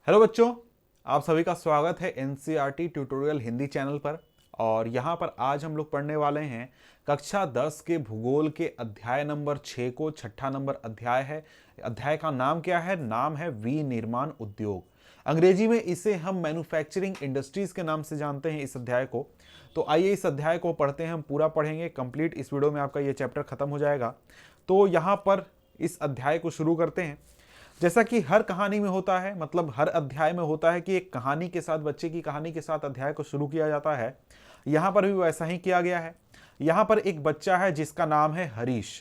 Hello बच्चों, आप सभी का स्वागत है एनसीईआरटी ट्यूटोरियल हिंदी चैनल पर। और यहाँ पर आज हम लोग पढ़ने वाले हैं कक्षा 10 के भूगोल के अध्याय नंबर 6 को। छठा नंबर अध्याय है। अध्याय का नाम क्या है? नाम है विनिर्माण उद्योग। अंग्रेजी में इसे हम मैन्युफैक्चरिंग इंडस्ट्रीज के नाम से जानते हैं इस अध्याय को। तो आइए इस अध्याय को पढ़ते हैं, हम पूरा पढ़ेंगे कंप्लीट। इस वीडियो में आपका ये चैप्टर खत्म हो जाएगा। तो यहाँ पर इस अध्याय को शुरू करते हैं। जैसा कि हर कहानी में होता है, मतलब हर अध्याय में होता है कि एक कहानी के साथ, बच्चे की कहानी के साथ अध्याय को शुरू किया जाता है। यहाँ पर भी वैसा ही किया गया है। यहाँ पर एक बच्चा है जिसका नाम है हरीश।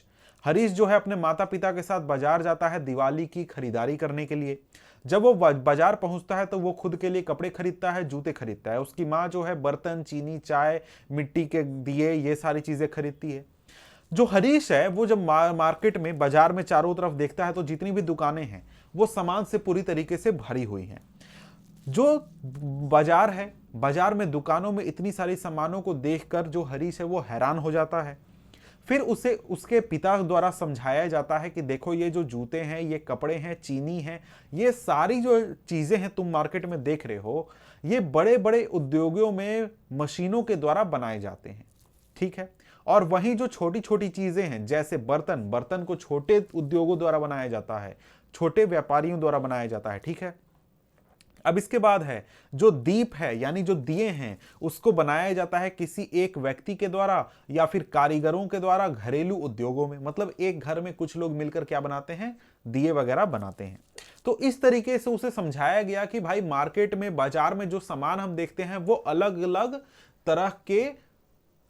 हरीश जो है अपने माता पिता के साथ बाजार जाता है दिवाली की खरीदारी करने के लिए। जब वो बाजार पहुंचता है तो वो खुद के लिए कपड़े खरीदता है, जूते खरीदता है। उसकी माँ जो है बर्तन, चीनी, चाय, मिट्टी के दिए, ये सारी चीजें खरीदती है। जो हरीश है वो जब मार्केट में, बाजार में चारों तरफ देखता है तो जितनी भी दुकानें हैं वो सामान से पूरी तरीके से भरी हुई हैं। जो बाजार है, बाजार में दुकानों में इतनी सारी सामानों को देखकर जो हरीश है वो हैरान हो जाता है। फिर उसे उसके पिता द्वारा समझाया जाता है कि देखो, ये जो जूते हैं, ये कपड़े हैं, चीनी है, ये सारी जो चीजें हैं तुम मार्केट में देख रहे हो, ये बड़े बड़े उद्योगों में मशीनों के द्वारा बनाए जाते हैं। ठीक है। और वहीं जो छोटी छोटी चीजें हैं, जैसे बर्तन, बर्तन को छोटे उद्योगों द्वारा बनाया जाता है, छोटे व्यापारियों द्वारा बनाया जाता है। ठीक है। अब इसके बाद है जो दीप है, यानी जो दिए हैं, उसको बनाया जाता है किसी एक व्यक्ति के द्वारा या फिर कारीगरों के द्वारा घरेलू उद्योगों में। मतलब एक घर में कुछ लोग मिलकर क्या बनाते हैं? दिए वगैरह बनाते हैं। तो इस तरीके से उसे समझाया गया कि भाई मार्केट में, बाजार में जो सामान हम देखते हैं वो अलग अलग तरह के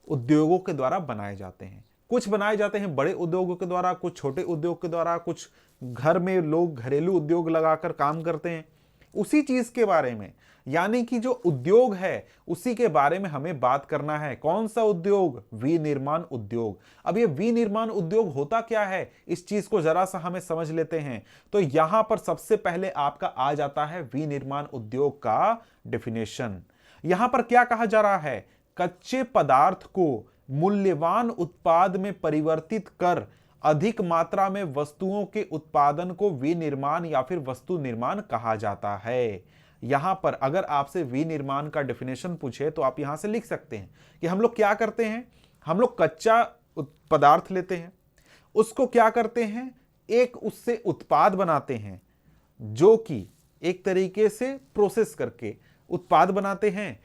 उद्योगों के द्वारा बनाए जाते हैं। कुछ बनाए जाते हैं बड़े उद्योगों के द्वारा, कुछ छोटे उद्योग के द्वारा, कुछ घर में लोग घरेलू उद्योग लगाकर काम करते हैं। उसी चीज के बारे में, यानी कि जो उद्योग है उसी के बारे में हमें बात करना है। कौन सा उद्योग? विनिर्माण उद्योग। अब ये विनिर्माण उद्योग होता क्या है, इस चीज को जरा सा हमें समझ लेते हैं। तो यहां पर सबसे पहले आपका आ जाता है विनिर्माण उद्योग का डेफिनेशन। यहां पर क्या कहा जा रहा है? कच्चे पदार्थ को मूल्यवान उत्पाद में परिवर्तित कर अधिक मात्रा में वस्तुओं के उत्पादन को विनिर्माण या फिर वस्तु निर्माण कहा जाता है। यहां पर अगर आपसे विनिर्माण का डेफिनेशन पूछे तो आप यहां से लिख सकते हैं कि हम लोग क्या करते हैं। हम लोग कच्चा पदार्थ लेते हैं, उसको क्या करते हैं, एक उससे उत्पाद बनाते हैं, जो कि एक तरीके से प्रोसेस करके उत्पाद बनाते हैं,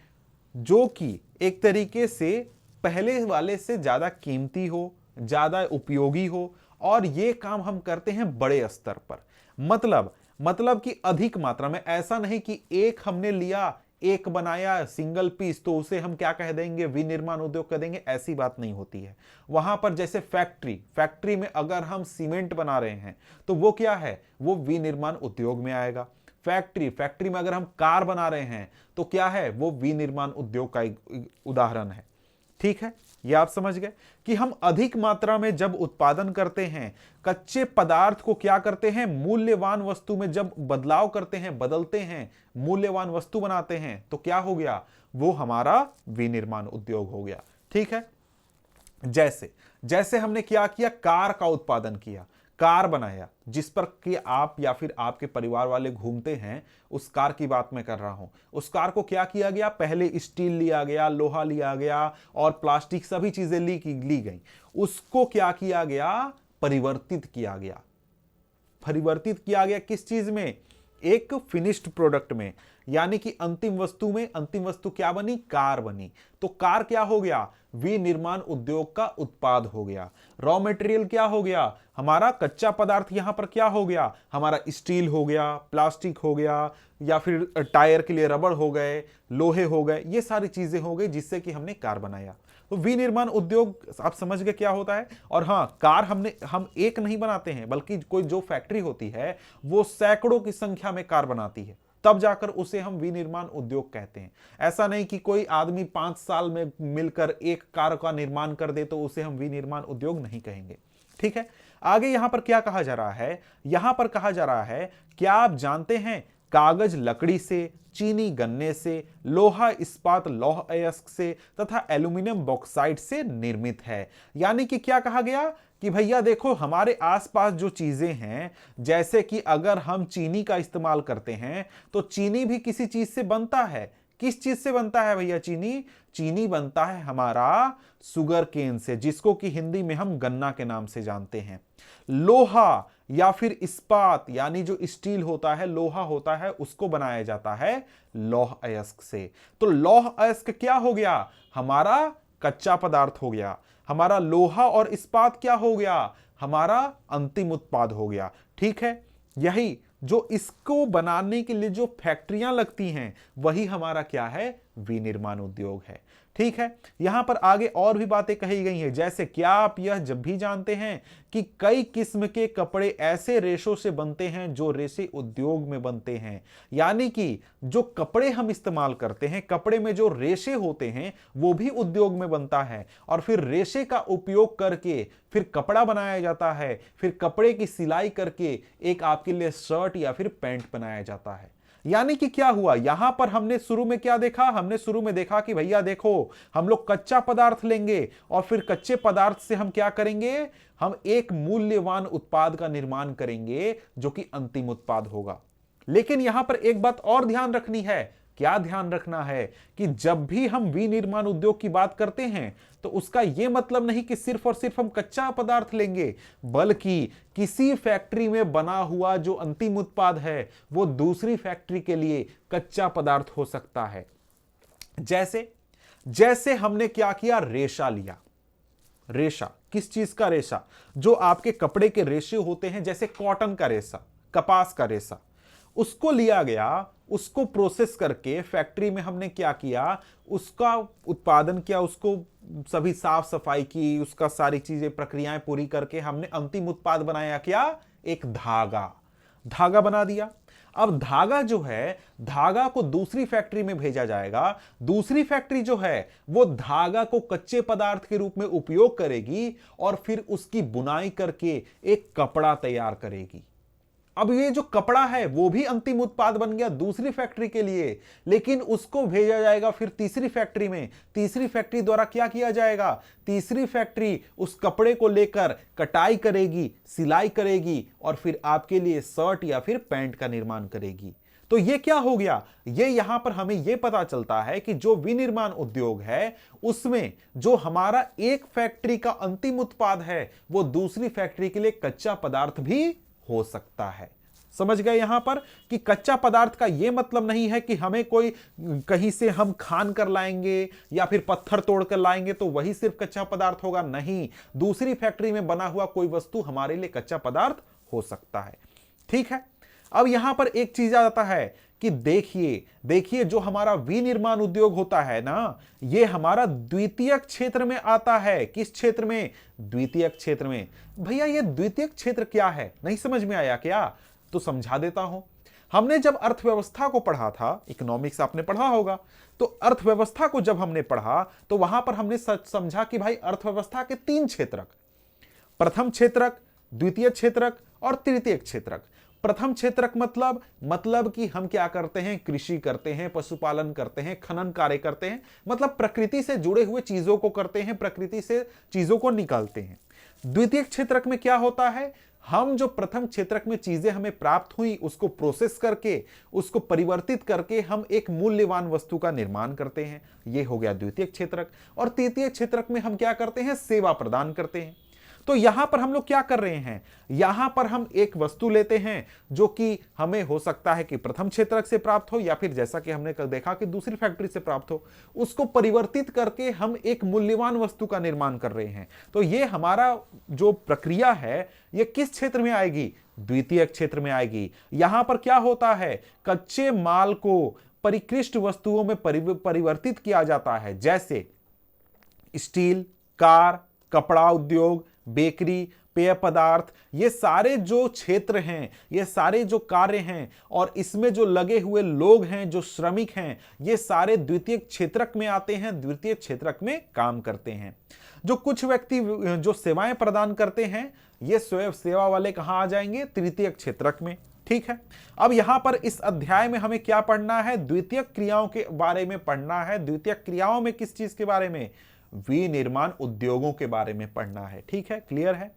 जो कि एक तरीके से पहले वाले से ज्यादा कीमती हो, ज्यादा उपयोगी हो। और ये काम हम करते हैं बड़े स्तर पर। मतलब कि अधिक मात्रा में। ऐसा नहीं कि एक हमने लिया, एक बनाया सिंगल पीस, तो उसे हम क्या कह देंगे? विनिर्माण उद्योग कह देंगे। ऐसी बात नहीं होती है। वहां पर जैसे फैक्ट्री में अगर हम सीमेंट बना रहे हैं तो वो क्या है? वो विनिर्माण उद्योग में आएगा। फैक्ट्री में अगर हम कार बना रहे हैं तो क्या है? वो विनिर्माण उद्योग का एक उदाहरण है। ठीक है। ये आप समझ गए कि हम अधिक मात्रा में जब उत्पादन करते हैं, कच्चे पदार्थ को क्या करते हैं? मूल्यवान वस्तु में जब बदलाव करते हैं, बदलते हैं, मूल्यवान वस्तु बनाते हैं, तो क्या हो गया? वो हमारा विनिर्माण उद्योग हो गया। ठीक है। जैसे जैसे हमने क्या किया? कार का उत्पादन किया, कार बनाया, जिस पर कि आप या फिर आपके परिवार वाले घूमते हैं, उस कार की बात मैं कर रहा हूं। उस कार को क्या किया गया? पहले स्टील लिया गया, लोहा लिया गया और प्लास्टिक, सभी चीजें ली गई। उसको क्या किया गया? परिवर्तित किया गया। परिवर्तित किया गया किस चीज में? एक फिनिश्ड प्रोडक्ट में, यानी कि अंतिम वस्तु में। अंतिम वस्तु क्या बनी? कार बनी। तो कार क्या हो गया? विनिर्माण उद्योग का उत्पाद हो गया। रॉ मटेरियल क्या हो गया? हमारा कच्चा पदार्थ यहां पर क्या हो गया? हमारा स्टील हो गया, प्लास्टिक हो गया, या फिर टायर के लिए रबड़ हो गए, लोहे हो गए, ये सारी चीजें हो गई जिससे कि हमने कार बनाया। तो विनिर्माण उद्योग आप समझ गए क्या होता है। और हां, कार हम एक नहीं बनाते हैं, बल्कि कोई जो फैक्ट्री होती है वो सैकड़ों की संख्या में कार बनाती है, तब जाकर उसे हम विनिर्माण उद्योग कहते हैं। ऐसा नहीं कि कोई आदमी 5 साल में मिलकर एक कार का निर्माण कर दे तो उसे हम विनिर्माण उद्योग नहीं कहेंगे। ठीक है। आगे यहां पर क्या कहा जा रहा है? यहां पर कहा जा रहा है, क्या आप जानते हैं कागज लकड़ी से, चीनी गन्ने से, लोहा इस्पात लौह अयस्क से तथा एल्यूमिनियम बॉक्साइट से निर्मित है। यानी कि क्या कहा गया कि भैया देखो हमारे आसपास जो चीजें हैं, जैसे कि अगर हम चीनी का इस्तेमाल करते हैं तो चीनी भी किसी चीज से बनता है। किस चीज से बनता है भैया चीनी? चीनी बनता है हमारा सुगर केन से, जिसको कि हिंदी में हम गन्ना के नाम से जानते हैं। लोहा या फिर इस्पात यानी जो स्टील होता है, लोहा होता है, उसको बनाया जाता है लौह अयस्क से। तो लौह अयस्क क्या हो गया? हमारा कच्चा पदार्थ हो गया। हमारा लोहा और इस्पात क्या हो गया? हमारा अंतिम उत्पाद हो गया। ठीक है, यही जो इसको बनाने के लिए जो फैक्ट्रियां लगती हैं वही हमारा क्या है? विनिर्माण उद्योग है। ठीक है, यहां पर आगे और भी बातें कही गई हैं, जैसे क्या आप यह जब भी जानते हैं कि कई किस्म के कपड़े ऐसे रेशों से बनते हैं जो रेशे उद्योग में बनते हैं। यानी कि जो कपड़े हम इस्तेमाल करते हैं, कपड़े में जो रेशे होते हैं वो भी उद्योग में बनता है, और फिर रेशे का उपयोग करके फिर कपड़ा बनाया जाता है, फिर कपड़े की सिलाई करके एक आपके लिए शर्ट या फिर पैंट बनाया जाता है। यानी कि क्या हुआ यहां पर? हमने शुरू में क्या देखा? हमने शुरू में देखा कि भैया देखो हम लोग कच्चा पदार्थ लेंगे और फिर कच्चे पदार्थ से हम क्या करेंगे? हम एक मूल्यवान उत्पाद का निर्माण करेंगे जो कि अंतिम उत्पाद होगा। लेकिन यहां पर एक बात और ध्यान रखनी है। क्या ध्यान रखना है? कि जब भी हम विनिर्माण उद्योग की बात करते हैं तो उसका यह मतलब नहीं कि सिर्फ और सिर्फ हम कच्चा पदार्थ लेंगे, बल्कि किसी फैक्ट्री में बना हुआ जो अंतिम उत्पाद है वो दूसरी फैक्ट्री के लिए कच्चा पदार्थ हो सकता है। जैसे हमने क्या किया? रेशा लिया। रेशा किस चीज का? रेशा जो आपके कपड़े के रेशे होते हैं, जैसे कॉटन का रेशा, कपास का रेशा, उसको लिया गया, उसको प्रोसेस करके फैक्ट्री में हमने क्या किया? उसका उत्पादन किया, उसको सभी साफ सफाई की, उसका सारी चीजें प्रक्रियाएं पूरी करके हमने अंतिम उत्पाद बनाया क्या? एक धागा बना दिया। अब धागा जो है, धागा को दूसरी फैक्ट्री में भेजा जाएगा। दूसरी फैक्ट्री जो है वो धागा को कच्चे पदार्थ के रूप में उपयोग करेगी और फिर उसकी बुनाई करके एक कपड़ा तैयार करेगी। अब ये जो कपड़ा है वो भी अंतिम उत्पाद बन गया दूसरी फैक्ट्री के लिए, लेकिन उसको भेजा जाएगा फिर तीसरी फैक्ट्री में। तीसरी फैक्ट्री द्वारा क्या किया जाएगा? तीसरी फैक्ट्री उस कपड़े को लेकर कटाई करेगी, सिलाई करेगी और फिर आपके लिए शर्ट या फिर पैंट का निर्माण करेगी। तो ये क्या हो गया? ये यहां पर हमें यह पता चलता है कि जो विनिर्माण उद्योग है उसमें जो हमारा एक फैक्ट्री का अंतिम उत्पाद है वो दूसरी फैक्ट्री के लिए कच्चा पदार्थ भी हो सकता है। समझ गए यहां पर कि कच्चा पदार्थ का यह मतलब नहीं है कि हमें कोई कहीं से हम खान कर लाएंगे या फिर पत्थर तोड़ कर लाएंगे तो वही सिर्फ कच्चा पदार्थ होगा। नहीं, दूसरी फैक्ट्री में बना हुआ कोई वस्तु हमारे लिए कच्चा पदार्थ हो सकता है। ठीक है, अब यहां पर एक चीज आ जाता है कि देखिए जो हमारा विनिर्माण उद्योग होता है ना, ये हमारा द्वितीयक क्षेत्र में आता है। किस क्षेत्र में? द्वितीयक क्षेत्र में। भैया ये द्वितीयक क्षेत्र क्या है? नहीं समझ में आया क्या? तो समझा देता हूं। हमने जब अर्थव्यवस्था को पढ़ा था, इकोनॉमिक्स आपने पढ़ा होगा, तो अर्थव्यवस्था को जब हमने पढ़ा तो वहां पर हमने समझा कि भाई अर्थव्यवस्था के 3 क्षेत्रक, प्रथम क्षेत्रक, द्वितीय क्षेत्रक और तृतीय क्षेत्रक। प्रथम क्षेत्रक मतलब कि हम क्या करते हैं? कृषि करते हैं, पशुपालन करते हैं, खनन कार्य करते हैं, मतलब प्रकृति से जुड़े हुए चीजों को करते हैं, प्रकृति से चीजों को निकालते हैं। द्वितीय क्षेत्रक में क्या होता है? हम जो प्रथम क्षेत्रक में चीजें हमें प्राप्त हुई उसको प्रोसेस करके, उसको परिवर्तित करके हम एक मूल्यवान वस्तु का निर्माण करते हैं। यह हो गया द्वितीय क्षेत्रक। और तृतीय क्षेत्रक में हम क्या करते हैं? सेवा प्रदान करते हैं। तो यहां पर हम लोग क्या कर रहे हैं? यहां पर हम एक वस्तु लेते हैं जो कि हमें हो सकता है कि प्रथम क्षेत्रक से प्राप्त हो या फिर जैसा कि हमने कल देखा कि दूसरी फैक्ट्री से प्राप्त हो, उसको परिवर्तित करके हम एक मूल्यवान वस्तु का निर्माण कर रहे हैं। तो ये हमारा जो प्रक्रिया है ये किस क्षेत्र में आएगी? द्वितीय क्षेत्र में आएगी। यहां पर क्या होता है? कच्चे माल को परिकृष्ट वस्तुओं में परिवर्तित किया जाता है, जैसे स्टील, कार, कपड़ा उद्योग, बेकरी, पेय पदार्थ। ये सारे जो क्षेत्र हैं, ये सारे जो कार्य हैं और इसमें जो लगे हुए लोग हैं, जो श्रमिक हैं, ये सारे द्वितीय क्षेत्रक में आते हैं, द्वितीय क्षेत्रक में काम करते हैं। जो कुछ व्यक्ति जो सेवाएं प्रदान करते हैं, ये स्वयं सेवा वाले कहां आ जाएंगे? तृतीय क्षेत्रक में। ठीक ठीक है। अब यहां पर इस अध्याय में हमें क्या पढ़ना है? द्वितीयक क्रियाओं के बारे में पढ़ना है। द्वितीयक क्रियाओं में किस चीज के बारे में? विनिर्माण उद्योगों के बारे में पढ़ना है। ठीक है, क्लियर है।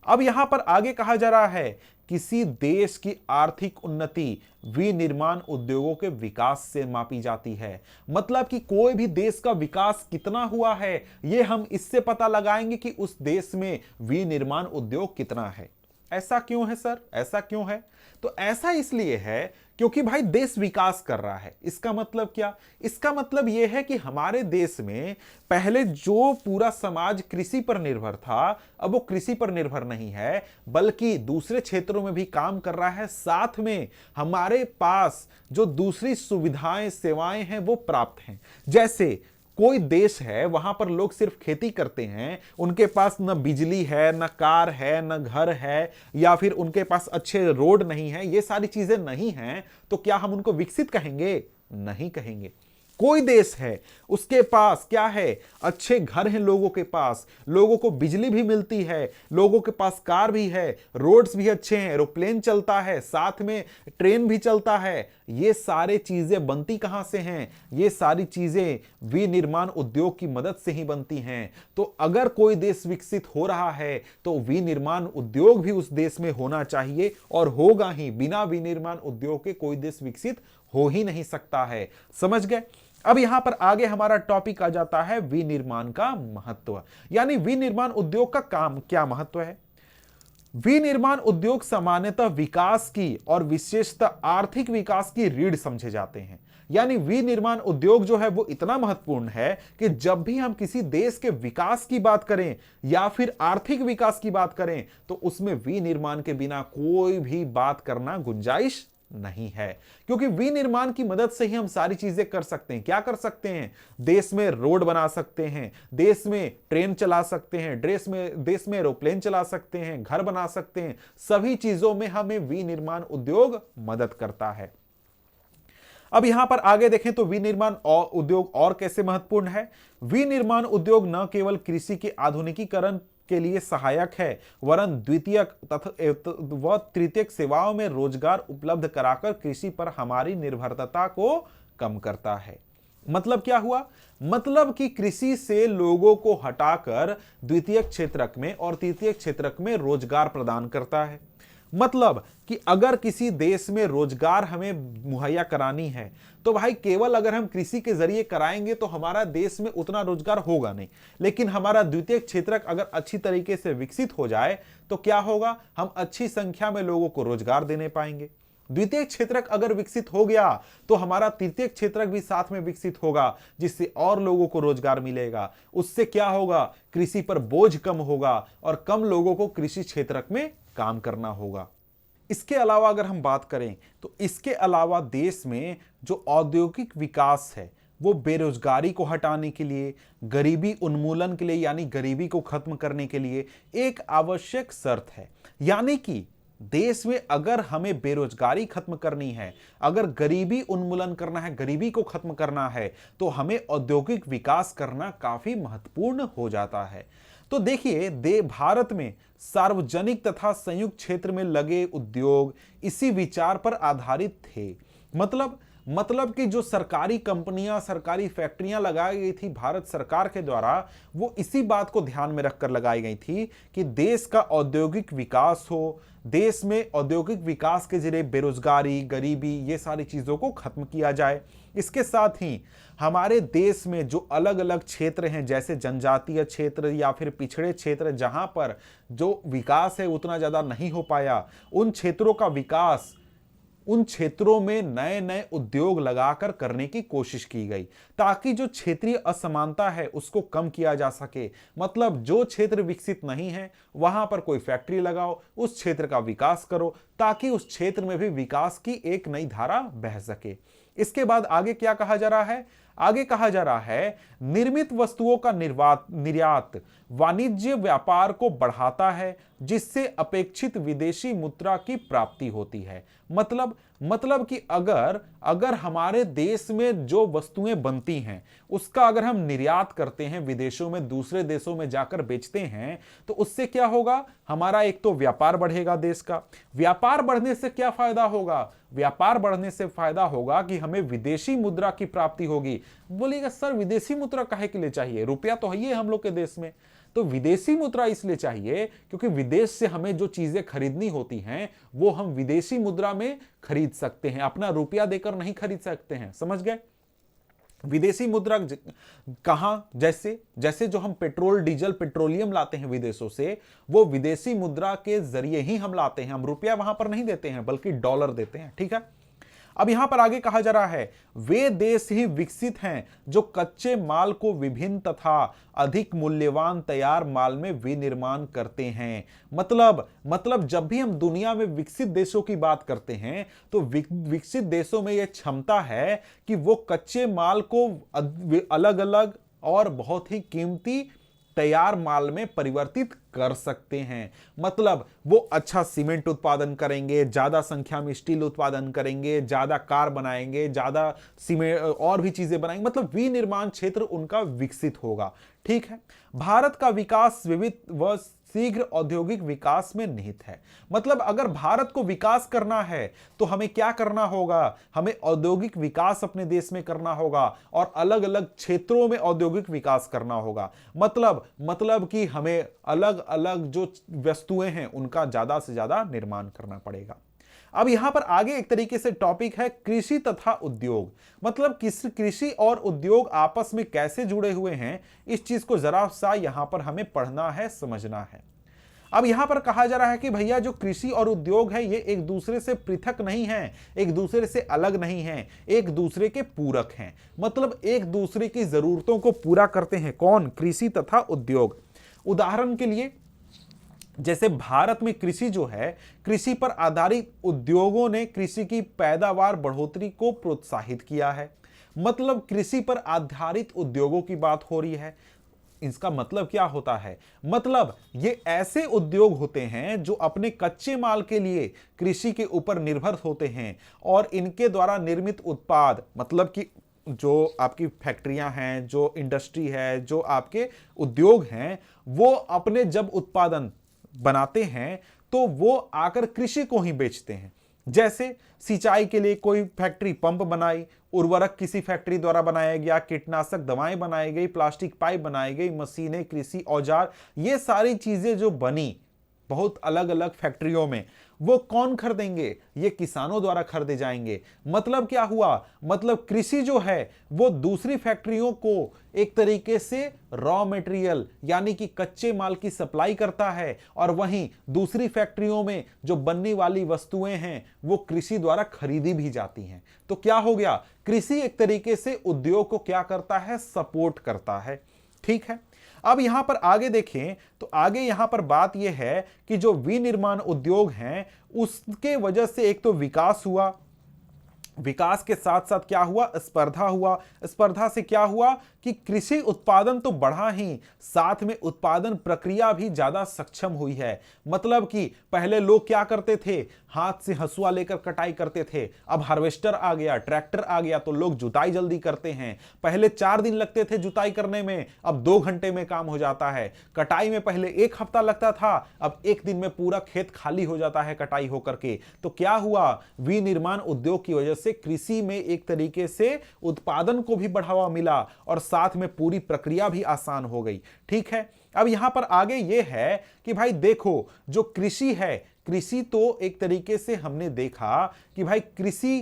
अब यहां पर आगे कहा जा रहा है किसी देश की आर्थिक उन्नति विनिर्माण उद्योगों के विकास से मापी जाती है। मतलब कि कोई भी देश का विकास कितना हुआ है यह हम इससे पता लगाएंगे कि उस देश में विनिर्माण उद्योग कितना है। ऐसा क्यों है सर? ऐसा क्यों है? तो ऐसा इसलिए है क्योंकि भाई देश विकास कर रहा है। इसका मतलब क्या? इसका मतलब यह है कि हमारे देश में पहले जो पूरा समाज कृषि पर निर्भर था अब वो कृषि पर निर्भर नहीं है बल्कि दूसरे क्षेत्रों में भी काम कर रहा है। साथ में हमारे पास जो दूसरी सुविधाएं सेवाएं हैं वो प्राप्त हैं। जैसे कोई देश है वहां पर लोग सिर्फ खेती करते हैं, उनके पास न बिजली है, न कार है, न घर है, या फिर उनके पास अच्छे रोड नहीं है, ये सारी चीजें नहीं हैं, तो क्या हम उनको विकसित कहेंगे? नहीं कहेंगे। कोई देश है उसके पास क्या है? अच्छे घर हैं, लोगों के पास, लोगों को बिजली भी मिलती है, लोगों के पास कार भी है, रोड्स भी अच्छे हैं, एरोप्लेन चलता है, साथ में ट्रेन भी चलता है। ये सारे चीजें बनती कहां से हैं? ये सारी चीजें विनिर्माण उद्योग की मदद से ही बनती हैं। तो अगर कोई देश विकसित हो रहा है तो विनिर्माण उद्योग भी उस देश में होना चाहिए और होगा ही। बिना विनिर्माण उद्योग के कोई देश विकसित हो ही नहीं सकता है। समझ गए? अब यहां पर आगे हमारा टॉपिक आ जाता है विनिर्माण का महत्व, यानी विनिर्माण उद्योग का काम क्या महत्व है। विनिर्माण उद्योग सामान्यतः विकास की और विशेषतः आर्थिक विकास की रीढ़ समझे जाते हैं। यानी विनिर्माण उद्योग जो है वो इतना महत्वपूर्ण है कि जब भी हम किसी देश के विकास की बात करें या फिर आर्थिक विकास की बात करें तो उसमें विनिर्माण के बिना कोई भी बात करना गुंजाइश नहीं है, क्योंकि विनिर्माण की मदद से ही हम सारी चीजें कर सकते हैं। क्या कर सकते हैं? देश में रोड बना सकते हैं, देश में ट्रेन चला सकते हैं, देश में एरोप्लेन चला सकते हैं, घर बना सकते हैं। सभी चीजों में हमें विनिर्माण उद्योग मदद करता है। अब यहां पर आगे देखें तो विनिर्माण उद्योग और कैसे महत्वपूर्ण है। विनिर्माण उद्योग न केवल कृषि के आधुनिकीकरण के लिए सहायक है वरन द्वितीयक तथा व तृतीयक सेवाओं में रोजगार उपलब्ध कराकर कृषि पर हमारी निर्भरता को कम करता है। मतलब क्या हुआ? मतलब कि कृषि से लोगों को हटाकर द्वितीयक क्षेत्रक में और तृतीयक क्षेत्रक में रोजगार प्रदान करता है। मतलब कि अगर किसी देश में रोजगार हमें मुहैया करानी है तो भाई केवल अगर हम कृषि के जरिए कराएंगे तो हमारा देश में उतना रोजगार होगा नहीं। लेकिन हमारा द्वितीय क्षेत्रक अगर अच्छी तरीके से विकसित हो जाए तो क्या होगा? हम अच्छी संख्या में लोगों को रोजगार देने पाएंगे। द्वितीय क्षेत्रक अगर विकसित हो गया तो हमारा तृतीय क्षेत्रक भी साथ में विकसित होगा जिससे और लोगों को रोजगार मिलेगा। उससे क्या होगा? कृषि पर बोझ कम होगा और कम लोगों को कृषि क्षेत्रक में काम करना होगा। इसके अलावा अगर हम बात करें तो इसके अलावा देश में जो औद्योगिक विकास है वो बेरोजगारी को हटाने के लिए, गरीबी उन्मूलन के लिए यानी गरीबी को खत्म करने के लिए एक आवश्यक शर्त है। यानी कि देश में अगर हमें बेरोजगारी खत्म करनी है, अगर गरीबी उन्मूलन करना है, गरीबी को खत्म करना है तो हमें औद्योगिक विकास करना काफी महत्वपूर्ण हो जाता है। तो देखिए भारत में सार्वजनिक तथा संयुक्त क्षेत्र में लगे उद्योग इसी विचार पर आधारित थे। मतलब कि जो सरकारी कंपनियां, सरकारी फैक्ट्रियां लगाई गई थी भारत सरकार के द्वारा, वो इसी बात को ध्यान में रखकर लगाई गई थी कि देश का औद्योगिक विकास हो, देश में औद्योगिक विकास के जरिए बेरोजगारी, गरीबी, ये सारी चीजों को खत्म किया जाए। इसके साथ ही हमारे देश में जो अलग अलग क्षेत्र हैं जैसे जनजातीय क्षेत्र या फिर पिछड़े क्षेत्र जहां पर जो विकास है उतना ज्यादा नहीं हो पाया, उन क्षेत्रों का विकास, उन क्षेत्रों में नए नए उद्योग लगाकर करने की कोशिश की गई ताकि जो क्षेत्रीय असमानता है उसको कम किया जा सके। मतलब जो क्षेत्र विकसित नहीं है वहां पर कोई फैक्ट्री लगाओ, उस क्षेत्र का विकास करो ताकि उस क्षेत्र में भी विकास की एक नई धारा बह सके। इसके बाद आगे क्या कहा जा रहा है? आगे कहा जा रहा है निर्मित वस्तुओं का निर्यात वाणिज्य व्यापार को बढ़ाता है जिससे अपेक्षित विदेशी मुद्रा की प्राप्ति होती है। मतलब मतलब कि अगर हमारे देश में जो वस्तुएं बनती हैं उसका अगर हम निर्यात करते हैं विदेशों में, दूसरे देशों में जाकर बेचते हैं, तो उससे क्या होगा, हमारा एक तो व्यापार बढ़ेगा देश का। व्यापार बढ़ने से क्या फायदा होगा, व्यापार बढ़ने से फायदा होगा कि हमें विदेशी मुद्रा की प्राप्ति होगी। बोलिएगा सर विदेशी मुद्रा काहे के लिए चाहिए, रुपया तो है ही हम लोग के देश में। तो विदेशी मुद्रा इसलिए चाहिए क्योंकि विदेश से हमें जो चीजें खरीदनी होती हैं वो हम विदेशी मुद्रा में खरीद सकते हैं, अपना रुपया देकर नहीं खरीद सकते हैं। समझ गए? विदेशी मुद्रा कहां, जैसे जो हम पेट्रोल डीजल पेट्रोलियम लाते हैं विदेशों से, वो विदेशी मुद्रा के जरिए ही हम लाते हैं। हम रुपया वहां पर नहीं देते हैं बल्कि डॉलर देते हैं। ठीक है, अब यहां पर आगे कहा जा रहा है वे देश ही विकसित हैं जो कच्चे माल को विभिन्न तथा अधिक मूल्यवान तैयार माल में विनिर्माण करते हैं। मतलब जब भी हम दुनिया में विकसित देशों की बात करते हैं तो विकसित देशों में यह क्षमता है कि वो कच्चे माल को अलग अलग और बहुत ही कीमती तैयार माल में परिवर्तित कर सकते हैं। मतलब वो अच्छा सीमेंट उत्पादन करेंगे, ज्यादा संख्या में स्टील उत्पादन करेंगे, ज्यादा कार बनाएंगे, ज्यादा सीमेंट और भी चीजें बनाएंगे, मतलब विनिर्माण क्षेत्र उनका विकसित होगा। ठीक है, भारत का विकास विविध व शीघ्र औद्योगिक विकास में निहित है। मतलब अगर भारत को विकास करना है तो हमें क्या करना होगा, हमें औद्योगिक विकास अपने देश में करना होगा और अलग अलग क्षेत्रों में औद्योगिक विकास करना होगा। मतलब कि हमें अलग अलग जो वस्तुएं हैं उनका ज्यादा से ज्यादा निर्माण करना पड़ेगा। अब यहां पर आगे एक तरीके से टॉपिक है कृषि तथा उद्योग। मतलब कृषि और उद्योग आपस में कैसे जुड़े हुए हैं, इस चीज को जरा सा यहां पर हमें पढ़ना है, समझना है। अब यहां पर कहा जा रहा है कि भैया जो कृषि और उद्योग है ये एक दूसरे से पृथक नहीं है, एक दूसरे से अलग नहीं है, एक दूसरे के पूरक हैं। मतलब एक दूसरे की जरूरतों को पूरा करते हैं। कौन? कृषि तथा उद्योग। उदाहरण के लिए जैसे भारत में कृषि जो है, कृषि पर आधारित उद्योगों ने कृषि की पैदावार बढ़ोतरी को प्रोत्साहित किया है। मतलब कृषि पर आधारित उद्योगों की बात हो रही है। इसका मतलब क्या होता है? मतलब ये ऐसे उद्योग होते हैं जो अपने कच्चे माल के लिए कृषि के ऊपर निर्भर होते हैं और इनके द्वारा निर्मित उत्पाद, मतलब कि जो आपकी फैक्ट्रियां हैं, जो इंडस्ट्री है, जो आपके उद्योग हैं, वो अपने जब उत्पादन बनाते हैं तो वो आकर कृषि को ही बेचते हैं। जैसे सिंचाई के लिए कोई फैक्ट्री पंप बनाई, उर्वरक किसी फैक्ट्री द्वारा बनाया गया, कीटनाशक दवाएं बनाई गई, प्लास्टिक पाइप बनाई गई, मशीनें, कृषि औजार, ये सारी चीजें जो बनी बहुत अलग अलग फैक्ट्रियों में, वो कौन खरीदेंगे? ये किसानों द्वारा खरीदे जाएंगे। मतलब क्या हुआ? मतलब कृषि जो है वो दूसरी फैक्ट्रियों को एक तरीके से रॉ मटेरियल यानी कि कच्चे माल की सप्लाई करता है और वहीं दूसरी फैक्ट्रियों में जो बनने वाली वस्तुएं हैं वो कृषि द्वारा खरीदी भी जाती हैं। तो क्या हो गया? कृषि एक तरीके से उद्योग को क्या करता है? सपोर्ट करता है। ठीक है, अब यहां पर आगे देखें तो आगे यहां पर बात यह है कि जो विनिर्माण उद्योग हैं उसके वजह से एक तो विकास हुआ, विकास के साथ साथ क्या हुआ? स्पर्धा हुआ। स्पर्धा से क्या हुआ कि कृषि उत्पादन तो बढ़ा ही, साथ में उत्पादन प्रक्रिया भी ज्यादा सक्षम हुई है। मतलब कि पहले लोग क्या करते थे? हाथ से हंसुआ लेकर कटाई करते थे। अब हार्वेस्टर आ गया, ट्रैक्टर आ गया तो लोग जुताई जल्दी करते हैं। पहले 4 दिन लगते थे जुताई करने में, अब 2 घंटे में काम हो जाता है। कटाई में पहले 1 हफ्ता लगता था, अब 1 दिन में पूरा खेत खाली हो जाता है कटाई होकर के। तो क्या हुआ? विनिर्माण उद्योग की वजह से कृषि में एक तरीके से उत्पादन को भी बढ़ावा मिला और साथ में पूरी प्रक्रिया भी आसान हो गई। ठीक है, अब यहां पर आगे यह है कि भाई देखो जो कृषि है, कृषि तो एक तरीके से हमने देखा कि भाई कृषि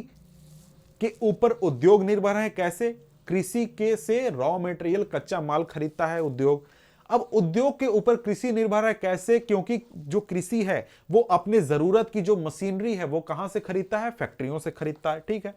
के ऊपर उद्योग निर्भर है। कैसे? कृषि के से रॉ मटेरियल कच्चा माल खरीदता है उद्योग। अब उद्योग के ऊपर कृषि निर्भर है। कैसे? क्योंकि जो कृषि है वो अपने जरूरत की जो मशीनरी है वो कहां से खरीदता है? फैक्ट्रियों से खरीदता है। ठीक है,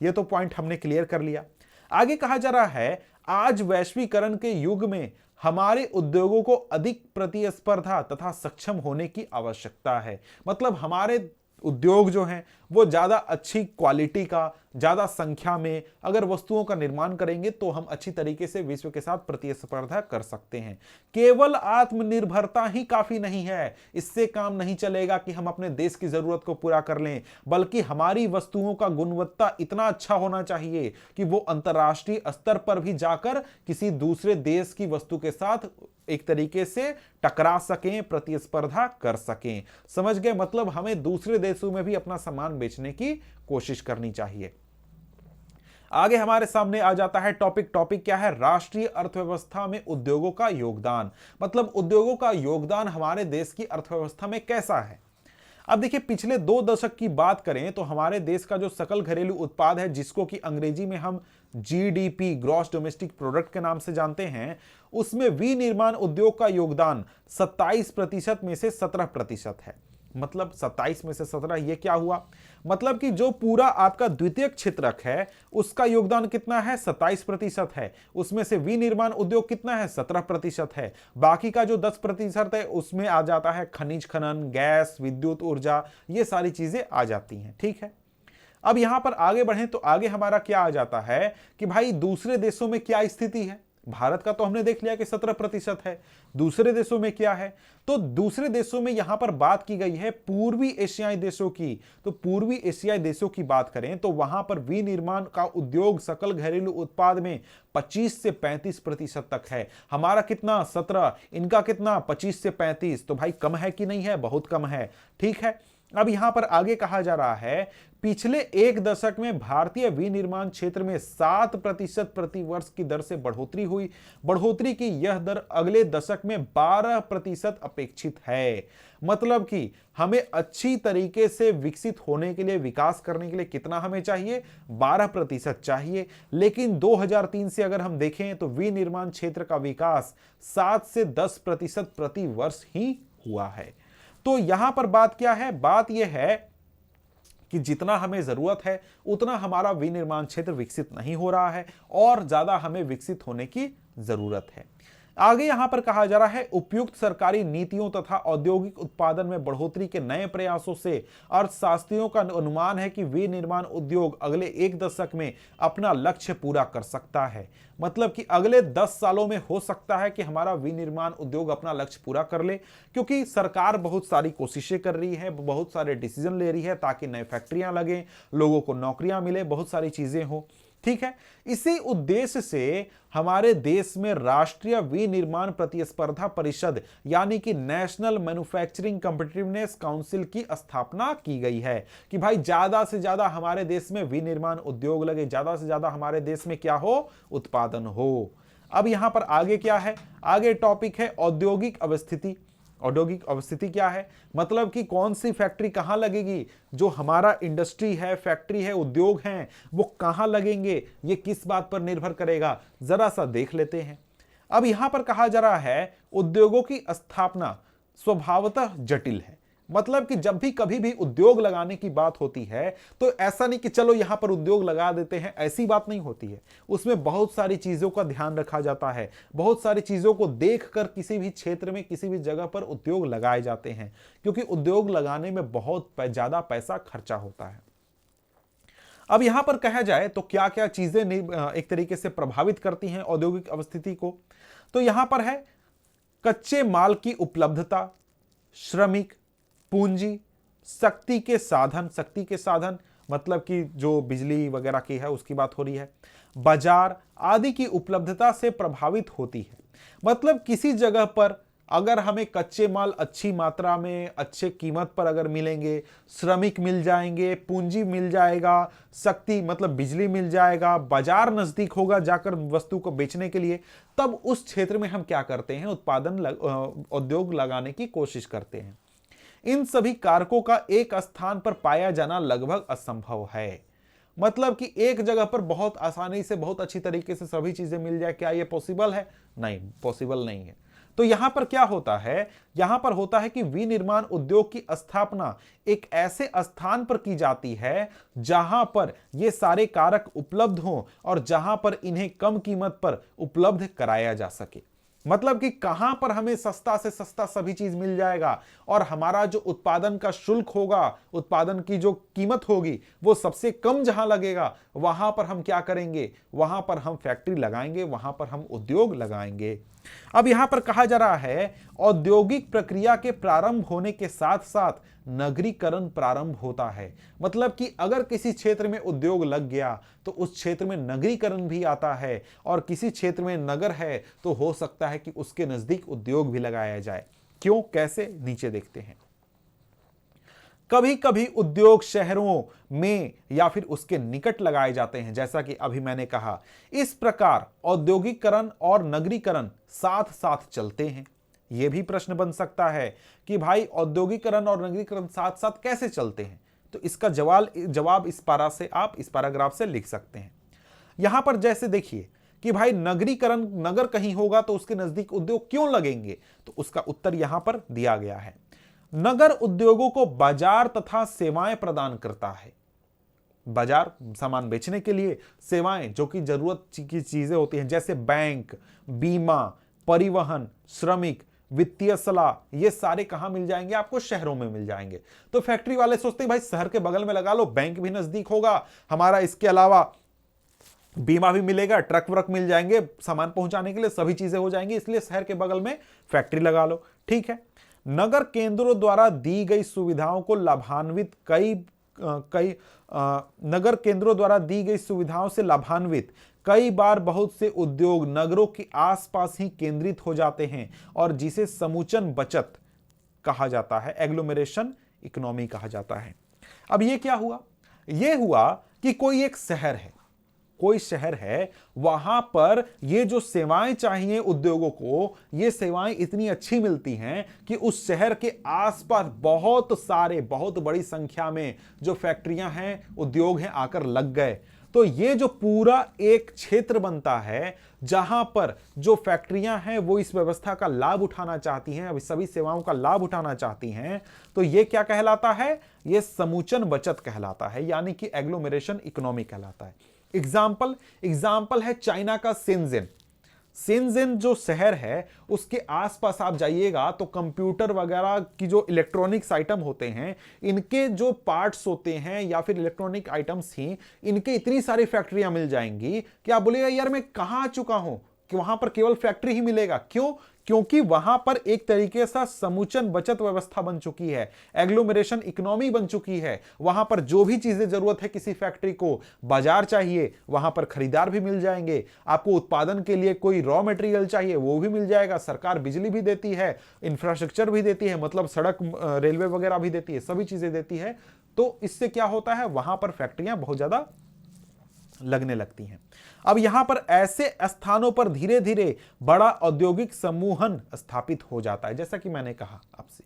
ये तो पॉइंट हमने क्लियर कर लिया। आगे कहा जा रहा है आज वैश्वीकरण के युग में हमारे उद्योगों को अधिक प्रतिस्पर्धा तथा सक्षम होने की आवश्यकता है। मतलब हमारे उद्योग जो हैं वो ज्यादा अच्छी क्वालिटी का, ज्यादा संख्या में अगर वस्तुओं का निर्माण करेंगे तो हम अच्छी तरीके से विश्व के साथ प्रतिस्पर्धा कर सकते हैं। केवल आत्मनिर्भरता ही काफी नहीं है, इससे काम नहीं चलेगा कि हम अपने देश की जरूरत को पूरा कर लें, बल्कि हमारी वस्तुओं का गुणवत्ता इतना अच्छा होना चाहिए कि वो अंतर्राष्ट्रीय स्तर पर भी जाकर किसी दूसरे देश की वस्तु के साथ एक तरीके से टकरा सकें, प्रतिस्पर्धा कर सकें। समझ गए? मतलब हमें दूसरे देशों में भी अपना सामान बेचने की कोशिश करनी चाहिए। आगे हमारे सामने आ जाता है टॉपिक क्या है? राष्ट्रीय अर्थव्यवस्था में उद्योगों का योगदान। मतलब उद्योगों का योगदान हमारे देश की अर्थव्यवस्था में कैसा है? अब देखिए, पिछले 2 दशक की बात करें तो हमारे देश का जो सकल घरेलू उत्पाद है, जिसको कि अंग्रेजी में हम जीडीपी, ग्रॉस डोमेस्टिक प्रोडक्ट के नाम से जानते हैं, उसमें विनिर्माण उद्योग का योगदान 27% में से 17% है। मतलब 27 में से 17, ये क्या हुआ? मतलब कि जो पूरा आपका द्वितीयक क्षेत्रक है उसका योगदान कितना है? 27% है। उसमें से विनिर्माण उद्योग कितना है? 17% है। बाकी का जो 10% है उसमें आ जाता है खनिज खनन, गैस, विद्युत ऊर्जा, ये सारी चीजें आ जाती हैं। ठीक है, अब यहां पर आगे बढ़ें तो आगे हमारा क्या आ जाता है कि भाई दूसरे देशों में क्या स्थिति है। भारत का तो हमने देख लिया कि 17% है। दूसरे देशों में क्या है? तो दूसरे देशों में यहां पर बात की गई है पूर्वी एशियाई देशों की। तो पूर्वी एशियाई देशों की बात करें तो वहां पर विनिर्माण का उद्योग सकल घरेलू उत्पाद में 25 से 35% तक है। हमारा कितना? 17, इनका कितना? 25 से 35। तो भाई कम है कि नहीं है? बहुत कम है। ठीक है, अब यहां पर आगे कहा जा रहा है पिछले 1 दशक में भारतीय विनिर्माण क्षेत्र में 7% प्रति वर्ष की दर से बढ़ोतरी हुई। बढ़ोतरी की यह दर अगले दशक में 12% अपेक्षित है। मतलब कि हमें अच्छी तरीके से विकसित होने के लिए, विकास करने के लिए कितना हमें चाहिए? 12% चाहिए। लेकिन 2003 से अगर हम देखें तो विनिर्माण क्षेत्र का विकास 7 से 10% प्रति वर्ष ही हुआ है। तो यहां पर बात क्या है? बात यह है कि जितना हमें जरूरत है उतना हमारा विनिर्माण क्षेत्र विकसित नहीं हो रहा है और ज्यादा हमें विकसित होने की जरूरत है। आगे यहां पर कहा जा रहा है उपयुक्त सरकारी नीतियों तथा औद्योगिक उत्पादन में बढ़ोतरी के नए प्रयासों से अर्थशास्त्रियों का अनुमान है कि विनिर्माण उद्योग अगले 1 दशक में अपना लक्ष्य पूरा कर सकता है। मतलब कि अगले 10 सालों में हो सकता है कि हमारा विनिर्माण उद्योग अपना लक्ष्य पूरा कर ले, क्योंकि सरकार बहुत सारी कोशिशें कर रही है, बहुत सारे डिसीजन ले रही है ताकि नई फैक्ट्रियां लगें, लोगों को नौकरियां मिले, बहुत सारी चीजें हो। ठीक है, इसी उद्देश्य से हमारे देश में राष्ट्रीय विनिर्माण प्रतिस्पर्धा परिषद यानी कि नेशनल मैन्युफैक्चरिंग कॉम्पिटिटिवनेस काउंसिल की स्थापना की गई है कि भाई ज्यादा से ज्यादा हमारे देश में विनिर्माण उद्योग लगे, ज्यादा से ज्यादा हमारे देश में क्या हो? उत्पादन हो। अब यहां पर आगे क्या है? आगे टॉपिक है औद्योगिक अवस्थिति। औद्योगिक अवस्थिति क्या है? मतलब कि कौन सी फैक्ट्री कहां लगेगी, जो हमारा इंडस्ट्री है, फैक्ट्री है, उद्योग हैं, वो कहां लगेंगे, ये किस बात पर निर्भर करेगा, जरा सा देख लेते हैं। अब यहां पर कहा जा रहा है उद्योगों की स्थापना स्वभावतः जटिल है। मतलब कि जब भी कभी भी उद्योग लगाने की बात होती है तो ऐसा नहीं कि चलो यहां पर उद्योग लगा देते हैं, ऐसी बात नहीं होती है। उसमें बहुत सारी चीजों का ध्यान रखा जाता है, बहुत सारी चीजों को देखकर किसी भी क्षेत्र में, किसी भी जगह पर उद्योग लगाए जाते हैं, क्योंकि उद्योग लगाने में बहुत ज्यादा पैसा खर्चा होता है। अब यहां पर कहा जाए तो क्या क्या चीजें एक तरीके से प्रभावित करती हैं औद्योगिक अवस्थिति को, तो यहां पर है कच्चे माल की उपलब्धता, श्रमिक, पूंजी, शक्ति के साधन मतलब कि जो बिजली वगैरह की है उसकी बात हो रही है, बाजार आदि की उपलब्धता से प्रभावित होती है। मतलब किसी जगह पर अगर हमें कच्चे माल अच्छी मात्रा में, अच्छे कीमत पर अगर मिलेंगे, श्रमिक मिल जाएंगे, पूंजी मिल जाएगा, शक्ति मतलब बिजली मिल जाएगा, बाजार नजदीक होगा जाकर वस्तु को बेचने के लिए, तब उस क्षेत्र में हम क्या करते हैं? उद्योग लगाने की कोशिश करते हैं। इन सभी कारकों का एक स्थान पर पाया जाना लगभग असंभव है। मतलब कि एक जगह पर बहुत आसानी से, बहुत अच्छी तरीके से सभी चीजें मिल जाए, क्या यह पॉसिबल है? नहीं, पॉसिबल नहीं है। तो यहां पर क्या होता है? यहां पर होता है कि विनिर्माण उद्योग की स्थापना एक ऐसे स्थान पर की जाती है जहां पर ये सारे कारक उपलब्ध हों और जहां पर इन्हें कम कीमत पर उपलब्ध कराया जा सके। मतलब कि कहां पर हमें सस्ता से सस्ता सभी चीज मिल जाएगा और हमारा जो उत्पादन का शुल्क होगा, उत्पादन की जो कीमत होगी, वो सबसे कम जहां लगेगा, वहां पर हम क्या करेंगे, वहां पर हम फैक्ट्री लगाएंगे, वहां पर हम उद्योग लगाएंगे। अब यहां पर कहा जा रहा है औद्योगिक प्रक्रिया के प्रारंभ होने के साथ साथ नगरीकरण प्रारंभ होता है। मतलब कि अगर किसी क्षेत्र में उद्योग लग गया तो उस क्षेत्र में नगरीकरण भी आता है, और किसी क्षेत्र में नगर है तो हो सकता है कि उसके नजदीक उद्योग भी लगाया जाए। क्यों, कैसे, नीचे देखते हैं। कभी कभी उद्योग शहरों में या फिर उसके निकट लगाए जाते हैं, जैसा कि अभी मैंने कहा। इस प्रकार औद्योगिकरण और नगरीकरण साथ साथ चलते हैं। यह भी प्रश्न बन सकता है कि भाई औद्योगिकरण और नगरीकरण साथ साथ कैसे चलते हैं, तो इसका जवाब इस पैराग्राफ से लिख सकते हैं। यहां पर जैसे देखिए कि भाई नगरीकरण, नगर कहीं होगा तो उसके नजदीक उद्योग क्यों लगेंगे, तो उसका उत्तर यहां पर दिया गया है। नगर उद्योगों को बाजार तथा सेवाएं प्रदान करता है। बाजार सामान बेचने के लिए, सेवाएं जो कि जरूरत की चीजें होती हैं, जैसे बैंक, बीमा, परिवहन, श्रमिक, वित्तीय सलाह, ये सारे कहां मिल जाएंगे, आपको शहरों में मिल जाएंगे। तो फैक्ट्री वाले सोचते हैं भाई शहर के बगल में लगा लो, बैंक भी नजदीक होगा हमारा, इसके अलावा बीमा भी मिलेगा, ट्रक व्रक मिल जाएंगे सामान पहुंचाने के लिए, सभी चीजें हो जाएंगी, इसलिए शहर के बगल में फैक्ट्री लगा लो। ठीक है। नगर केंद्रों द्वारा दी गई सुविधाओं को लाभान्वित नगर केंद्रों द्वारा दी गई सुविधाओं से लाभान्वित कई बार बहुत से उद्योग नगरों के आसपास ही केंद्रित हो जाते हैं, और जिसे समुचन बचत कहा जाता है, एग्लोमेरेशन इकोनॉमी कहा जाता है। अब ये क्या हुआ, ये हुआ कि कोई एक शहर है, कोई शहर है, वहां पर ये जो सेवाएं चाहिए उद्योगों को, ये सेवाएं इतनी अच्छी मिलती हैं कि उस शहर के आसपास बहुत सारे, बहुत बड़ी संख्या में जो फैक्ट्रियां हैं, उद्योग हैं, आकर लग गए। तो ये जो पूरा एक क्षेत्र बनता है जहां पर जो फैक्ट्रियां हैं वो इस व्यवस्था का लाभ उठाना चाहती हैं, अब सभी सेवाओं का लाभ उठाना चाहती हैं, तो ये क्या कहलाता है, ये समुचन बचत कहलाता है, यानी कि एग्लोमेरेशन इकोनॉमी कहलाता है। एग्जाम्पल है चाइना का शेंज़ेन जो शहर है, उसके आसपास आप जाइएगा तो कंप्यूटर वगैरह की जो इलेक्ट्रॉनिक्स आइटम होते हैं, इनके जो पार्ट्स होते हैं या फिर इलेक्ट्रॉनिक आइटम्स ही, इनके इतनी सारी फैक्ट्रियां मिल जाएंगी कि आप बोलेगा यार मैं कहां आ चुका हूं, कि वहां पर केवल फैक्ट्री ही मिलेगा। क्यों? क्योंकि वहां पर एक तरीके से समुचन बचत व्यवस्था बन चुकी है, एग्लोमेरेशन इकोनॉमी बन चुकी है। वहां पर जो भी चीजें जरूरत है किसी फैक्ट्री को, बाजार चाहिए, वहां पर खरीदार भी मिल जाएंगे। आपको उत्पादन के लिए कोई रॉ मटेरियल चाहिए, वो भी मिल जाएगा। सरकार बिजली भी देती है, इंफ्रास्ट्रक्चर भी देती है, मतलब सड़क, रेलवे वगैरह भी देती है, सभी चीजें देती है। तो इससे क्या होता है, वहां पर फैक्ट्रियां बहुत ज्यादा लगने लगती हैं। अब यहां पर ऐसे स्थानों पर धीरे धीरे बड़ा औद्योगिक समूहन स्थापित हो जाता है, जैसा कि मैंने कहा आपसे।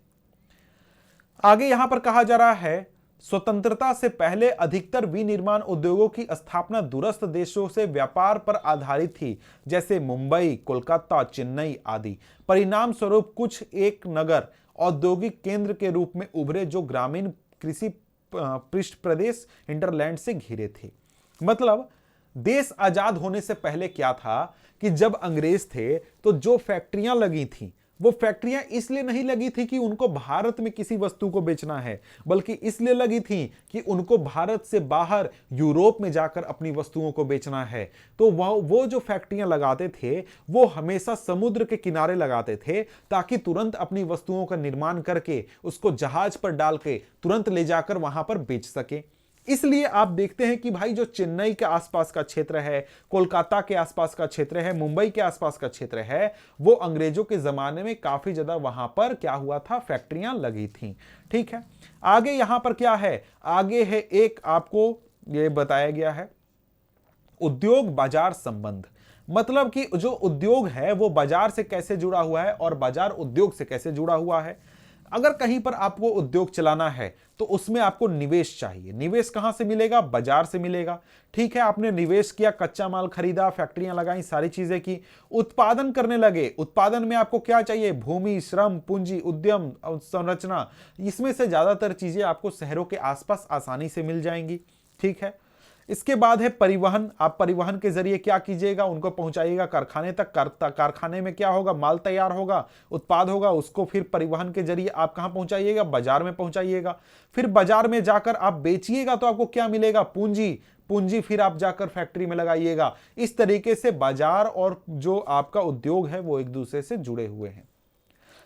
आगे यहां पर कहा जा रहा है, स्वतंत्रता से पहले अधिकतर विनिर्माण उद्योगों की स्थापना दूरस्थ देशों से व्यापार पर आधारित थी, जैसे मुंबई, कोलकाता, चेन्नई आदि। परिणाम स्वरूप कुछ एक नगर औद्योगिक केंद्र के रूप में उभरे जो ग्रामीण कृषि पृष्ठ प्रदेश हिंटरलैंड से घिरे थे। मतलब देश आजाद होने से पहले क्या था कि जब अंग्रेज थे तो जो फैक्ट्रियां लगी थी, वो फैक्ट्रियां इसलिए नहीं लगी थी कि उनको भारत में किसी वस्तु को बेचना है, बल्कि इसलिए लगी थी कि उनको भारत से बाहर यूरोप में जाकर अपनी वस्तुओं को बेचना है। तो वो जो फैक्ट्रियां लगाते थे वो हमेशा समुद्र के किनारे लगाते थे, ताकि तुरंत अपनी वस्तुओं का निर्माण करके उसको जहाज पर डाल के तुरंत ले जाकर वहां पर बेच सके। इसलिए आप देखते हैं कि भाई जो चेन्नई के आसपास का क्षेत्र है, कोलकाता के आसपास का क्षेत्र है, मुंबई के आसपास का क्षेत्र है, वो अंग्रेजों के जमाने में काफी ज्यादा वहां पर क्या हुआ था, फैक्ट्रियां लगी थी। ठीक है। आगे यहां पर क्या है, आगे है एक आपको ये बताया गया है उद्योग बाजार संबंध। मतलब कि जो उद्योग है वो बाजार से कैसे जुड़ा हुआ है और बाजार उद्योग से कैसे जुड़ा हुआ है। अगर कहीं पर आपको उद्योग चलाना है तो उसमें आपको निवेश चाहिए। निवेश कहां से मिलेगा, बाजार से मिलेगा। ठीक है, आपने निवेश किया, कच्चा माल खरीदा, फैक्ट्रियां लगाई, सारी चीजें की, उत्पादन करने लगे। उत्पादन में आपको क्या चाहिए, भूमि, श्रम, पूंजी, उद्यम, संरचना। इसमें से ज्यादातर चीजें आपको शहरों के आसपास आसानी से मिल जाएंगी। ठीक है। इसके बाद है परिवहन। आप परिवहन के जरिए क्या कीजिएगा, उनको पहुंचाइएगा कारखाने तक। कारखाने में क्या होगा, माल तैयार होगा, उत्पाद होगा, उसको फिर परिवहन के जरिए आप कहां पहुंचाइएगा, बाजार में पहुंचाइएगा। फिर बाजार में जाकर आप बेचिएगा तो आपको क्या मिलेगा, पूंजी। पूंजी फिर आप जाकर फैक्ट्री में लगाइएगा। इस तरीके से बाजार और जो आपका उद्योग है वो एक दूसरे से जुड़े हुए हैं।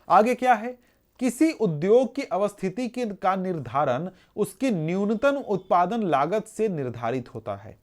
आगे क्या है, किसी उद्योग की अवस्थिति का निर्धारण उसकी न्यूनतम उत्पादन लागत से निर्धारित होता है।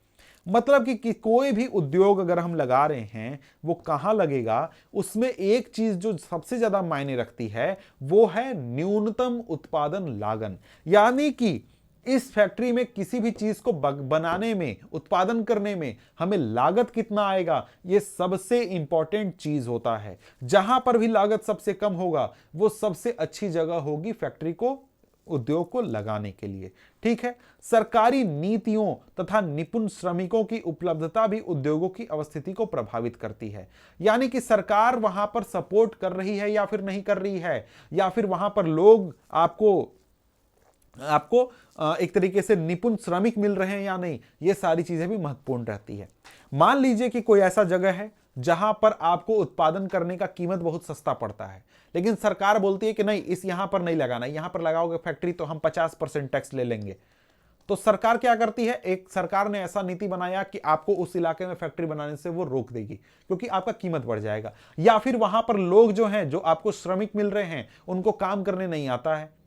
मतलब कि कोई भी उद्योग अगर हम लगा रहे हैं वो कहां लगेगा, उसमें एक चीज जो सबसे ज्यादा मायने रखती है वो है न्यूनतम उत्पादन लागत। यानी कि इस फैक्ट्री में किसी भी चीज को बनाने में, उत्पादन करने में हमें लागत कितना आएगा, यह सबसे इंपॉर्टेंट चीज होता है। जहां पर भी लागत सबसे कम होगा वो सबसे अच्छी जगह होगी फैक्ट्री को, उद्योग को लगाने के लिए। ठीक है। सरकारी नीतियों तथा निपुण श्रमिकों की उपलब्धता भी उद्योगों की अवस्थिति को प्रभावित करती है। यानी कि सरकार वहां पर सपोर्ट कर रही है या फिर नहीं कर रही है, या फिर वहां पर लोग आपको एक तरीके से निपुण श्रमिक मिल रहे हैं या नहीं, ये सारी चीजें भी महत्वपूर्ण रहती है। मान लीजिए कि कोई ऐसा जगह है जहां पर आपको उत्पादन करने का कीमत बहुत सस्ता पड़ता है, लेकिन सरकार बोलती है कि नहीं, इस यहां पर नहीं लगाना, यहां पर लगाओगे फैक्ट्री तो हम 50% टैक्स ले लेंगे। तो सरकार क्या करती है, एक सरकार ने ऐसा नीति बनाया कि आपको उस इलाके में फैक्ट्री बनाने से वो रोक देगी, क्योंकि आपका कीमत बढ़ जाएगा। या फिर वहां पर लोग जो हैं, जो आपको श्रमिक मिल रहे हैं, उनको काम करने नहीं आता है,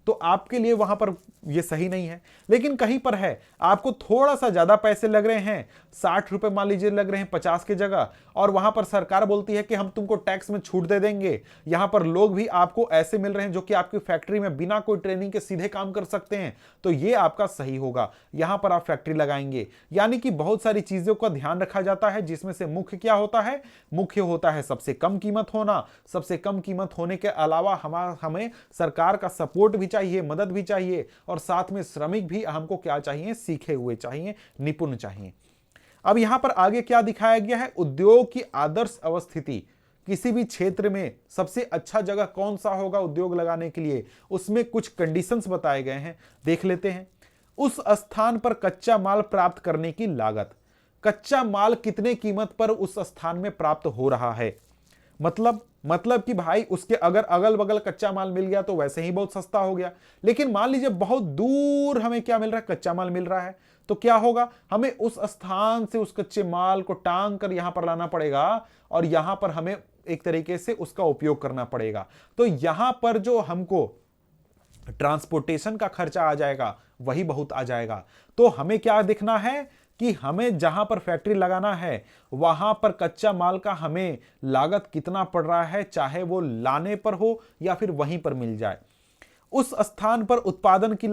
तो आपके लिए वहां पर ये सही नहीं है। लेकिन कहीं पर है, आपको थोड़ा सा ज्यादा पैसे लग रहे हैं, 60 रुपए मान लीजिए लग रहे हैं 50 की जगह, और वहां पर सरकार बोलती है कि हम तुमको टैक्स में छूट दे देंगे। यहां पर लोग भी आपको ऐसे मिल रहे हैं जो कि आपकी फैक्ट्री में बिना कोई ट्रेनिंग के सीधे काम कर सकते हैं, तो ये आपका सही होगा, यहां पर आप फैक्ट्री लगाएंगे। यानी कि बहुत सारी चीजों का ध्यान रखा जाता है, जिसमें से मुख्य क्या होता है, मुख्य होता है सबसे कम कीमत होना। सबसे कम कीमत होने के अलावा हमें सरकार का सपोर्ट भी चाहिए, मदद भी चाहिए, और साथ में श्रमिक भी हमको क्या चाहिए, सीखे हुए चाहिए, निपुण चाहिए। अब यहां पर आगे क्या दिखाया गया है, उद्योग की आदर्श अवस्थिति। किसी भी क्षेत्र में सबसे अच्छा जगह कौन सा होगा उद्योग लगाने के लिए, उसमें कुछ कंडीशंस बताए गए हैं, देख लेते हैं। उस स्थान पर कच्चा माल प्राप्त करने की लागत, कच्चा माल कितने कीमत पर उस स्थान में प्राप्त हो रहा है। मतलब कि भाई उसके अगर अगल बगल कच्चा माल मिल गया तो वैसे ही बहुत सस्ता हो गया, लेकिन मान लीजिए बहुत दूर हमें क्या मिल रहा है, कच्चा माल मिल रहा है, तो क्या होगा, हमें उस स्थान से उस कच्चे माल को टांग कर यहां पर लाना पड़ेगा, और यहां पर हमें एक तरीके से उसका उपयोग करना पड़ेगा। तो यहां पर जो हमको ट्रांसपोर्टेशन का खर्चा आ जाएगा वही बहुत आ जाएगा। तो हमें क्या देखना है कि हमें जहां पर फैक्ट्री लगाना है वहां पर कच्चा माल का हमें लागत कितना पड़ रहा है, चाहे वो लाने पर हो या फिर वहीं पर मिल जाए। उस स्थान पर उत्पादन की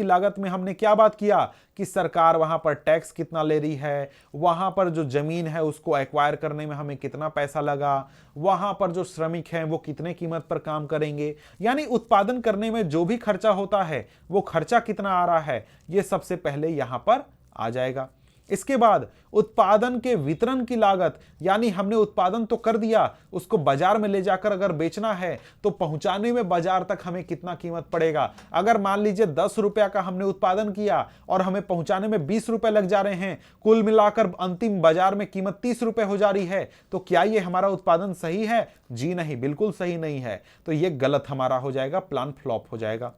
लागत में हमने क्या बात किया कि सरकार वहां पर टैक्स कितना ले रही है, वहां पर जो जमीन है उसको एक्वायर करने में हमें कितना पैसा लगा, वहां पर जो श्रमिक हैं वो कितने कीमत पर काम करेंगे, यानी उत्पादन करने में जो भी खर्चा होता है वो खर्चा कितना आ रहा है, ये सबसे पहले यहां पर आ जाएगा। इसके बाद उत्पादन के वितरण की लागत, यानी हमने उत्पादन तो कर दिया, उसको बाजार में ले जाकर अगर बेचना है तो पहुंचाने में बाजार तक हमें कितना कीमत पड़ेगा। अगर मान लीजिए 10 रुपया का हमने उत्पादन किया और हमें पहुंचाने में 20 रुपए लग जा रहे हैं, कुल मिलाकर अंतिम बाजार में कीमत 30 रुपए हो जा रही है, तो क्या ये हमारा उत्पादन सही है? जी नहीं, बिल्कुल सही नहीं है। तो ये गलत हमारा हो जाएगा, प्लान फ्लॉप हो जाएगा।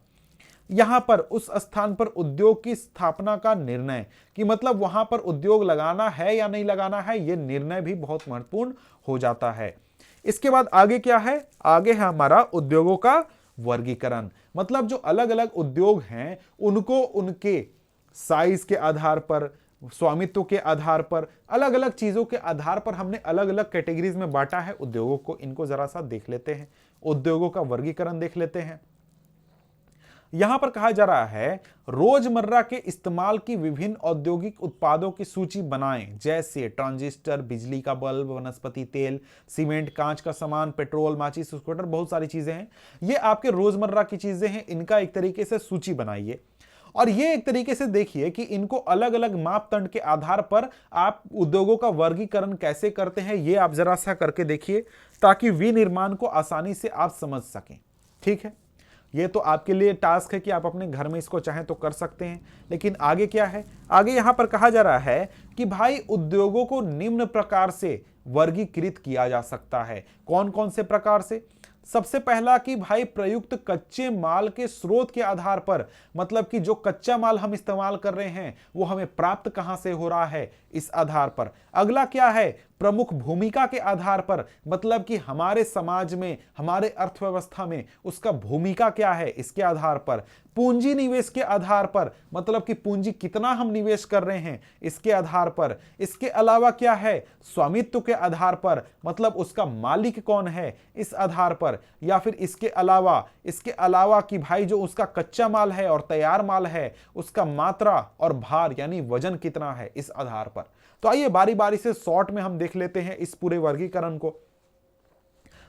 यहां पर उस स्थान पर उद्योग की स्थापना का निर्णय, कि मतलब वहां पर उद्योग लगाना है या नहीं लगाना है, यह निर्णय भी बहुत महत्वपूर्ण हो जाता है। इसके बाद आगे क्या है, आगे है हमारा उद्योगों का वर्गीकरण। मतलब जो अलग अलग उद्योग हैं उनको उनके साइज के आधार पर, स्वामित्व के आधार पर, अलग अलग चीजों के आधार पर हमने अलग अलग कैटेगरीज में बांटा है उद्योगों को। इनको जरा सा देख लेते हैं, उद्योगों का वर्गीकरण देख लेते हैं। यहां पर कहा जा रहा है, रोजमर्रा के इस्तेमाल की विभिन्न औद्योगिक उत्पादों की सूची बनाएं, जैसे ट्रांजिस्टर, बिजली का बल्ब, वनस्पति तेल, सीमेंट, कांच का सामान, पेट्रोल, माचिस, स्कूटर, बहुत सारी चीजें हैं। ये आपके रोजमर्रा की चीजें हैं, इनका एक तरीके से सूची बनाइए। और ये एक तरीके से देखिए कि इनको अलग अलग मापदंड के आधार पर आप उद्योगों का वर्गीकरण कैसे करते हैं, ये आप जरा सा करके देखिए, ताकि विनिर्माण को आसानी से आप समझ सकें। ठीक है, ये तो आपके लिए टास्क है कि आप अपने घर में इसको चाहें तो कर सकते हैं। लेकिन आगे क्या है, आगे यहां पर कहा जा रहा है कि भाई उद्योगों को निम्न प्रकार से वर्गीकृत किया जा सकता है। कौन कौन से प्रकार से? सबसे पहला कि भाई प्रयुक्त कच्चे माल के स्रोत के आधार पर, मतलब कि जो कच्चा माल हम इस्तेमाल कर रहे हैं वो हमें प्राप्त कहां से हो रहा है, इस आधार पर। अगला क्या है, प्रमुख भूमिका के आधार पर, मतलब कि हमारे समाज में, हमारे अर्थव्यवस्था में उसका भूमिका क्या है, इसके आधार पर। पूंजी निवेश के आधार पर, मतलब कि पूंजी कितना हम निवेश कर रहे हैं, इसके आधार पर। इसके अलावा क्या है, स्वामित्व के आधार पर, मतलब उसका मालिक कौन है, इस आधार पर। या फिर इसके अलावा कि भाई जो उसका कच्चा माल है और तैयार माल है उसका मात्रा और भार यानी वजन कितना है, इस आधार पर। तो आइए बारी बारी से शॉर्ट में हम देख लेते हैं इस पूरे वर्गीकरण को।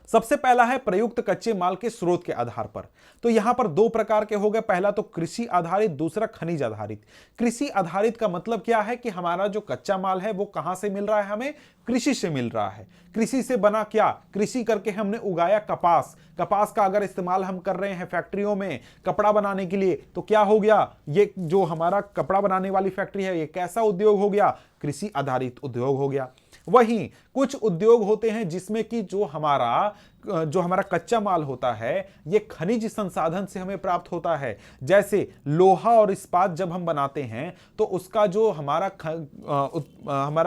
सबसे पहला है प्रयुक्त कच्चे माल के स्रोत के आधार पर। तो यहां पर दो प्रकार के हो गए, पहला तो कृषि आधारित, दूसरा खनिज आधारित। कृषि आधारित का मतलब क्या है कि हमारा जो कच्चा माल है वो कहां से मिल रहा है, हमें कृषि से मिल रहा है। कृषि से बना क्या, कृषि करके हमने उगाया कपास। कपास का अगर इस्तेमाल हम कर रहे हैं फैक्ट्रियों में कपड़ा बनाने के लिए, तो क्या हो गया, ये जो हमारा कपड़ा बनाने वाली फैक्ट्री है ये कैसा उद्योग हो गया, कृषि आधारित उद्योग हो गया। वहीं कुछ उद्योग होते हैं जिसमें कि जो हमारा कच्चा माल होता है ये खनिज संसाधन से हमें प्राप्त होता है। जैसे लोहा और इस्पात जब हम बनाते हैं तो उसका जो हमारा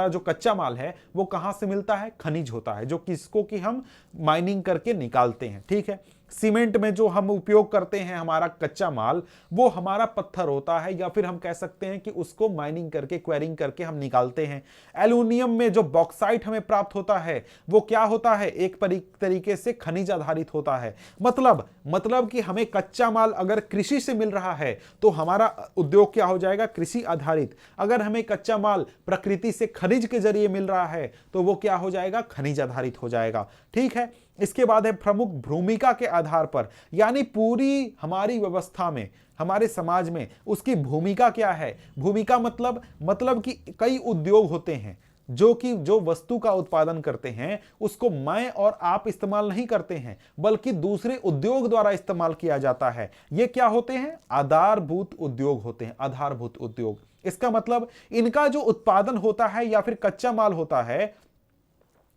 जो कच्चा माल है वो कहां से मिलता है, खनिज होता है, जो किसको कि हम माइनिंग करके निकालते हैं। ठीक है, सीमेंट में जो हम उपयोग करते हैं हमारा कच्चा माल वो हमारा पत्थर होता है, या फिर हम कह सकते हैं कि उसको माइनिंग करके, क्वेरिंग करके हम निकालते हैं। एल्युमिनियम में जो बॉक्साइट हमें प्राप्त होता है वो क्या होता है, एक तरीके से खनिज आधारित होता है। मतलब कि हमें कच्चा माल अगर कृषि से मिल रहा है तो हमारा उद्योग क्या हो जाएगा, कृषि आधारित। अगर हमें कच्चा माल प्रकृति से खनिज के जरिए मिल रहा है तो वो क्या हो जाएगा, खनिज आधारित हो जाएगा। ठीक है, इसके बाद है प्रमुख भूमिका के आधार पर, यानी पूरी हमारी व्यवस्था में, हमारे समाज में उसकी भूमिका क्या है। भूमिका मतलब कि कई उद्योग होते हैं जो वस्तु का उत्पादन करते हैं उसको मैं और आप इस्तेमाल नहीं करते हैं बल्कि दूसरे उद्योग द्वारा इस्तेमाल किया जाता है। ये क्या होते हैं, आधारभूत उद्योग होते हैं, आधारभूत उद्योग। इसका मतलब इनका जो उत्पादन होता है या फिर कच्चा माल होता है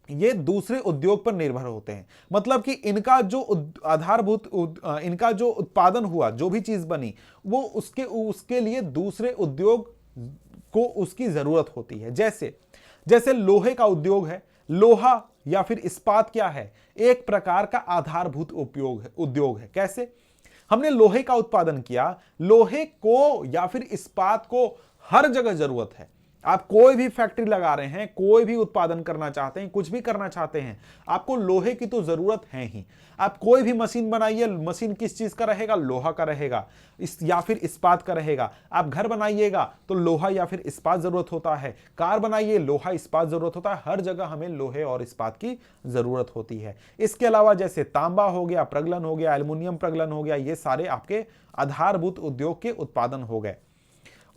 ये दूसरे उद्योग पर निर्भर होते हैं। मतलब कि इनका जो उत्पादन हुआ, जो भी चीज बनी वो उसके लिए दूसरे उद्योग को उसकी जरूरत होती है। जैसे लोहे का उद्योग है, लोहा या फिर इस्पात क्या है, एक प्रकार का आधारभूत उद्योग है। कैसे, हमने लोहे का उत्पादन किया, लोहे को या फिर इस्पात को हर जगह जरूरत है। आप कोई भी फैक्ट्री लगा रहे हैं, कोई भी उत्पादन करना चाहते हैं, कुछ भी करना चाहते हैं, आपको लोहे की तो जरूरत है ही। आप कोई भी मशीन बनाइए, मशीन किस चीज का रहेगा, लोहा का रहेगा या फिर इस्पात का रहेगा। आप घर बनाइएगा तो लोहा या फिर इस्पात जरूरत होता है, कार बनाइए लोहा इस्पात जरूरत होता है। हर जगह हमें लोहे और इस्पात की जरूरत होती है। इसके अलावा जैसे तांबा हो गया, प्रगलन हो गया, एल्युमिनियम प्रगलन हो गया, ये सारे आपके आधारभूत उद्योग के उत्पादन हो गए।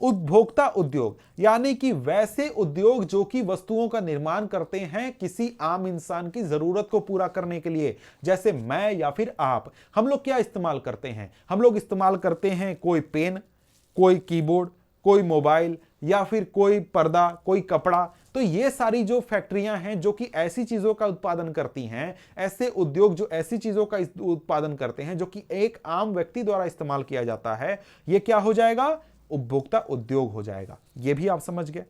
उपभोक्ता उद्योग यानी कि वैसे उद्योग जो कि वस्तुओं का निर्माण करते हैं किसी आम इंसान की जरूरत को पूरा करने के लिए। जैसे मैं या फिर आप, हम लोग क्या इस्तेमाल करते हैं, हम लोग इस्तेमाल करते हैं कोई पेन, कोई कीबोर्ड, कोई मोबाइल या फिर कोई पर्दा, कोई कपड़ा। तो ये सारी जो फैक्ट्रियां हैं जो कि ऐसी चीजों का उत्पादन करती हैं, ऐसे उद्योग जो ऐसी चीजों का उत्पादन करते हैं जो कि एक आम व्यक्ति द्वारा इस्तेमाल किया जाता है, ये क्या हो जाएगा, उपभोक्ता उद्योग हो जाएगा। ये भी आप समझ गए।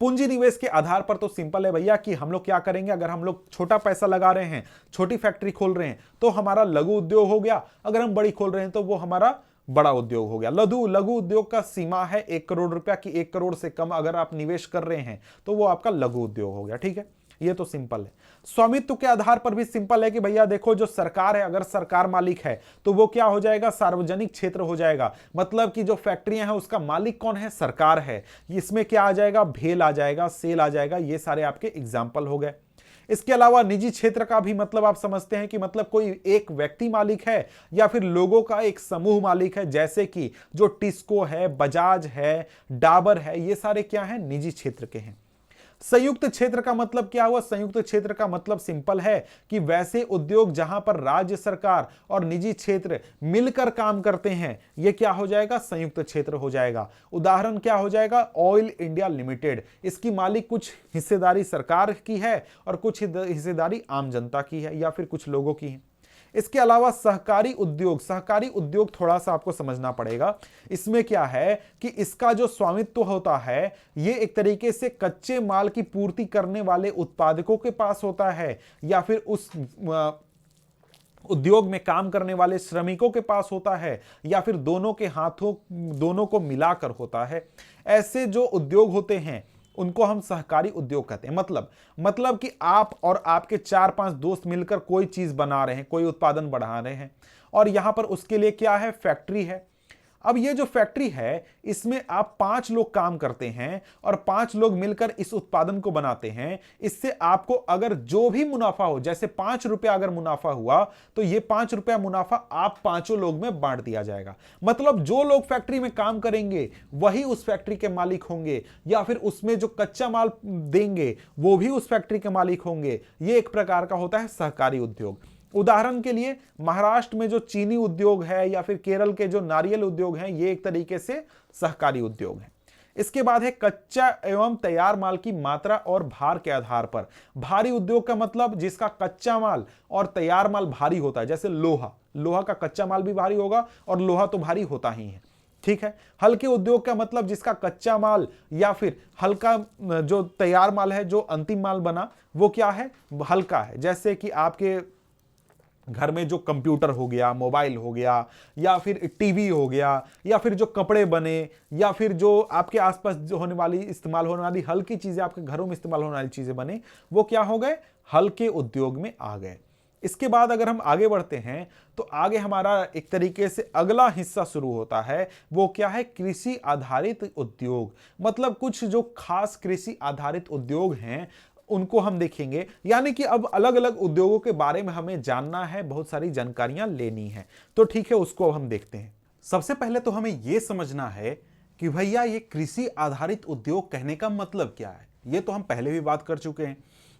पूंजी निवेश के आधार पर तो सिंपल है भैया कि हम लोग क्या करेंगे, अगर हम लोग छोटा पैसा लगा रहे हैं, छोटी फैक्ट्री खोल रहे हैं तो हमारा लघु उद्योग हो गया। अगर हम बड़ी खोल रहे हैं तो वो हमारा बड़ा उद्योग हो गया। लघु उद्योग का सीमा है 1 करोड़ रुपया की, 1 करोड़ से कम अगर आप निवेश कर रहे हैं तो वो आपका लघु उद्योग हो गया। ठीक है, ये तो सिंपल है। स्वामित्व के आधार पर भी सिंपल है कि भैया देखो जो सरकार है, अगर सरकार मालिक है तो वो क्या हो जाएगा, सार्वजनिक क्षेत्र हो जाएगा। मतलब कि जो फैक्ट्रियां हैं उसका मालिक कौन है, सरकार है। इसमें क्या आ जाएगा, भेल आ जाएगा, सेल आ जाएगा। ये सारे आपके एग्जाम्पल हो गए। इसके अलावा निजी क्षेत्र का भी मतलब आप समझते हैं कि मतलब कोई एक व्यक्ति मालिक है या फिर लोगों का एक समूह मालिक है। जैसे कि जो टिस्को है, बजाज है, डाबर है, ये सारे क्या हैं, निजी क्षेत्र के हैं। संयुक्त क्षेत्र का मतलब क्या हुआ? संयुक्त क्षेत्र का मतलब सिंपल है कि वैसे उद्योग जहां पर राज्य सरकार और निजी क्षेत्र मिलकर काम करते हैं, यह क्या हो जाएगा? संयुक्त क्षेत्र हो जाएगा। उदाहरण क्या हो जाएगा? ऑयल इंडिया लिमिटेड, इसकी मालिक कुछ हिस्सेदारी सरकार की है और कुछ हिस्सेदारी आम जनता की है या फिर कुछ लोगों की है। इसके अलावा सहकारी उद्योग थोड़ा सा आपको समझना पड़ेगा। इसमें क्या है कि इसका जो स्वामित्व होता है ये एक तरीके से कच्चे माल की पूर्ति करने वाले उत्पादकों के पास होता है या फिर उस उद्योग में काम करने वाले श्रमिकों के पास होता है या फिर दोनों के हाथों, दोनों को मिलाकर होता है। ऐसे जो उद्योग होते हैं उनको हम सहकारी उद्योग कहते हैं। मतलब कि आप और आपके 4-5 दोस्त मिलकर कोई चीज बना रहे हैं, कोई उत्पादन बढ़ा रहे हैं और यहां पर उसके लिए क्या है? फैक्ट्री है। अब ये जो फैक्ट्री है इसमें आप 5 लोग काम करते हैं और 5 लोग मिलकर इस उत्पादन को बनाते हैं। इससे आपको अगर जो भी मुनाफा हो, जैसे 5 रुपया अगर मुनाफा हुआ तो ये 5 रुपया मुनाफा आप 5 लोग में बांट दिया जाएगा। मतलब जो लोग फैक्ट्री में काम करेंगे वही उस फैक्ट्री के मालिक होंगे या फिर उसमें जो कच्चा माल देंगे वो भी उस फैक्ट्री के मालिक होंगे। ये एक प्रकार का होता है सहकारी उद्योग। उदाहरण के लिए महाराष्ट्र में जो चीनी उद्योग है या फिर केरल के जो नारियल उद्योग हैं, ये एक तरीके से सहकारी उद्योग है। इसके बाद है कच्चा एवं तैयार माल की मात्रा और भार के आधार पर। भारी उद्योग का मतलब जिसका कच्चा माल और तैयार माल भारी होता है, जैसे लोहा का कच्चा माल भी भारी होगा और लोहा तो भारी होता ही है, ठीक है। हल्के उद्योग का मतलब जिसका कच्चा माल या फिर हल्का जो तैयार माल है, जो अंतिम माल बना, वो क्या है? हल्का है। जैसे कि आपके घर में जो कंप्यूटर हो गया, मोबाइल हो गया या फिर टीवी हो गया या फिर जो कपड़े बने या फिर जो आपके आसपास जो इस्तेमाल होने वाली हल्की चीजें, आपके घरों में इस्तेमाल होने वाली चीजें बने, वो क्या हो गए? हल्के उद्योग में आ गए। इसके बाद अगर हम आगे बढ़ते हैं तो आगे हमारा एक तरीके से अगला हिस्सा शुरू होता है। वो क्या है? कृषि आधारित उद्योग। मतलब कुछ जो खास कृषि आधारित उद्योग हैं उनको हम देखेंगे। यानी कि अब अलग अलग उद्योगों के बारे में हमें जानना है, बहुत सारी जानकारियां लेनी है, तो ठीक है, उसको हम देखते हैं। सबसे पहले तो हमें यह समझना है कि भैया ये कृषि आधारित उद्योग कहने का मतलब क्या है। ये तो हम पहले भी बात कर चुके हैं।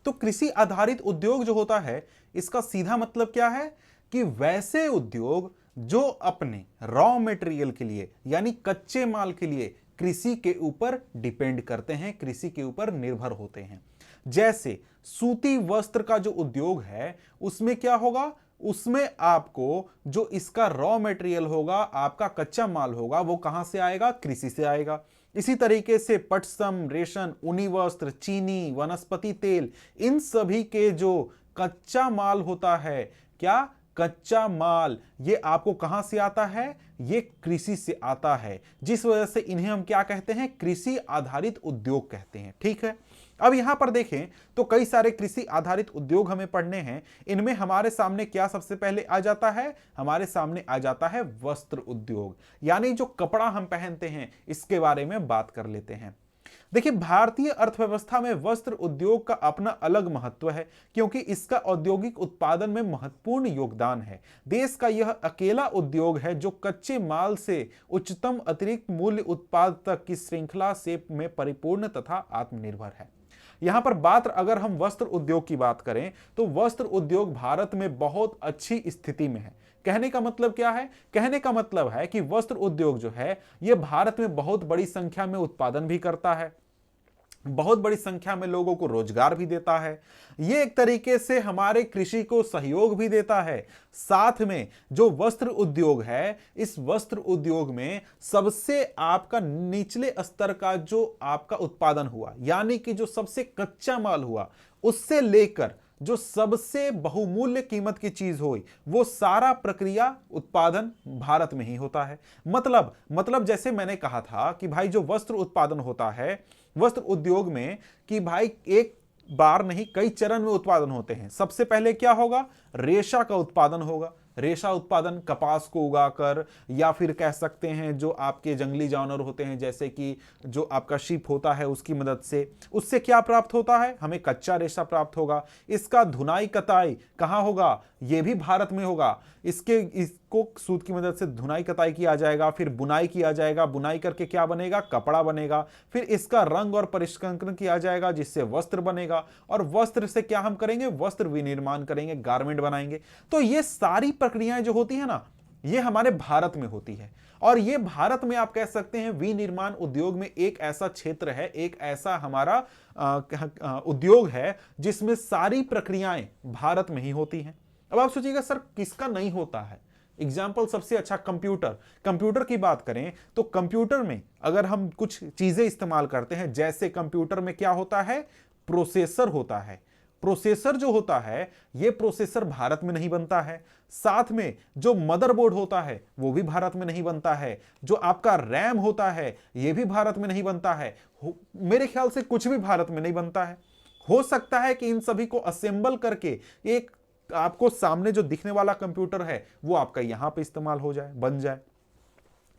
तो कृषि आधारित उद्योग जो होता है इसका सीधा मतलब क्या है कि वैसे उद्योग जो अपने रॉ मटेरियल के लिए यानी कच्चे माल के लिए कृषि के ऊपर डिपेंड करते हैं, कृषि के ऊपर निर्भर होते हैं। जैसे सूती वस्त्र का जो उद्योग है उसमें क्या होगा? उसमें आपको जो इसका रॉ मटेरियल होगा, आपका कच्चा माल होगा, वो कहां से आएगा? कृषि से आएगा। इसी तरीके से पटसम, रेशम, ऊनी वस्त्र, चीनी, वनस्पति तेल, इन सभी के जो कच्चा माल होता है, क्या कच्चा माल, ये आपको कहां से आता है? ये कृषि से आता है, जिस वजह से इन्हें हम क्या कहते हैं? कृषि आधारित उद्योग कहते हैं, ठीक है। अब यहां पर देखें तो कई सारे कृषि आधारित उद्योग हमें पढ़ने हैं। इनमें हमारे सामने क्या सबसे पहले आ जाता है? हमारे सामने आ जाता है वस्त्र उद्योग, यानी जो कपड़ा हम पहनते हैं, इसके बारे में बात कर लेते हैं। देखिए, भारतीय अर्थव्यवस्था में वस्त्र उद्योग का अपना अलग महत्व है क्योंकि इसका औद्योगिक उत्पादन में महत्वपूर्ण योगदान है। देश का यह अकेला उद्योग है जो कच्चे माल से उच्चतम अतिरिक्त मूल्य उत्पाद तक की श्रृंखला से में परिपूर्ण तथा आत्मनिर्भर है। यहां पर बात अगर हम वस्त्र उद्योग की बात करें तो वस्त्र उद्योग भारत में बहुत अच्छी स्थिति में है। कहने का मतलब क्या है? कहने का मतलब है कि वस्त्र उद्योग जो है यह भारत में बहुत बड़ी संख्या में उत्पादन भी करता है, बहुत बड़ी संख्या में लोगों को रोजगार भी देता है। यह एक तरीके से हमारे कृषि को सहयोग भी देता है। साथ में जो वस्त्र उद्योग है, इस वस्त्र उद्योग में सबसे आपका निचले स्तर का जो आपका उत्पादन हुआ, यानी कि जो सबसे कच्चा माल हुआ, उससे लेकर जो सबसे बहुमूल्य कीमत की चीज हुई, वो सारा प्रक्रिया उत्पादन भारत में ही होता है। मतलब जैसे मैंने कहा था कि भाई जो वस्त्र उत्पादन होता है वस्त्र उद्योग में, कि भाई एक बार नहीं कई चरण में उत्पादन होते हैं। सबसे पहले क्या होगा? रेशा का उत्पादन होगा। रेशा उत्पादन कपास को उगाकर या फिर कह सकते हैं जो आपके जंगली जानवर होते हैं, जैसे कि जो आपका शीप होता है, उसकी मदद से, उससे क्या प्राप्त होता है? हमें कच्चा रेशा प्राप्त होगा। इसका धुनाई कताई कहाँ होगा? यह भी भारत में होगा। को सूत की मदद से धुनाई कताई किया जाएगा, फिर बुनाई किया जाएगा, बुनाई करके क्या बनेगा, कपड़ा बनेगा, फिर इसका रंग और परिष्करण किया जाएगा जिससे वस्त्र बनेगा, और वस्त्र से क्या हम करेंगे, वस्त्र विनिर्माण करेंगे, गारमेंट बनाएंगे। तो ये सारी प्रक्रियाएं जो होती है ना, ये हमारे भारत में होती है। और ये भारत में आप कह सकते हैं विनिर्माण उद्योग में एक ऐसा क्षेत्र है, एक ऐसा हमारा उद्योग है जिसमें सारी प्रक्रियाएं भारत में ही होती हैं। अब आप सोचिएगा सर किसका नहीं होता है। एग्जाम्पल सबसे अच्छा कंप्यूटर की बात करें तो कंप्यूटर में अगर हम कुछ चीजें इस्तेमाल करते हैं, जैसे कंप्यूटर में क्या होता है, प्रोसेसर होता है। प्रोसेसर जो होता है ये प्रोसेसर भारत में नहीं बनता है। साथ में जो मदरबोर्ड होता है वो भी भारत में नहीं बनता है। जो आपका रैम होता है ये भी भारत में नहीं बनता है। मेरे ख्याल से कुछ भी भारत में नहीं बनता है। हो सकता है कि इन सभी को असेंबल करके एक आपको सामने जो दिखने वाला कंप्यूटर है वो आपका यहां पे इस्तेमाल हो जाए, बन जाए।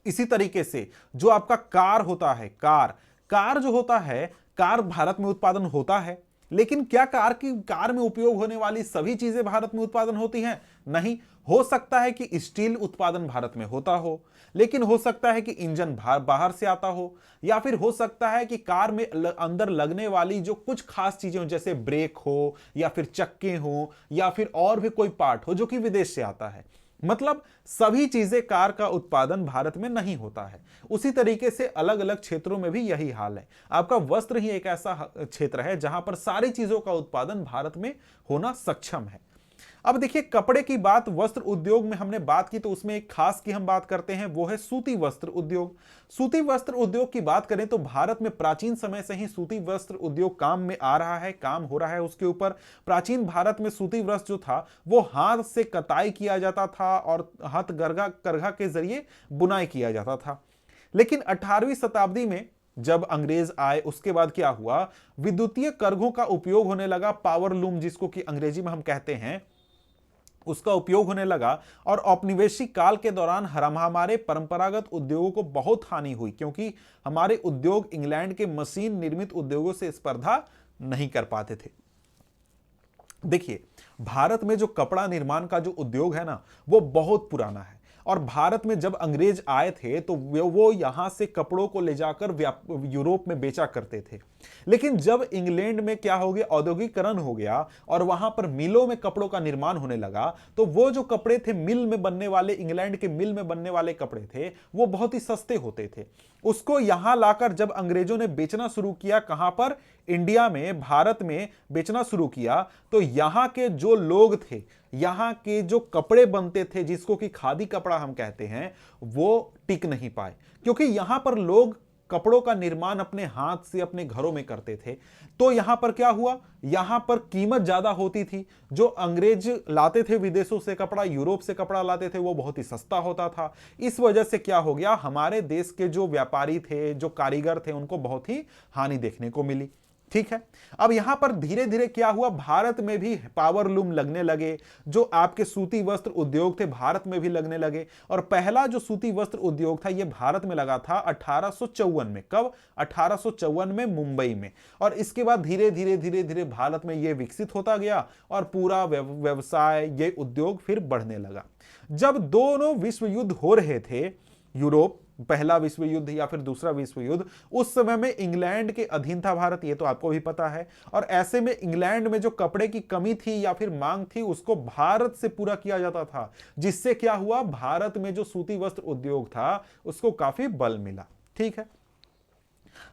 इसी तरीके से जो आपका कार होता है, कार जो होता है, कार भारत में उत्पादन होता है, लेकिन क्या कार में उपयोग होने वाली सभी चीजें भारत में उत्पादन होती हैं? नहीं। हो सकता है कि स्टील उत्पादन भारत में होता हो, लेकिन हो सकता है कि इंजन बाहर से आता हो, या फिर हो सकता है कि कार में अंदर लगने वाली जो कुछ खास चीजें हो, जैसे ब्रेक हो या फिर चक्के हो या फिर और भी कोई पार्ट हो जो कि विदेश से आता है। मतलब सभी चीजें कार का उत्पादन भारत में नहीं होता है। उसी तरीके से अलग अलग क्षेत्रों में भी यही हाल है। आपका वस्त्र ही एक ऐसा क्षेत्र है जहां पर सारी चीजों का उत्पादन भारत में होना सक्षम है। अब देखिए कपड़े की बात वस्त्र उद्योग में हमने बात की, तो उसमें एक खास की हम बात करते हैं, वो है सूती वस्त्र उद्योग। सूती वस्त्र उद्योग की बात करें तो भारत में प्राचीन समय से ही सूती वस्त्र उद्योग काम में आ रहा है, काम हो रहा है उसके ऊपर। प्राचीन भारत में सूती वस्त्र जो था वो हाथ से कताई किया जाता था और हाथ करघा के जरिए बुनाई किया जाता था। लेकिन 18वीं शताब्दी में जब अंग्रेज आए उसके बाद क्या हुआ, विद्युतीय करघों का उपयोग होने लगा, पावर लूम जिसको कि अंग्रेजी में हम कहते हैं, उसका उपयोग होने लगा। और औपनिवेशिक काल के दौरान हमारे परंपरागत उद्योगों को बहुत हानि हुई, क्योंकि हमारे उद्योग इंग्लैंड के मशीन निर्मित उद्योगों से स्पर्धा नहीं कर पाते थे। देखिए भारत में जो कपड़ा निर्माण का जो उद्योग है ना वो बहुत पुराना है, और भारत में जब अंग्रेज आए थे तो वो यहां से कपड़ों को ले जाकर यूरोप में बेचा करते थे। लेकिन जब इंग्लैंड में क्या हो गया, औद्योगिकरण हो गया और वहां पर मिलों में कपड़ों का निर्माण होने लगा, तो वो जो कपड़े थे मिल में बनने वाले, इंग्लैंड के मिल में बनने वाले कपड़े थे वो बहुत ही सस्ते होते थे। उसको यहां लाकर जब अंग्रेजों ने बेचना शुरू किया, कहां पर, इंडिया में, भारत में बेचना शुरू किया, तो यहां के जो लोग थे, यहां के जो कपड़े बनते थे जिसको कि खादी कपड़ा हम कहते हैं, वो टिक नहीं पाए, क्योंकि यहां पर लोग कपड़ों का निर्माण अपने हाथ से अपने घरों में करते थे। तो यहां पर क्या हुआ, यहां पर कीमत ज्यादा होती थी। जो अंग्रेज लाते थे विदेशों से कपड़ा, यूरोप से कपड़ा लाते थे, वो बहुत ही सस्ता होता था। इस वजह से क्या हो गया, हमारे देश के जो व्यापारी थे, जो कारीगर थे, उनको बहुत ही हानि देखने को मिली। ठीक है। अब यहां पर धीरे धीरे क्या हुआ, भारत में भी पावर लूम लगने लगे। जो आपके सूती वस्त्र उद्योग थे भारत में भी लगने लगे, और पहला जो सूती वस्त्र उद्योग था ये भारत में लगा था 1854 में। कब? 1854 में मुंबई में। और इसके बाद धीरे धीरे धीरे धीरे भारत में ये विकसित होता गया और पूरा व्यवसाय, ये उद्योग फिर बढ़ने लगा। जब दोनों विश्व युद्ध हो रहे थे, यूरोप, पहला विश्व युद्ध या फिर दूसरा विश्व युद्ध, उस समय में इंग्लैंड के अधीन था भारत, ये तो आपको भी पता है। और ऐसे में इंग्लैंड में जो कपड़े की कमी थी या फिर मांग थी उसको भारत से पूरा किया जाता था, जिससे क्या हुआ, भारत में जो सूती वस्त्र उद्योग था उसको काफी बल मिला। ठीक है।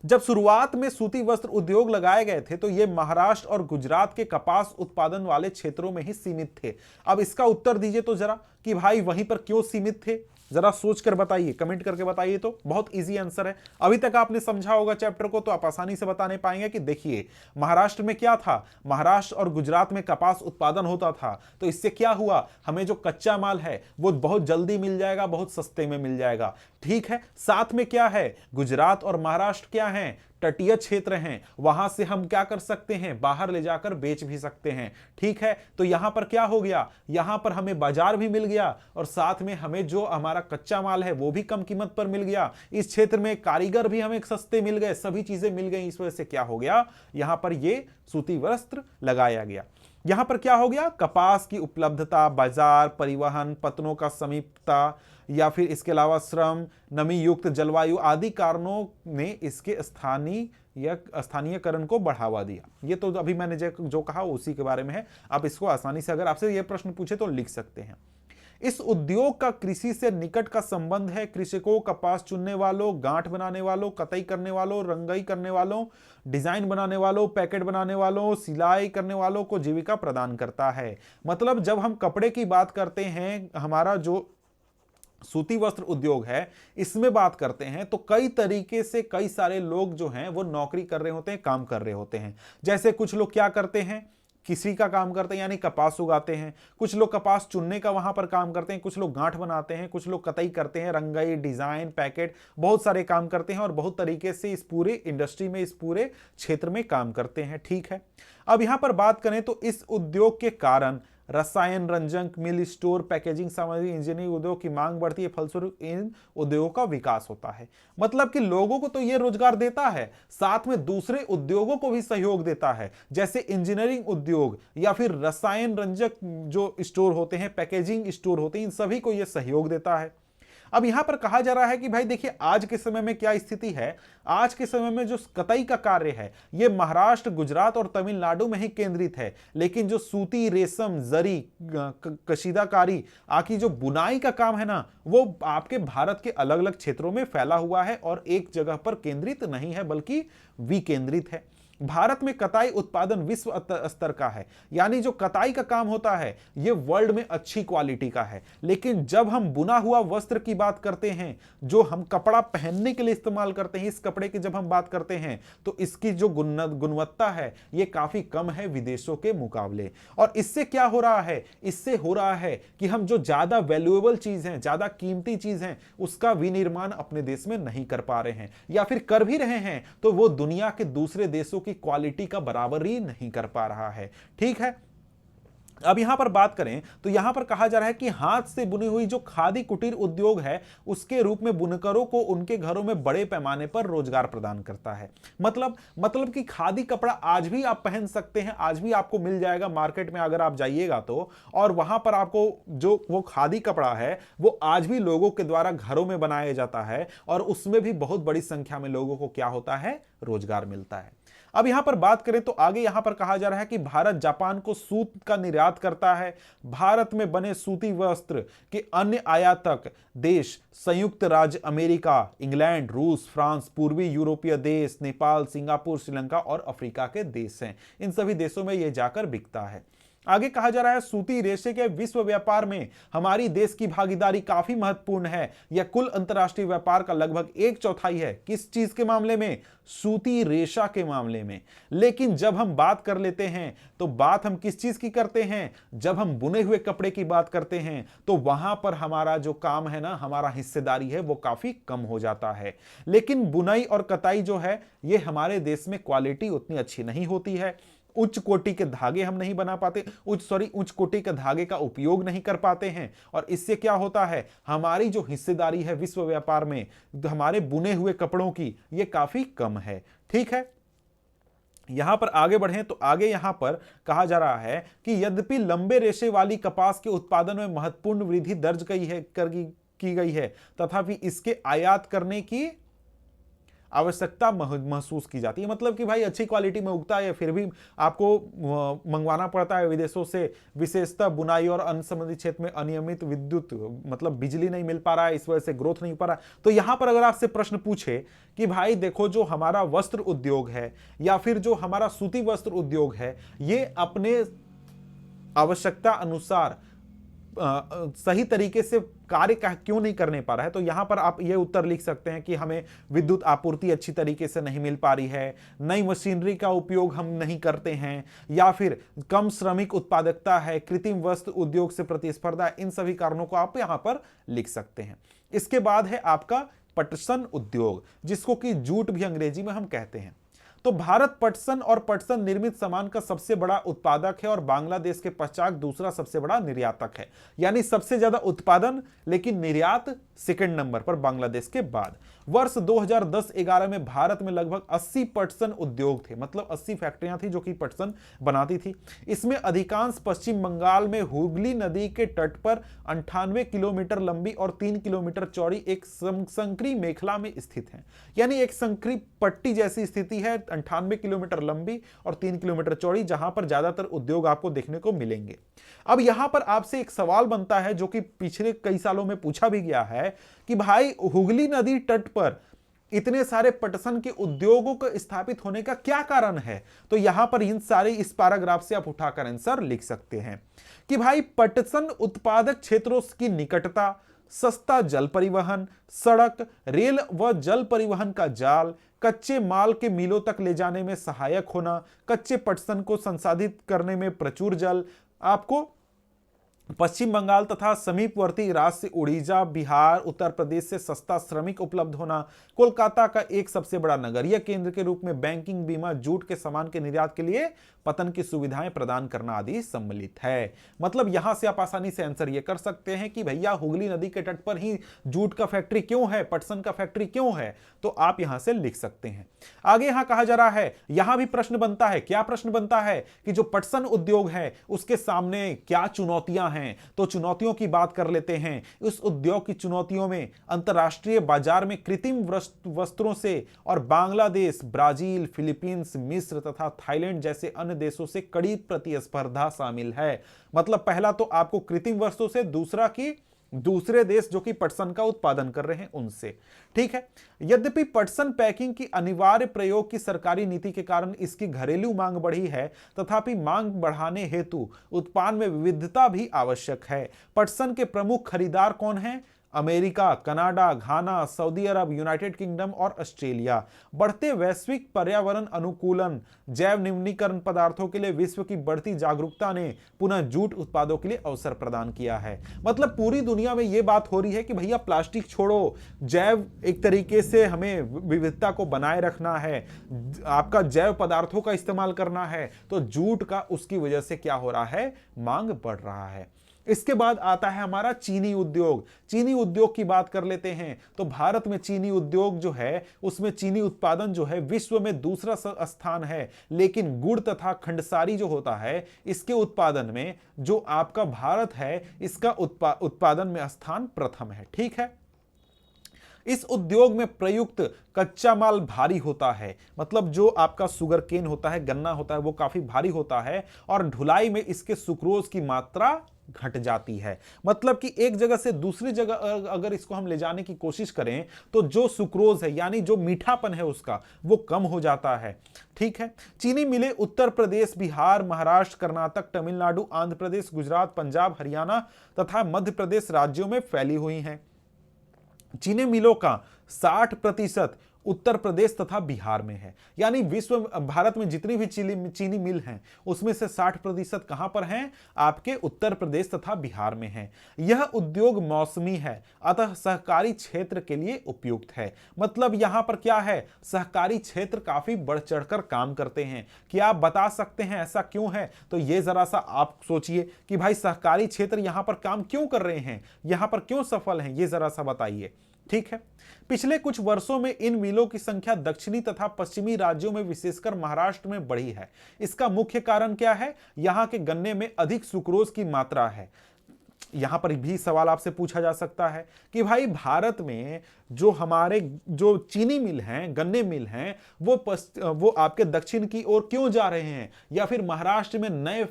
जब शुरुआत में सूती वस्त्र उद्योग लगाए गए थे तो ये महाराष्ट्र और गुजरात के कपास उत्पादन वाले क्षेत्रों में ही सीमित थे। अब इसका उत्तर दीजिए तो जरा कि भाई वहीं पर क्यों सीमित थे, जरा सोच कर बताइए, कमेंट करके बताइए। तो बहुत इजी आंसर है। अभी तक आपने समझा होगा चैप्टर को तो आप आसानी से बताने पाएंगे कि देखिए महाराष्ट्र में क्या था, महाराष्ट्र और गुजरात में कपास उत्पादन होता था, तो इससे क्या हुआ, हमें जो कच्चा माल है वो बहुत जल्दी मिल जाएगा, बहुत सस्ते में मिल जाएगा। ठीक है। साथ में क्या है, गुजरात और महाराष्ट्र क्या है, तटीय क्षेत्र हैं, वहां से हम क्या कर सकते हैं, बाहर ले जाकर बेच भी सकते हैं। ठीक है। तो यहां पर क्या हो गया, यहां पर हमें बाजार भी मिल गया और साथ में हमें जो हमारा कच्चा माल है वो भी कम कीमत पर मिल गया। इस क्षेत्र में कारीगर भी हमें सस्ते मिल गए, सभी चीजें मिल गई। इस वजह से क्या हो गया, यहां पर ये सूती वस्त्र लगाया गया। यहां पर क्या हो गया, कपास की उपलब्धता, बाजार, परिवहन, पतनों का समीपता या फिर इसके अलावा श्रम, नमी युक्त जलवायु आदि कारणों ने इसके स्थानीयकरण को बढ़ावा दिया। ये तो अभी मैंने जो कहा उसी के बारे में है। आप इसको आसानी से अगर आपसे ये प्रश्न पूछे तो लिख सकते हैं। इस उद्योग का कृषि से निकट का संबंध है। कृषकों, कपास चुनने वालों, गांठ बनाने वालों, कतई करने वालों, रंगाई करने वालों, डिजाइन बनाने वालों, पैकेट बनाने वालों, सिलाई करने वालों को जीविका प्रदान करता है। मतलब जब हम कपड़े की बात करते हैं, हमारा जो सूती वस्त्र उद्योग है, इसमें बात करते हैं तो कई तरीके से कई सारे लोग जो हैं वो नौकरी कर रहे होते हैं, काम कर रहे होते हैं। जैसे कुछ लोग क्या करते हैं, किसी का काम करते हैं यानी कपास उगाते हैं, कुछ लोग कपास चुनने का वहां पर काम करते हैं, कुछ लोग गांठ बनाते हैं, कुछ लोग कतई करते हैं, रंगाई, डिजाइन, पैकेट, बहुत सारे काम करते हैं और बहुत तरीके से इस पूरे इंडस्ट्री में, इस पूरे क्षेत्र में काम करते हैं। ठीक है, अब यहां पर बात करें तो इस उद्योग के कारण रसायन, रंजक, मिल स्टोर, पैकेजिंग सामग्री, इंजीनियरिंग उद्योग की मांग बढ़ती है, फलस्वरूप इन उद्योगों का विकास होता है। मतलब कि लोगों को तो यह रोजगार देता है, साथ में दूसरे उद्योगों को भी सहयोग देता है, जैसे इंजीनियरिंग उद्योग या फिर रसायन, रंजक जो स्टोर होते हैं, पैकेजिंग स्टोर होते हैं, इन सभी को यह सहयोग देता है। अब यहां पर कहा जा रहा है कि भाई देखिए आज के समय में क्या स्थिति है। आज के समय में जो कतई का कार्य है यह महाराष्ट्र, गुजरात और तमिलनाडु में ही केंद्रित है, लेकिन जो सूती, रेशम, जरी, कशीदाकारी आदि जो बुनाई का काम है ना, वो आपके भारत के अलग अलग क्षेत्रों में फैला हुआ है और एक जगह पर केंद्रित नहीं है बल्कि विकेंद्रित है। भारत में कताई उत्पादन विश्व स्तर का है, यानी जो कताई का काम होता है यह वर्ल्ड में अच्छी क्वालिटी का है। लेकिन जब हम बुना हुआ वस्त्र की बात करते हैं, जो हम कपड़ा पहनने के लिए इस्तेमाल करते हैं, इस कपड़े की जब हम बात करते हैं तो इसकी जो गुणवत्ता है यह काफी कम है विदेशों के मुकाबले। और इससे क्या हो रहा है, इससे हो रहा है कि हम जो ज्यादा वैल्यूएबल चीज है, ज्यादा कीमती चीज है, उसका विनिर्माण अपने देश में नहीं कर पा रहे हैं, या फिर कर भी रहे हैं तो वो दुनिया के दूसरे देशों की क्वालिटी का बराबरी नहीं कर पा रहा है। ठीक है, अब यहां पर बात करें तो यहां पर कहा जा रहा है कि हाथ से बुनी हुई जो खादी कुटीर उद्योग है उसके रूप में बुनकरों को उनके घरों में बड़े पैमाने पर रोजगार प्रदान करता है। मतलब कि खादी कपड़ा आज भी आप पहन सकते हैं, आज भी आपको मिल जाएगा मार्केट में अगर आप जाइएगा तो, और वहां पर आपको जो वो खादी कपड़ा है वो आज भी लोगों के द्वारा घरों में बनाया जाता है और उसमें भी बहुत बड़ी संख्या में लोगों को क्या होता है, रोजगार मिलता है। अब यहां पर बात करें तो आगे यहां पर कहा जा रहा है कि भारत जापान को सूत का निर्यात करता है। भारत में बने सूती वस्त्र के अन्य आयातक देश संयुक्त राज्य अमेरिका, इंग्लैंड, रूस, फ्रांस, पूर्वी यूरोपीय देश, नेपाल, सिंगापुर, श्रीलंका और अफ्रीका के देश हैं। इन सभी देशों में यह जाकर बिकता है। आगे कहा जा रहा है सूती रेशे के विश्व व्यापार में हमारी देश की भागीदारी काफी महत्वपूर्ण है। यह कुल अंतर्राष्ट्रीय व्यापार का लगभग 1/4 है। किस चीज के मामले में? सूती रेशा के मामले में। लेकिन जब हम बात कर लेते हैं तो बात हम किस चीज की करते हैं? जब हम बुने हुए कपड़े की बात करते हैं तो वहां पर हमारा जो काम है ना, हमारा हिस्सेदारी है वो काफी कम हो जाता है। लेकिन बुनाई और कताई जो है ये हमारे देश में क्वालिटी उतनी अच्छी नहीं होती है। उच्च कोटि के धागे हम नहीं बना पाते, उच्च कोटि के धागे का उपयोग नहीं कर पाते हैं, और इससे क्या होता है, हमारी जो हिस्सेदारी है विश्व व्यापार में हमारे बुने हुए कपड़ों की ये काफी कम है। ठीक है, यहां पर आगे बढ़े तो आगे यहां पर कहा जा रहा है कि यद्यपि लंबे रेशे वाली कपास के उत्पादन में महत्वपूर्ण वृद्धि दर्ज की गई है तथापि इसके आयात करने की आवश्यकता महसूस की जाती है। मतलब कि भाई अच्छी क्वालिटी में उगता है फिर भी आपको मंगवाना पड़ता है विदेशों से, विशेषतः बुनाई और अन्य संबंधित क्षेत्र में अनियमित विद्युत मतलब बिजली नहीं मिल पा रहा है, इस वजह से ग्रोथ नहीं पा रहा। तो यहां पर अगर आपसे प्रश्न पूछे कि भाई देखो जो हमारा वस्त्र उद्योग है या फिर जो हमारा सूती वस्त्र उद्योग है ये अपने आवश्यकता अनुसार सही तरीके से कार्य क्यों नहीं करने पा रहा है, तो यहां पर आप ये उत्तर लिख सकते हैं कि हमें विद्युत आपूर्ति अच्छी तरीके से नहीं मिल पा रही है, नई मशीनरी का उपयोग हम नहीं करते हैं, या फिर कम श्रमिक उत्पादकता है, कृत्रिम वस्त्र उद्योग से प्रतिस्पर्धा। इन सभी कारणों को आप यहां पर लिख सकते हैं। इसके बाद है आपका पटसन उद्योग, जिसको कि जूट भी अंग्रेजी में हम कहते हैं। तो भारत पटसन और पटसन निर्मित सामान का सबसे बड़ा उत्पादक है और बांग्लादेश के पश्चात दूसरा सबसे बड़ा निर्यातक है। यानी सबसे ज्यादा उत्पादन लेकिन निर्यात सेकंड नंबर पर बांग्लादेश के बाद। वर्ष 2010-11 में भारत में लगभग 80 पटसन उद्योग थे, मतलब 80 फैक्ट्रियां थी जो कि पटसन बनाती थी। इसमें अधिकांश पश्चिम बंगाल में हुगली नदी के तट पर 98 किलोमीटर लंबी और 3 किलोमीटर चौड़ी एक संकरी मेखला में स्थित है। यानी एक संकरी पट्टी जैसी स्थिति है, 98 किलोमीटर लंबी और 3 किलोमीटर चौड़ी, जहां पर ज्यादातर उद्योग आपको देखने को मिलेंगे। अब यहां पर आपसे एक सवाल बनता है जो कि पिछले कई सालों में पूछा भी गया है कि भाई हुगली नदी तट पर इतने सारे पटसन के उद्योगों को स्थापित होने का क्या कारण है। तो यहां पर इन सारे इस पैराग्राफ से आप उठाकर आंसर लिख सकते हैं कि भाई पटसन उत्पादक क्षेत्रों की निकटता, सस्ता जल परिवहन, सड़क, रेल व जल परिवहन का जाल, कच्चे माल के मिलों तक ले जाने में सहायक होना, कच्चे पटसन को संसाधित करने में प्रचुर जल, आपको पश्चिम बंगाल तथा समीपवर्ती राज्य से उड़ीसा, बिहार, उत्तर प्रदेश से सस्ता श्रमिक उपलब्ध होना, कोलकाता का एक सबसे बड़ा नगरीय केंद्र के रूप में बैंकिंग, बीमा, जूट के सामान के निर्यात के लिए पतन की सुविधाएं प्रदान करना आदि सम्मिलित है। मतलब यहां से आप आसानी से आंसर ये कर सकते हैं कि भैया हुगली नदी के तट पर ही जूट का फैक्ट्री क्यों है, पटसन का फैक्ट्री क्यों है, तो आप यहां से लिख सकते हैं। आगे यहां कहा जा रहा है, यहां भी प्रश्न बनता है। क्या प्रश्न बनता है कि जो पटसन उद्योग है उसके सामने क्या चुनौतियां हैं। तो चुनौतियों की बात कर लेते हैं। इस उद्योग की चुनौतियों में अंतरराष्ट्रीय बाजार में कृत्रिम वस्त्रों से और बांग्लादेश, ब्राजील, फिलीपींस, मिस्र तथा थाईलैंड जैसे अन्य देशों से कड़ी प्रतिस्पर्धा शामिल है। मतलब पहला तो आपको कृत्रिम वस्त्रों से, दूसरा की दूसरे देश जो कि पटसन का उत्पादन कर रहे हैं उनसे। ठीक है। यद्यपि पटसन पैकिंग की अनिवार्य प्रयोग की सरकारी नीति के कारण इसकी घरेलू मांग बढ़ी है, तथापि मांग बढ़ाने हेतु उत्पादन में विविधता भी आवश्यक है। पटसन के प्रमुख खरीदार कौन हैं? अमेरिका, कनाडा, घाना, सऊदी अरब, यूनाइटेड किंगडम और ऑस्ट्रेलिया। बढ़ते वैश्विक पर्यावरण अनुकूलन, जैव निम्नीकरण पदार्थों के लिए विश्व की बढ़ती जागरूकता ने पुनः जूट उत्पादों के लिए अवसर प्रदान किया है। मतलब पूरी दुनिया में यह बात हो रही है कि भैया प्लास्टिक छोड़ो, जैव एक तरीके से हमें विविधता को बनाए रखना है, आपका जैव पदार्थों का इस्तेमाल करना है। तो जूट का उसकी वजह से क्या हो रहा है, मांग बढ़ रहा है। इसके बाद आता है हमारा चीनी उद्योग। चीनी उद्योग की बात कर लेते हैं तो भारत में चीनी उद्योग जो है उसमें चीनी उत्पादन जो है विश्व में दूसरा स्थान है, लेकिन गुड़ तथा खंडसारी जो होता है इसके उत्पादन में जो आपका भारत है इसका उत्पादन में स्थान प्रथम है। ठीक है। इस उद्योग में प्रयुक्त कच्चा माल भारी होता है, मतलब जो आपका शुगर केन होता है, गन्ना होता है, वो काफी भारी होता है और ढुलाई में इसके सुक्रोज की मात्रा घट जाती है। मतलब कि एक जगह से दूसरी जगह अगर इसको हम ले जाने की कोशिश करें तो जो सुक्रोज है यानी जो मीठापन है उसका वो कम हो जाता है। ठीक है। चीनी मिलें उत्तर प्रदेश, बिहार, महाराष्ट्र, कर्नाटक, तमिलनाडु, आंध्र प्रदेश, गुजरात, पंजाब, हरियाणा तथा मध्य प्रदेश राज्यों में फैली हुई हैं। चीनी मिलों का 60% उत्तर प्रदेश तथा बिहार में है। यानी भारत में जितनी भी चीनी मिल हैं उसमें से 60% कहां पर हैं, आपके उत्तर प्रदेश तथा बिहार में हैं। यह उद्योग मौसमी है, अतः सहकारी क्षेत्र के लिए उपयुक्त है। मतलब यहां पर क्या है, सहकारी क्षेत्र काफी बढ़ चढ़कर काम करते हैं। क्या आप बता सकते हैं ऐसा क्यों है? तो ये जरा सा आप सोचिए कि भाई सहकारी क्षेत्र यहां पर काम क्यों कर रहे हैं, यहां पर क्यों सफल हैं, ये जरा सा बताइए। ठीक है। पिछले कुछ वर्षों में इन मिलों की संख्या दक्षिणी तथा पश्चिमी राज्यों में विशेषकर महाराष्ट्र में बढ़ी है। इसका मुख्य कारण क्या है? यहां के गन्ने में अधिक सुक्रोज की मात्रा है। यहां पर भी सवाल आपसे पूछा जा सकता है कि भाई भारत में जो हमारे जो चीनी मिल हैं, गन्ने मिल हैं, वो आपके दक्षिण की ओर क्यों जा रहे हैं, या फिर महाराष्ट्र में नए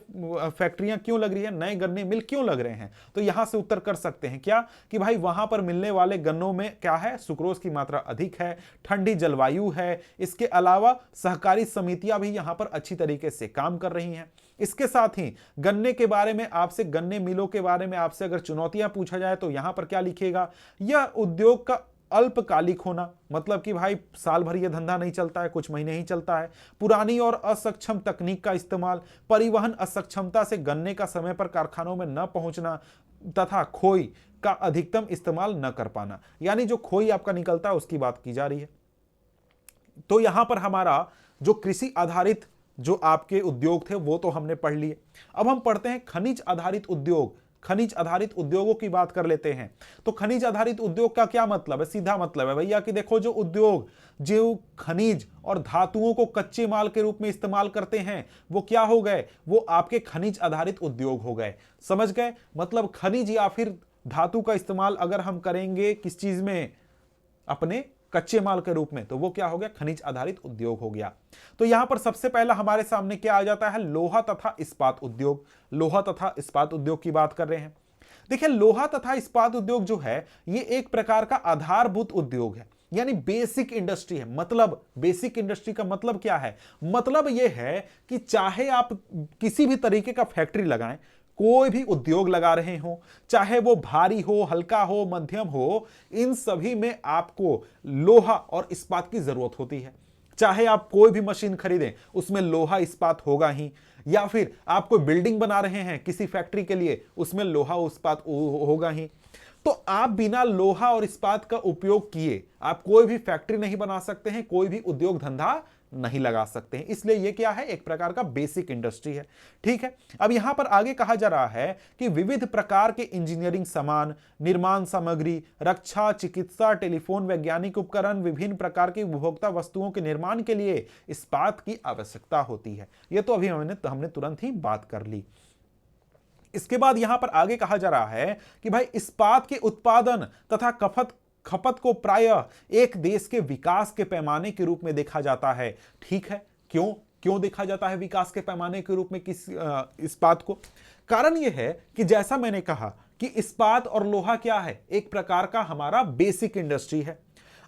फैक्ट्रियां क्यों लग रही हैं, नए गन्ने मिल क्यों लग रहे हैं? तो यहां से उत्तर कर सकते हैं क्या कि भाई वहां पर मिलने वाले गन्नों में क्या है, सुक्रोज की मात्रा अधिक है, ठंडी जलवायु है। इसके अलावा सहकारी समितियां भी यहां पर अच्छी तरीके से काम कर रही हैं। इसके साथ ही गन्ने के बारे में आपसे, गन्ने मिलों के बारे में आपसे अगर चुनौतियां पूछा जाए तो यहां पर क्या लिखिएगा, यह उद्योग का अल्पकालिक होना, मतलब कि भाई साल भर यह धंधा नहीं चलता है, कुछ महीने ही चलता है। पुरानी और असक्षम तकनीक का इस्तेमाल, परिवहन असक्षमता से गन्ने का समय पर कारखानों में न पहुंचना तथा खोई का अधिकतम इस्तेमाल न कर पाना, यानी जो खोई आपका निकलता है उसकी बात की जा रही है। तो यहां पर हमारा जो कृषि आधारित जो आपके उद्योग थे वो तो हमने पढ़ लिए। अब हम पढ़ते हैं खनिज आधारित उद्योग खनिज आधारित उद्योगों की बात कर लेते हैं। तो खनिज आधारित उद्योग का क्या मतलब है? सीधा मतलब है भैया कि देखो, जो उद्योग जो खनिज और धातुओं को कच्चे माल के रूप में इस्तेमाल करते हैं, वो क्या हो गए? वो आपके खनिज आधारित उद्योग हो गए। समझ गए? मतलब खनिज या फिर धातु का इस्तेमाल अगर हम करेंगे किस चीज में, अपने कच्चे माल के रूप में, तो वो क्या हो गया? खनिज आधारित उद्योग हो गया। तो यहां पर सबसे पहला हमारे सामने क्या आ जाता है? लोहा तथा इस्पात उद्योग। लोहा तथा इस्पात उद्योग की बात कर रहे हैं। देखिए, लोहा तथा इस्पात उद्योग जो है, ये एक प्रकार का आधारभूत उद्योग है, यानी बेसिक इंडस्ट्री है। मतलब बेसिक इंडस्ट्री का मतलब क्या है? मतलब यह है कि चाहे आप किसी भी तरीके का फैक्ट्री लगाएं, कोई भी उद्योग लगा रहे हो, चाहे वो भारी हो, हल्का हो, मध्यम हो, इन सभी में आपको लोहा और इस्पात की जरूरत होती है। चाहे आप कोई भी मशीन खरीदें, उसमें लोहा इस्पात होगा ही, या फिर आप कोई बिल्डिंग बना रहे हैं किसी फैक्ट्री के लिए, उसमें लोहा इस्पात होगा ही। तो आप बिना लोहा और इस्पात का उपयोग किए आप कोई भी फैक्ट्री नहीं बना सकते हैं, कोई भी उद्योग धंधा नहीं लगा सकते हैं। इसलिए यह क्या है? एक प्रकार का बेसिक इंडस्ट्री है। ठीक है, अब यहां पर आगे कहा जा रहा है कि विविध प्रकार के इंजीनियरिंग सामान, निर्माण सामग्री, रक्षा, चिकित्सा, टेलीफोन, वैज्ञानिक उपकरण, विभिन्न प्रकार की उपभोक्ता वस्तुओं के निर्माण के लिए इस्पात की आवश्यकता होती है। यह तो अभी हमने तुरंत ही बात कर ली। इसके बाद यहां पर आगे कहा जा रहा है कि भाई इस्पात के उत्पादन तथा खपत को प्रायः एक देश के विकास के पैमाने के रूप में देखा जाता है। ठीक है, क्यों देखा जाता है विकास के पैमाने के रूप में किस इस्पात को? कारण यह है कि जैसा मैंने कहा कि इस्पात और लोहा क्या है? एक प्रकार का हमारा बेसिक इंडस्ट्री है।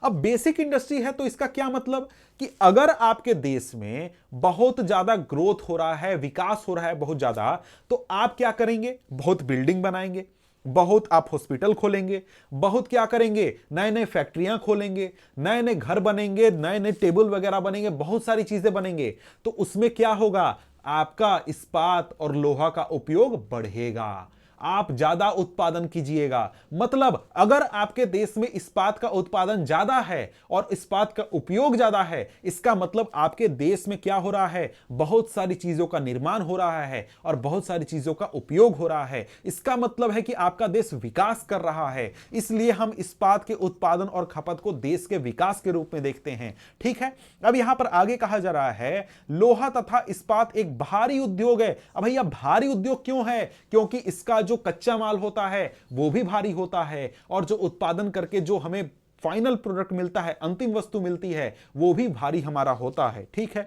अब बेसिक इंडस्ट्री है तो इसका क्या मतलब कि अगर आपके देश में बहुत ज्यादा ग्रोथ हो रहा है, विकास हो रहा है बहुत ज्यादा, तो आप क्या करेंगे? बहुत बिल्डिंग बनाएंगे, बहुत आप हॉस्पिटल खोलेंगे, बहुत क्या करेंगे? नए नए फैक्ट्रियां खोलेंगे, नए नए घर बनेंगे, नए नए टेबल वगैरह बनेंगे, बहुत सारी चीजें बनेंगे। तो उसमें क्या होगा? आपका इस्पात और लोहा का उपयोग बढ़ेगा, आप ज्यादा उत्पादन कीजिएगा। मतलब अगर आपके देश में इस्पात का उत्पादन ज्यादा है और इस्पात का उपयोग ज्यादा है, इसका मतलब आपके देश में क्या हो रहा है? बहुत सारी चीजों का निर्माण हो रहा है और बहुत सारी चीजों का उपयोग हो रहा है। इसका मतलब है कि आपका देश विकास कर रहा है। इसलिए हम इस्पात के उत्पादन और खपत को देश के विकास के रूप में देखते हैं। ठीक है, अब यहां पर आगे कहा जा रहा है लोहा तथा इस्पात एक भारी उद्योग है। अब भैया भारी उद्योग क्यों है? क्योंकि इसका जो कच्चा माल होता है वो भी भारी होता है, और जो उत्पादन करके जो हमें फाइनल प्रोडक्ट मिलता है, अंतिम वस्तु मिलती है, वो भी भारी हमारा होता है। ठीक है,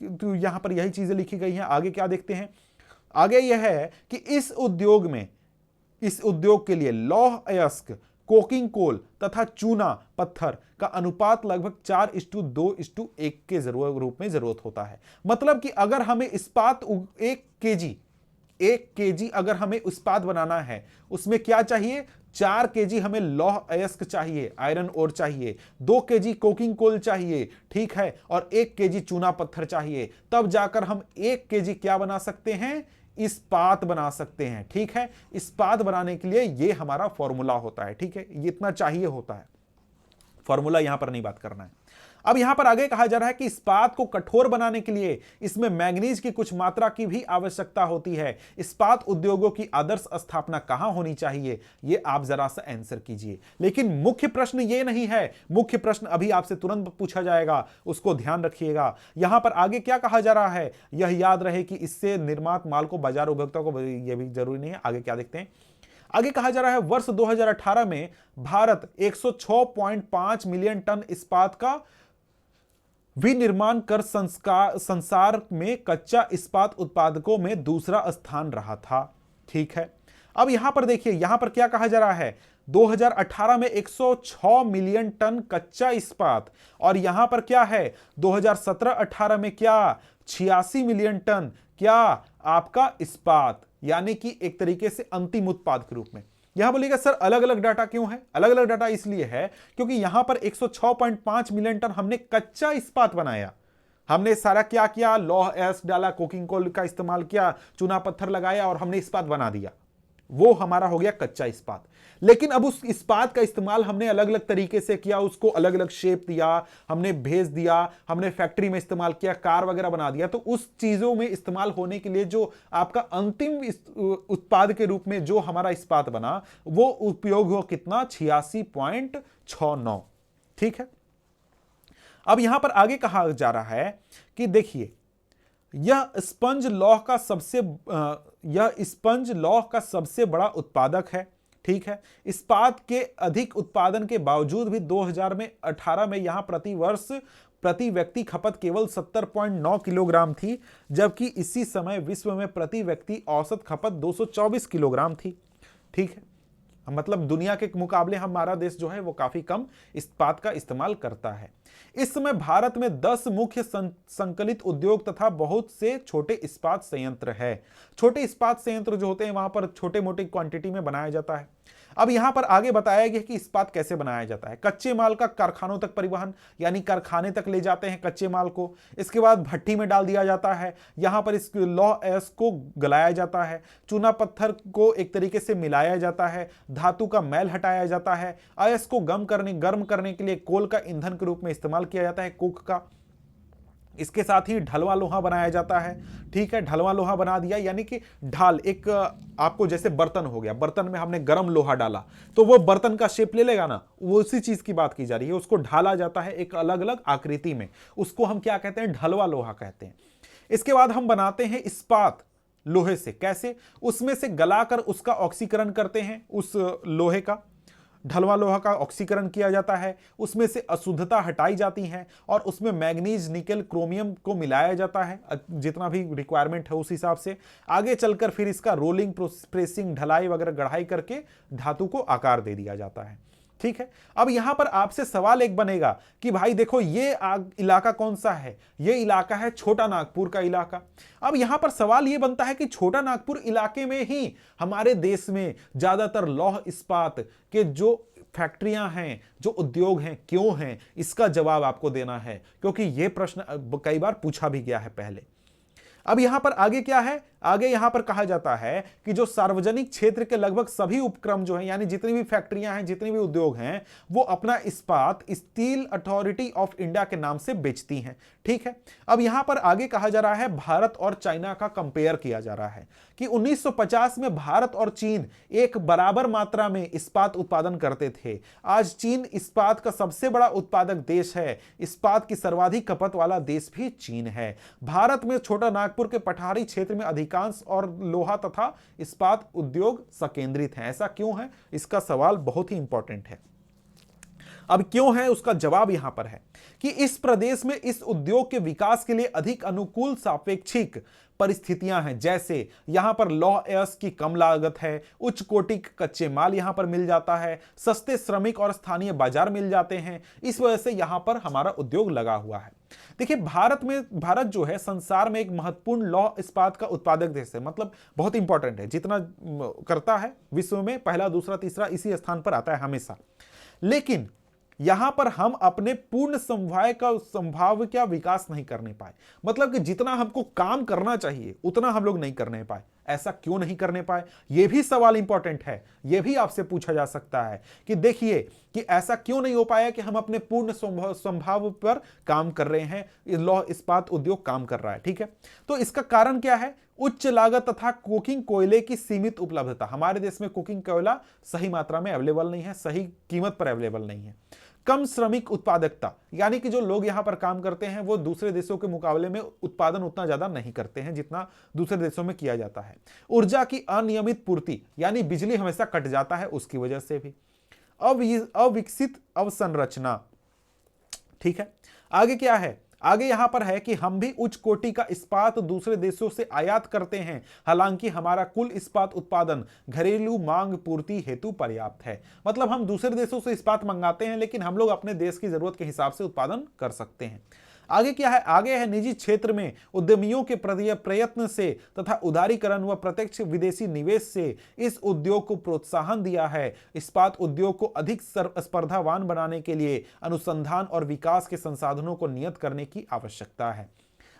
तो यहां पर यही चीजें लिखी गई हैं। आगे क्या देखते हैं? आगे यह है कि इस उद्योग के लिए लौह अयस्क, कोकिंग कोल तथा चूना पत्थर का अनुपात लगभग 4:2:1 के रूप में जरूरत होता है। मतलब कि अगर हमें इस्पात 1 केजी अगर हमें इस्पात बनाना है, उसमें क्या चाहिए? 4 केजी हमें लौह अयस्क चाहिए, आयरन ओर चाहिए, 2 केजी कोकिंग कोल चाहिए, ठीक है, और 1 केजी चूना पत्थर चाहिए। तब जाकर हम 1 केजी क्या बना सकते हैं? इस्पात बना सकते हैं। ठीक है, इस्पात बनाने के लिए यह हमारा फॉर्मूला होता है। ठीक है, ये इतना चाहिए होता है, फॉर्मूला यहां पर नहीं बात करना है। अब यहां पर आगे कहा जा रहा है कि इस्पात को कठोर बनाने के लिए इसमें मैग्नीज की कुछ मात्रा की भी आवश्यकता होती है। इस्पात उद्योगों की आदर्श स्थापना कहां होनी चाहिए? यह आप जरा सा आंसर कीजिए। लेकिन मुख्य प्रश्न यह नहीं है, मुख्य प्रश्न अभी आपसे तुरंत पूछा जाएगा, उसको ध्यान रखिएगा। यहां पर आगे क्या कहा जा रहा है, यह याद रहे कि इससे निर्मात माल को बाजार उपभोक्ता को, यह भी जरूरी नहीं है। आगे क्या देखते हैं? आगे कहा जा रहा है वर्ष 2018 में भारत 106.5 मिलियन टन इस्पात का विनिर्माण कर संसार में कच्चा इस्पात उत्पादकों में दूसरा स्थान रहा था। ठीक है, अब यहां पर देखिए, यहां पर क्या कहा जा रहा है? 2018 में 106 मिलियन टन कच्चा इस्पात, और यहां पर क्या है? 2017-18 में क्या? 86 मिलियन टन क्या आपका इस्पात, यानी कि एक तरीके से अंतिम उत्पाद के रूप में। यहां बोलिएगा सर अलग अलग डाटा क्यों है? अलग अलग डाटा इसलिए है क्योंकि यहां पर 106.5 मिलियन टन हमने कच्चा इस्पात बनाया। हमने सारा क्या किया? लौह अयस्क डाला, कोकिंग कोल का इस्तेमाल किया, चूना पत्थर लगाया और हमने इस्पात बना दिया। वो हमारा हो गया कच्चा इस्पात। लेकिन अब उस इस्पात का इस्तेमाल हमने अलग अलग तरीके से किया, उसको अलग अलग शेप दिया, हमने भेज दिया, हमने फैक्ट्री में इस्तेमाल किया, कार वगैरह बना दिया। तो उस चीजों में इस्तेमाल होने के लिए जो आपका अंतिम उत्पाद के रूप में जो हमारा इस्पात बना, वो उपयोग हुआ कितना, 86.69। ठीक है। अब यहां पर आगे कहा जा रहा है कि देखिए, यह स्पंज लौह का सबसे बड़ा उत्पादक है। ठीक है। इस्पात के अधिक उत्पादन के बावजूद भी 2018 में यहां प्रति वर्ष प्रति व्यक्ति खपत केवल 70.9 किलोग्राम थी, जबकि इसी समय विश्व में प्रति व्यक्ति औसत खपत 224 किलोग्राम थी। ठीक है। मतलब दुनिया के मुकाबले हमारा देश जो है वो काफी कम इस्पात का इस्तेमाल करता है। इस समय भारत में 10 मुख्य संकलित उद्योग तथा बहुत से छोटे इस्पात संयंत्र है। छोटे इस्पात संयंत्र जो होते हैं वहां पर छोटे मोटे क्वांटिटी में बनाया जाता है। अब यहां पर आगे बताया गया कि इस्पात कैसे बनाया जाता है। कच्चे माल का कारखानों तक परिवहन, यानी कारखाने तक ले जाते हैं कच्चे माल को। इसके बाद भट्टी में डाल दिया जाता है। यहां पर इस लौह अयस्क को गलाया जाता है। चूना पत्थर को एक तरीके से मिलाया जाता है। धातु का मैल हटाया जाता है। अयस्क को गर्म करने के लिए कोल का ईंधन के रूप में इस्तेमाल किया जाता है, कोक का। इसके साथ ही ढलवा लोहा बनाया जाता है। ठीक है। ढलवा लोहा बना दिया, यानी कि ढाल एक आपको जैसे बर्तन हो गया, बर्तन में हमने गर्म लोहा डाला तो वो बर्तन का शेप ले लेगा ना, वो उसी चीज की बात की जा रही है। उसको ढाला जाता है एक अलग अलग आकृति में, उसको हम क्या कहते हैं, ढलवा लोहा कहते हैं। इसके बाद हम बनाते हैं इस्पात लोहे से। कैसे? उसमें से गलाकर उसका ऑक्सीकरण करते हैं, उस लोहे का, ढलवा लोहा का ऑक्सीकरण किया जाता है। उसमें से अशुद्धता हटाई जाती है और उसमें मैग्नीज, निकेल, क्रोमियम को मिलाया जाता है, जितना भी रिक्वायरमेंट है उस हिसाब से। आगे चलकर फिर इसका रोलिंग, प्रेसिंग, ढलाई वगैरह गढ़ाई करके धातु को आकार दे दिया जाता है। ठीक है। अब यहां पर आपसे सवाल एक बनेगा कि भाई देखो, ये इलाका कौन सा है? ये इलाका है छोटा नागपुर का इलाका। अब यहां पर सवाल ये बनता है कि छोटा नागपुर इलाके में ही हमारे देश में ज्यादातर लौह इस्पात के जो फैक्ट्रियां हैं, जो उद्योग हैं, क्यों हैं? इसका जवाब आपको देना है, क्योंकि यह प्रश्न कई बार पूछा भी गया है पहले। अब यहां पर आगे क्या है? आगे यहां पर कहा जाता है कि जो सार्वजनिक क्षेत्र के लगभग सभी उपक्रम जो हैं, यानी जितनी भी फैक्ट्रियां हैं, जितने भी उद्योग हैं, वो अपना इस्पात स्टील अथॉरिटी ऑफ इंडिया के नाम से बेचती हैं। ठीक है। अब यहां पर आगे कहा जा रहा है, भारत और चाइना का कंपेयर किया जा रहा है कि 1950 में भारत और चीन एक बराबर मात्रा में इस्पात उत्पादन करते थे। आज चीन इस्पात का सबसे बड़ा उत्पादक देश है। इस्पात की सर्वाधिक खपत वाला देश भी चीन है। भारत में छोटा नागपुर के पठारी क्षेत्र में अधिकांश और लोहा तथा इस्पात उद्योग संकेंद्रित हैं। ऐसा क्यों है? इसका सवाल बहुत ही इंपॉर्टेंट है। अब क्यों है, उसका जवाब यहां पर है कि इस प्रदेश में इस उद्योग के विकास के लिए अधिक अनुकूल सापेक्षिक परिस्थितियां हैं। जैसे यहां पर लौह अयस्क की कम लागत है, उच्च कोटि कच्चे माल यहां पर मिल जाता है, सस्ते श्रमिक और स्थानीय बाजार मिल जाते हैं। इस वजह से यहां पर हमारा उद्योग लगा हुआ है। देखिए, भारत जो है संसार में एक महत्वपूर्ण लौह इस्पात का उत्पादक देश है। मतलब बहुत इंपॉर्टेंट है, जितना करता है विश्व में पहला, दूसरा, तीसरा इसी स्थान पर आता है हमेशा। लेकिन यहां पर हम अपने पूर्ण संभाव्य का विकास नहीं करने पाए। मतलब कि जितना हमको काम करना चाहिए उतना हम लोग नहीं करने पाए। ऐसा क्यों नहीं करने पाए? यह भी सवाल इंपॉर्टेंट है। यह भी आपसे पूछा जा सकता है कि देखिए कि ऐसा क्यों नहीं हो पाया कि हम अपने पूर्ण संभाव्य पर काम कर रहे हैं, लौह इस्पात उद्योग काम कर रहा है। ठीक है। तो इसका कारण क्या है? उच्च लागत तथा कोकिंग कोयले की सीमित उपलब्धता। हमारे देश में कोकिंग कोयला सही मात्रा में अवेलेबल नहीं है, सही कीमत पर अवेलेबल नहीं है। कम श्रमिक उत्पादकता, यानी कि जो लोग यहां पर काम करते हैं वो दूसरे देशों के मुकाबले में उत्पादन उतना ज्यादा नहीं करते हैं जितना दूसरे देशों में किया जाता है। ऊर्जा की अनियमित पूर्ति, यानी बिजली हमेशा कट जाता है, उसकी वजह से भी। अविकसित अवसंरचना। ठीक है। आगे क्या है? आगे यहां पर है कि हम भी उच्च कोटि का इस्पात दूसरे देशों से आयात करते हैं, हालांकि हमारा कुल इस्पात उत्पादन घरेलू मांग पूर्ति हेतु पर्याप्त है। मतलब हम दूसरे देशों से इस्पात मंगाते हैं, लेकिन हम लोग अपने देश की जरूरत के हिसाब से उत्पादन कर सकते हैं। आगे क्या है? आगे है निजी क्षेत्र में उद्यमियों के प्रयत्न से तथा उदारीकरण व प्रत्यक्ष विदेशी निवेश से इस उद्योग को प्रोत्साहन दिया है। इस्पात उद्योग को अधिक स्पर्धावान बनाने के लिए अनुसंधान और विकास के संसाधनों को नियत करने की आवश्यकता है।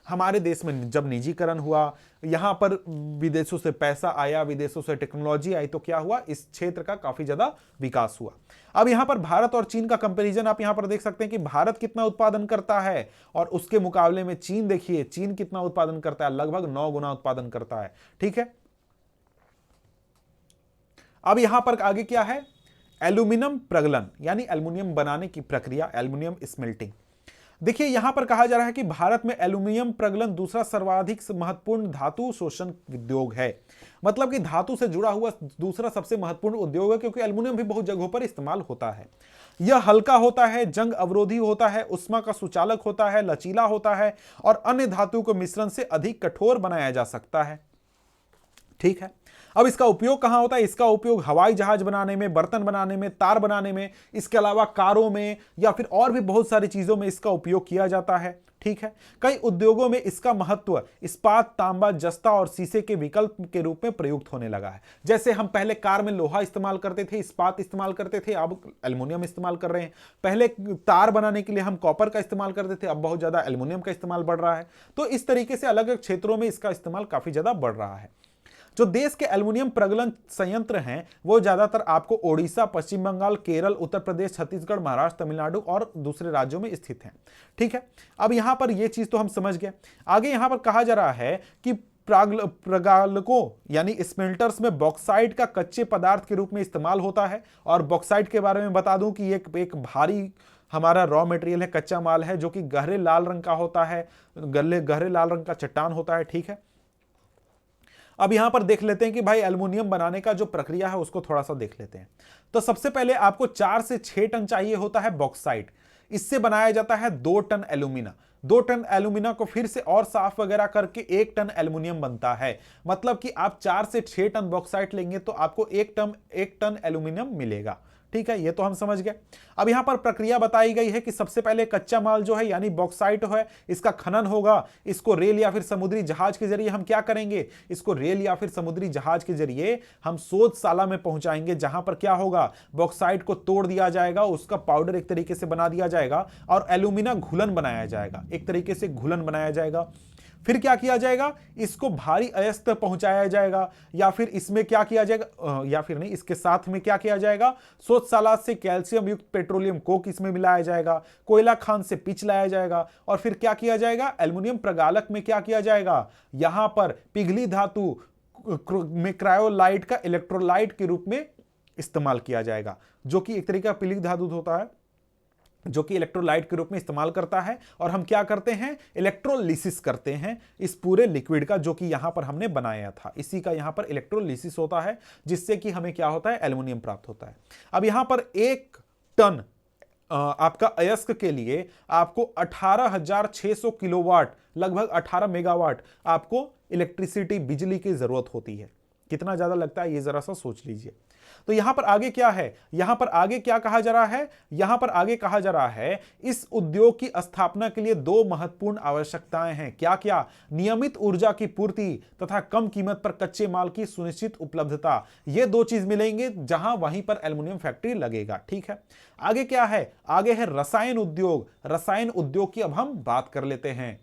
हमारे देश में जब निजीकरण हुआ, यहाँ पर विदेशों से पैसा आया, विदेशों से टेक्नोलॉजी आई, तो क्या हुआ, इस क्षेत्र का काफी ज्यादा विकास हुआ। अब यहाँ पर भारत और चीन का कंपैरिजन आप यहाँ पर देख सकते हैं कि भारत कितना उत्पादन करता है और उसके मुकाबले में चीन देखिए, चीन कितना उत्पादन करता है, लगभग 9 गुना उत्पादन करता है। ठीक है, अब यहां पर आगे क्या है, एल्यूमिनियम प्रगलन यानी एल्यूमिनियम बनाने की प्रक्रिया, एल्यूमिनियम स्मेल्टिंग। देखिए यहां पर कहा जा रहा है कि भारत में एल्यूमिनियम प्रगलन दूसरा सर्वाधिक महत्वपूर्ण धातु शोषण उद्योग है। मतलब कि धातु से जुड़ा हुआ दूसरा सबसे महत्वपूर्ण उद्योग है, क्योंकि एल्यूमिनियम भी बहुत जगहों पर इस्तेमाल होता है। यह हल्का होता है, जंग अवरोधी होता है, उष्मा का सुचालक होता है, लचीला होता है और अन्य धातुओं के मिश्रण से अधिक कठोर बनाया जा सकता है। ठीक है, अब इसका उपयोग कहां होता है, इसका उपयोग हवाई जहाज बनाने में, बर्तन बनाने में, तार बनाने में, इसके अलावा कारों में या फिर और भी बहुत सारी चीजों में इसका उपयोग किया जाता है। ठीक है, कई उद्योगों में इसका महत्व इस्पात, तांबा, जस्ता और शीशे के विकल्प के रूप में प्रयुक्त होने लगा है। जैसे हम पहले कार में लोहा इस्तेमाल करते थे, इस्पात इस्तेमाल करते थे, अब एल्युमिनियम इस्तेमाल कर रहे हैं। पहले तार बनाने के लिए हम कॉपर का इस्तेमाल करते थे, अब बहुत ज्यादा एल्युमिनियम का इस्तेमाल बढ़ रहा है। तो इस तरीके से अलग अलग क्षेत्रों में इसका इस्तेमाल काफी ज्यादा बढ़ रहा है। जो देश के एल्युमिनियम प्रगलन संयंत्र हैं वो ज्यादातर आपको ओडिशा, पश्चिम बंगाल, केरल, उत्तर प्रदेश, छत्तीसगढ़, महाराष्ट्र, तमिलनाडु और दूसरे राज्यों में स्थित हैं। ठीक है, अब यहां पर यह चीज तो हम समझ गए। आगे यहां पर कहा जा रहा है कि प्रगालकों यानी स्मेल्टर्स में बॉक्साइट का कच्चे पदार्थ के रूप में इस्तेमाल होता है। और बॉक्साइट के बारे में बता दूं कि एक भारी हमारा रॉ मटेरियल है, कच्चा माल है, जो कि गहरे लाल रंग का होता है, गहरे लाल रंग का चट्टान होता है। ठीक है, अब यहां पर देख लेते हैं कि भाई एल्युमिनियम बनाने का जो प्रक्रिया है उसको थोड़ा सा देख लेते हैं। तो सबसे पहले आपको 4 से 6 टन चाहिए होता है बॉक्साइट। इससे बनाया जाता है 2 टन एल्यूमिना। 2 टन एल्यूमिना को फिर से और साफ वगैरह करके 1 टन एल्युमिनियम बनता है। मतलब कि आप 4 से 6 टन बॉक्साइट लेंगे तो आपको 1 टन एल्युमिनियम मिलेगा। ठीक है, ये तो हम समझ गए। अब यहां पर प्रक्रिया बताई गई है कि सबसे पहले कच्चा माल जो है यानी बॉक्साइट है, इसका खनन होगा। इसको रेल या फिर समुद्री जहाज के जरिए हम क्या करेंगे, इसको रेल या फिर समुद्री जहाज के जरिए हम शोधशाला में पहुंचाएंगे, जहां पर क्या होगा, बॉक्साइट को तोड़ दिया जाएगा, उसका पाउडर एक तरीके से बना दिया जाएगा और एल्यूमिना घुलन बनाया जाएगा, एक तरीके से घुलन बनाया जाएगा। फिर क्या किया जाएगा, इसको भारी अयस्क तक पहुंचाया जाएगा, या फिर इसमें क्या किया जाएगा, या फिर नहीं, इसके साथ में क्या किया जाएगा, शोधशाला से कैल्शियम युक्त पेट्रोलियम कोक इसमें मिलाया जाएगा, कोयला खान से पिच लाया जाएगा और फिर क्या किया जाएगा, एल्युमिनियम प्रगालक में क्या किया जाएगा, यहां पर पिघली धातु में क्रायोलाइट का इलेक्ट्रोलाइट के रूप में इस्तेमाल किया जाएगा, जो कि एक तरीका पिघली धातु होता है जो कि इलेक्ट्रोलाइट के रूप में इस्तेमाल करता है। और हम क्या करते हैं, इलेक्ट्रोलिसिस करते हैं इस पूरे लिक्विड का, जो कि यहां पर हमने बनाया था। इसी का यहां पर इलेक्ट्रोलिसिस होता है, जिससे कि हमें क्या होता है, एल्युमिनियम प्राप्त होता है। अब यहां पर 1 टन आपका अयस्क के लिए आपको 18,600 किलोवाट, लगभग 18 मेगावाट आपको इलेक्ट्रिसिटी, बिजली की जरूरत होती है। कितना ज्यादा लगता है ये जरा सा सोच लीजिए। तो यहां पर आगे क्या है, यहां पर आगे क्या कहा जा रहा है, यहां पर आगे कहा जा रहा है इस उद्योग की स्थापना के लिए 2 महत्वपूर्ण आवश्यकताएं हैं। क्या क्या, नियमित ऊर्जा की पूर्ति तथा कम कीमत पर कच्चे माल की सुनिश्चित उपलब्धता। ये 2 चीज मिलेंगे जहां वहीं पर एल्युमिनियम फैक्ट्री लगेगा। ठीक है, आगे क्या है, आगे है रसायन उद्योग। रसायन उद्योग की अब हम बात कर लेते हैं।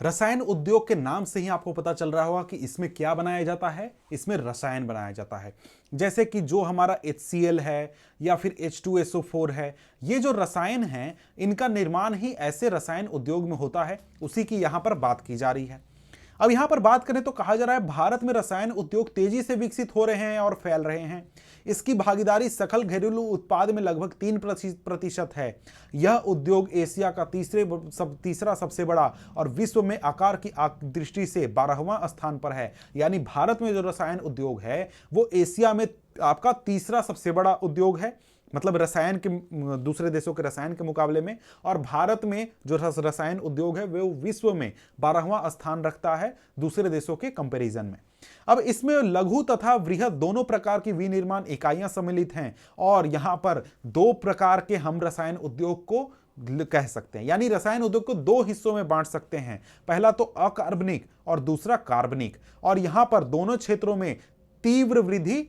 रसायन उद्योग के नाम से ही आपको पता चल रहा होगा कि इसमें क्या बनाया जाता है, इसमें रसायन बनाया जाता है। जैसे कि जो हमारा HCl है या फिर H2SO4 है, ये जो रसायन हैं इनका निर्माण ही ऐसे रसायन उद्योग में होता है, उसी की यहां पर बात की जा रही है। अब यहां पर बात करें तो कहा जा रहा है भारत में रसायन उद्योग तेजी से विकसित हो रहे हैं और फैल रहे हैं। इसकी भागीदारी सकल घरेलू उत्पाद में लगभग 3% है। यह उद्योग एशिया का तीसरा सबसे बड़ा और विश्व में आकार की दृष्टि से 12वां स्थान पर है। यानी भारत में जो रसायन उद्योग है वो एशिया में आपका तीसरा सबसे बड़ा उद्योग है, मतलब रसायन के दूसरे देशों के रसायन के मुकाबले में। और भारत में जो रसायन उद्योग है वो विश्व में 12वां स्थान रखता है दूसरे देशों के कंपैरिजन में। अब इसमें लघु तथा वृहद दोनों प्रकार की विनिर्माण इकाइयां सम्मिलित हैं और यहां पर 2 प्रकार के हम रसायन उद्योग को कह सकते हैं। यानी रसायन उद्योग को 2 हिस्सों में बांट सकते हैं, पहला तो अकार्बनिक और दूसरा कार्बनिक। और यहां पर दोनों क्षेत्रों में तीव्र वृद्धि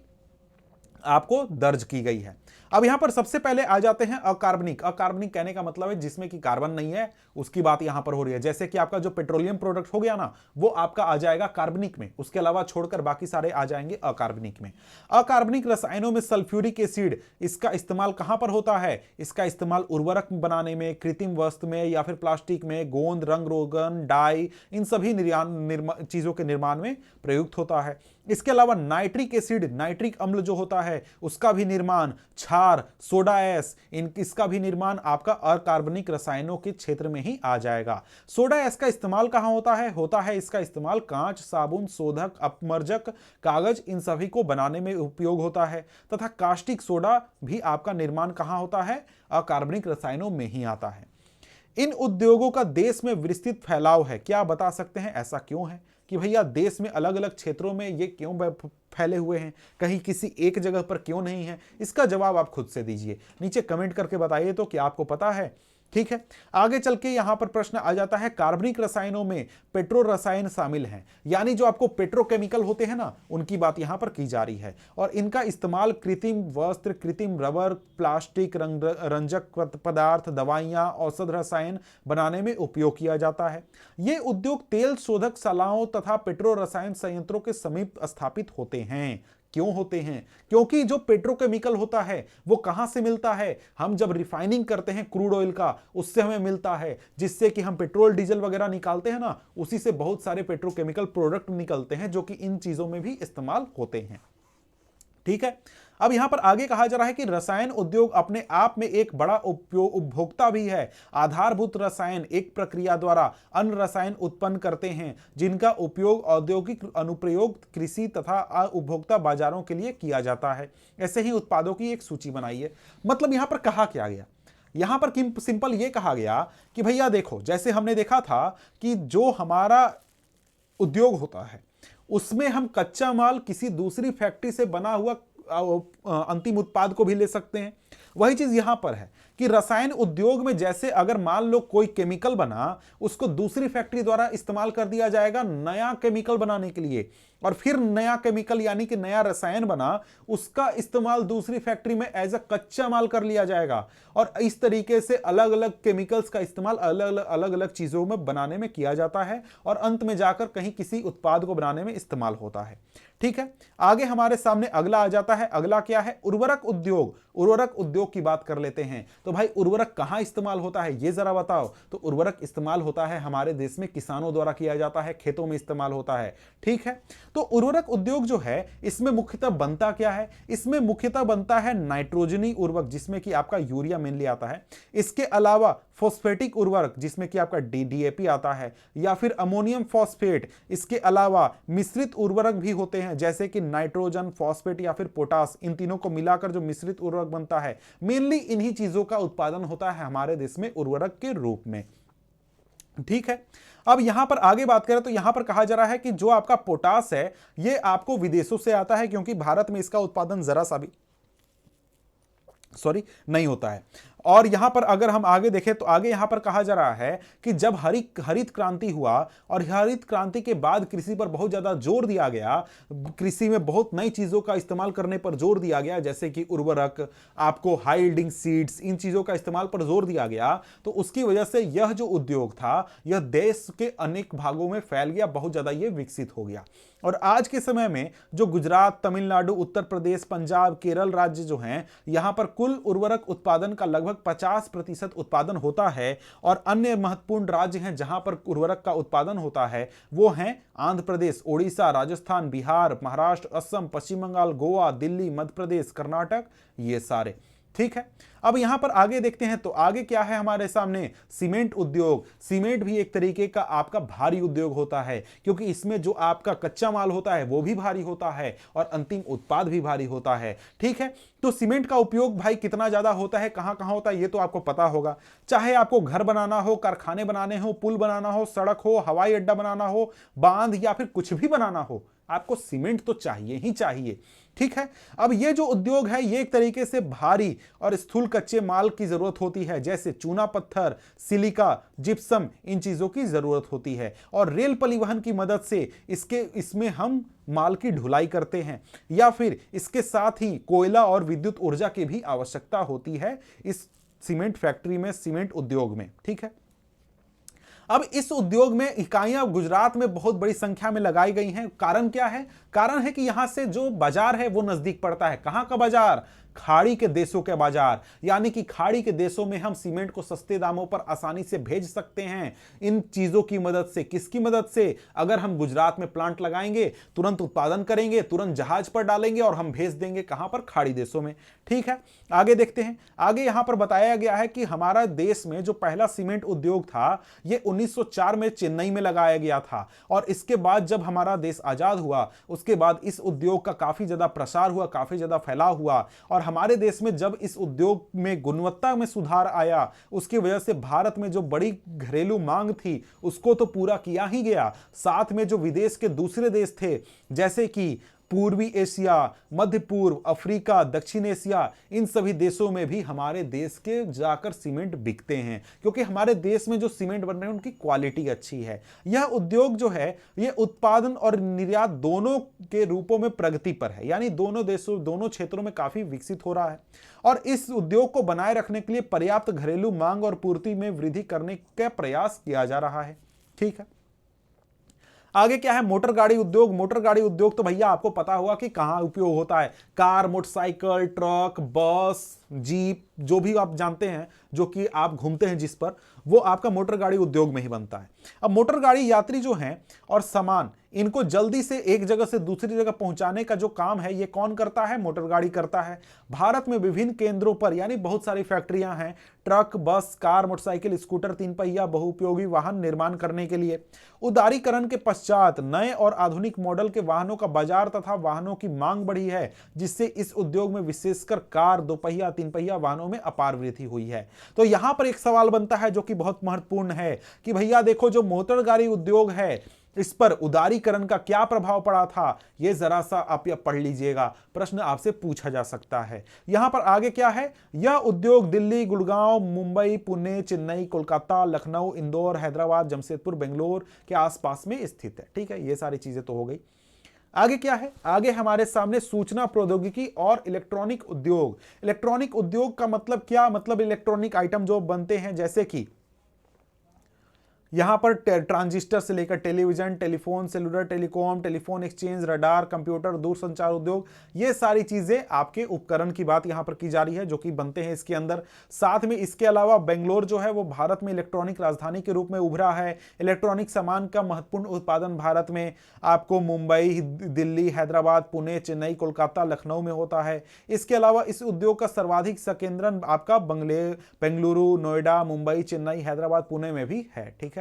आपको दर्ज की गई है। अब यहां पर सबसे पहले आ जाते हैं अकार्बनिक। अकार्बनिक कहने का मतलब है जिसमें कि कार्बन नहीं है, उसकी बात यहां पर हो रही है। जैसे कि आपका जो पेट्रोलियम प्रोडक्ट हो गया ना, वो आपका आ जाएगा कार्बनिक में, उसके अलावा छोड़कर बाकी सारे आ जाएंगे अकार्बनिक में। अकार्बनिक रसायनों में सल्फ्यूरिक एसिड, इसका इस्तेमाल कहां पर होता है? इसका इस्तेमाल उर्वरक बनाने में, कृत्रिम वस्त्र में या फिर प्लास्टिक में, गोंद, रंग रोगन, डाई, इन सभी चीजों के निर्माण में प्रयुक्त होता है। इसके अलावा नाइट्रिक एसिड, नाइट्रिक अम्ल जो होता है उसका भी निर्माण, क्षार, सोडा एस, इसका भी निर्माण आपका अकार्बनिक रसायनों के क्षेत्र में ही आ जाएगा। सोडा एस का इस्तेमाल कहां होता है इसका इस्तेमाल कांच, साबुन, शोधक, अपमर्जक, कागज, इन सभी को बनाने में उपयोग होता है। तथा कास्टिक सोडा भी आपका निर्माण कहां होता है? अकार्बनिक रसायनों में ही आता है। इन उद्योगों का देश में विस्तृत फैलाव है। क्या बता सकते हैं ऐसा क्यों है कि भैया देश में अलग अलग क्षेत्रों में ये क्यों फैले हुए हैं, कहीं किसी एक जगह पर क्यों नहीं है? इसका जवाब आप खुद से दीजिए, नीचे कमेंट करके बताइए तो क्या आपको पता है। ठीक है, आगे चल के यहां पर प्रश्न आ जाता है, कार्बनिक रसायनों में पेट्रो रसायन शामिल हैं, यानी जो आपको पेट्रोकेमिकल होते हैं ना, उनकी बात यहां पर की जा रही है। और इनका इस्तेमाल कृत्रिम वस्त्र, कृत्रिम रबर, प्लास्टिक, रंजक पदार्थ, दवाइयां, औषध रसायन बनाने में उपयोग किया जाता है। ये उद्योग तेल शोधक शालाओं तथा पेट्रो रसायन संयंत्रों के समीप स्थापित होते हैं। क्यों होते हैं? क्योंकि जो पेट्रोकेमिकल होता है वो कहां से मिलता है? हम जब रिफाइनिंग करते हैं क्रूड ऑयल का, उससे हमें मिलता है, जिससे कि हम पेट्रोल डीजल वगैरह निकालते हैं ना, उसी से बहुत सारे पेट्रोकेमिकल प्रोडक्ट निकलते हैं जो कि इन चीजों में भी इस्तेमाल होते हैं। ठीक है, अब यहां पर आगे कहा जा रहा है कि रसायन उद्योग अपने आप में एक बड़ा उपभोक्ता भी है। आधारभूत रसायन एक प्रक्रिया द्वारा अन्य रसायन उत्पन्न करते हैं जिनका उपयोग औद्योगिक अनुप्रयोग, कृषि तथा उपभोक्ता बाजारों के लिए किया जाता है। ऐसे ही उत्पादों की एक सूची बनाई है। मतलब यहां पर कहा क्या गया? यहां पर सिंपल ये कहा गया कि भैया देखो, जैसे हमने देखा था कि जो हमारा उद्योग होता है उसमें हम कच्चा माल किसी दूसरी फैक्ट्री से बना हुआ अंतिम उत्पाद को भी ले सकते हैं। वही चीज यहां पर है कि रसायन उद्योग में जैसे अगर मान लो कोई केमिकल बना, उसको दूसरी फैक्ट्री द्वारा इस्तेमाल कर दिया जाएगा नया केमिकल बनाने के लिए, और फिर नया केमिकल यानी कि नया रसायन बना, उसका इस्तेमाल दूसरी फैक्ट्री में एज अ कच्चा माल कर लिया जाएगा। और इस तरीके से अलग अलग केमिकल्स का इस्तेमाल अलग अलग चीजों में बनाने में किया जाता है और अंत में जाकर कहीं किसी उत्पाद को बनाने में इस्तेमाल होता है। ठीक है, आगे हमारे सामने अगला आ जाता है। अगला क्या है? उर्वरक उद्योग। उर्वरक उद्योग की बात कर लेते हैं। तो भाई उर्वरक कहां इस्तेमाल होता है ये जरा बताओ। तो उर्वरक इस्तेमाल होता है हमारे देश में किसानों द्वारा किया जाता है, खेतों में इस्तेमाल होता है। ठीक है, तो उर्वरक उद्योग जो है इसमें मुख्यतः बनता क्या है? इसमें मुख्यतः बनता है नाइट्रोजनी उर्वरक, जिसमें कि आपका यूरिया मेनली आता है। इसके अलावा फॉस्फेटिक उर्वरक, जिसमें कि आपका डीएपी आता है, या फिर अमोनियम फॉस्फेट। इसके अलावा मिश्रित उर्वरक भी होते हैं, जैसे कि नाइट्रोजन, फॉस्फेट या फिर पोटास। इन तीनों को मिलाकर जो मिश्रित उर्वरक बनता है, मेनली इन्हीं चीजों का उत्पादन होता है हमारे देश में उर्वरक के रूप में। ठीक है, अब यहां पर आगे बात करें तो यहां पर कहा जा रहा है कि जो आपका पोटास है ये आपको विदेशों से आता है, क्योंकि भारत में इसका उत्पादन जरा सा भी नहीं होता है। और यहां पर अगर हम आगे देखें तो आगे यहां पर कहा जा रहा है कि जब हरित क्रांति हुआ और हरित क्रांति के बाद कृषि पर बहुत ज्यादा जोर दिया गया, कृषि में बहुत नई चीजों का इस्तेमाल करने पर जोर दिया गया, जैसे कि उर्वरक, आपको हाई यील्डिंग सीड्स, इन चीजों का इस्तेमाल पर जोर दिया गया, तो उसकी वजह से यह जो उद्योग था यह देश के अनेक भागों में फैल गया, बहुत ज्यादा यह विकसित हो गया। और आज के समय में जो गुजरात, तमिलनाडु, उत्तर प्रदेश, पंजाब, केरल राज्य जो हैं, यहां पर कुल उर्वरक उत्पादन का लगभग 50% उत्पादन होता है। और अन्य महत्वपूर्ण राज्य हैं जहां पर उर्वरक का उत्पादन होता है, वो हैं आंध्र प्रदेश, ओडिशा, राजस्थान, बिहार, महाराष्ट्र, असम, पश्चिम बंगाल, गोवा, दिल्ली, मध्य प्रदेश, कर्नाटक, ये सारे। ठीक है, अब यहां पर आगे देखते हैं तो आगे क्या है हमारे सामने? सीमेंट उद्योग। सीमेंट भी एक तरीके का आपका भारी उद्योग होता है, क्योंकि इसमें जो आपका कच्चा माल होता है वो भी भारी होता है और अंतिम उत्पाद भी भारी होता है। ठीक है, तो सीमेंट का उपयोग भाई कितना ज्यादा होता है, कहां कहां होता है, ये तो आपको पता होगा। चाहे आपको घर बनाना हो, कारखाने बनाने हो, पुल बनाना हो, सड़क हो, हवाई अड्डा बनाना हो, बांध या फिर कुछ भी बनाना हो, आपको सीमेंट तो चाहिए ही चाहिए। ठीक है, अब ये जो उद्योग है ये एक तरीके से भारी और स्थूल कच्चे माल की जरूरत होती है, जैसे चूना पत्थर, सिलिका, जिप्सम, इन चीजों की जरूरत होती है। और रेल परिवहन की मदद से इसमें हम माल की ढुलाई करते हैं, या फिर इसके साथ ही कोयला और विद्युत ऊर्जा की भी आवश्यकता होती है इस सीमेंट फैक्ट्री में, सीमेंट उद्योग में। ठीक है, अब इस उद्योग में इकाइयां गुजरात में बहुत बड़ी संख्या में लगाई गई हैं। कारण क्या है? कारण है कि यहां से जो बाजार है वो नजदीक पड़ता है। कहां का बाजार? खाड़ी के देशों के बाजार, यानी कि खाड़ी के देशों में हम सीमेंट को सस्ते दामों पर आसानी से भेज सकते हैं इन चीजों की मदद से। किसकी मदद से? अगर हम गुजरात में प्लांट लगाएंगे, तुरंत उत्पादन करेंगे, तुरंत जहाज पर डालेंगे और हम भेज देंगे कहां पर? खाड़ी देशों में। ठीक है, आगे देखते हैं। आगे यहां पर बताया गया है कि हमारा देश में जो पहला सीमेंट उद्योग था यह 1904 में चेन्नई में लगाया गया था, और इसके बाद जब हमारा देश आजाद हुआ उसके बाद इस उद्योग का काफी ज्यादा प्रसार हुआ, काफी ज्यादा फैलाव हुआ। और हमारे देश में जब इस उद्योग में गुणवत्ता में सुधार आया, उसकी वजह से भारत में जो बड़ी घरेलू मांग थी उसको तो पूरा किया ही गया, साथ में जो विदेश के दूसरे देश थे जैसे कि पूर्वी एशिया, मध्य पूर्व, अफ्रीका, दक्षिण एशिया, इन सभी देशों में भी हमारे देश के जाकर सीमेंट बिकते हैं, क्योंकि हमारे देश में जो सीमेंट बन रहे हैं उनकी क्वालिटी अच्छी है। यह उद्योग जो है यह उत्पादन और निर्यात दोनों के रूपों में प्रगति पर है, यानी दोनों देशों, दोनों क्षेत्रों में काफी विकसित हो रहा है। और इस उद्योग को बनाए रखने के लिए पर्याप्त घरेलू मांग और पूर्ति में वृद्धि करने का प्रयास किया जा रहा है। ठीक है, आगे क्या है? मोटर गाड़ी उद्योग। मोटर गाड़ी उद्योग तो भैया आपको पता होगा कि कहां उपयोग होता है। कार, मोटरसाइकिल, ट्रक, बस, जीप, जो भी आप जानते हैं, जो कि आप घूमते हैं जिस पर, वो आपका मोटर गाड़ी उद्योग में ही बनता है। अब मोटर गाड़ी यात्री जो हैं और सामान, इनको जल्दी से एक जगह से दूसरी जगह पहुंचाने का जो काम है ये कौन करता है? मोटर गाड़ी करता है। भारत में विभिन्न केंद्रों पर, यानी बहुत सारी फैक्ट्रियां हैं ट्रक, बस, कार, मोटरसाइकिल, स्कूटर, तीन पहिया बहुउपयोगी वाहन निर्माण करने के लिए। उदारीकरण के पश्चात नए और आधुनिक मॉडल के वाहनों का बाजार तथा वाहनों की मांग बढ़ी है, जिससे इस उद्योग में विशेषकर कार, दोपहिया, तीन पहिया वाहनों में अपार वृद्धि हुई है। तो यहां पर एक सवाल बनता है जो कि बहुत महत्वपूर्ण है कि भैया देखो, जो मोटर गाड़ी उद्योग है इस पर उदारीकरण का क्या प्रभाव पड़ा था, यह जरा सा आप पढ़ लीजिएगा, प्रश्न आपसे पूछा जा सकता है। यहां पर आगे क्या है? यह उद्योग दिल्ली, गुड़गांव, मुंबई, पुणे, चेन्नई, कोलकाता, लखनऊ, इंदौर, हैदराबाद, जमशेदपुर, बेंगलोर के आसपास में स्थित है। ठीक है, ये सारी चीजें तो हो गई। आगे क्या है? आगे हमारे सामने सूचना प्रौद्योगिकी और इलेक्ट्रॉनिक उद्योग। इलेक्ट्रॉनिक उद्योग का मतलब क्या? मतलब इलेक्ट्रॉनिक आइटम जो बनते हैं, जैसे कि यहां पर ट्रांजिस्टर से लेकर television, telephone, cellular, telecom, telephone exchange, radar, computer, दूरसंचार उद्योग, ये सारी चीजें आपके उपकरण की बात यहां पर की जा रही है जो कि बनते हैं इसके अंदर। साथ में इसके अलावा बेंगलोर जो है वो भारत में इलेक्ट्रॉनिक राजधानी के रूप में उभरा है। इलेक्ट्रॉनिक सामान का महत्वपूर्ण उत्पादन भारत में आपको मुंबई, दिल्ली, हैदराबाद, पुणे, चेन्नई, कोलकाता, लखनऊ में होता है। इसके अलावा इस उद्योग का सर्वाधिक संकेंद्रण आपका बेंगलुरु, नोएडा, मुंबई, चेन्नई, हैदराबाद, पुणे में भी है। ठीक है,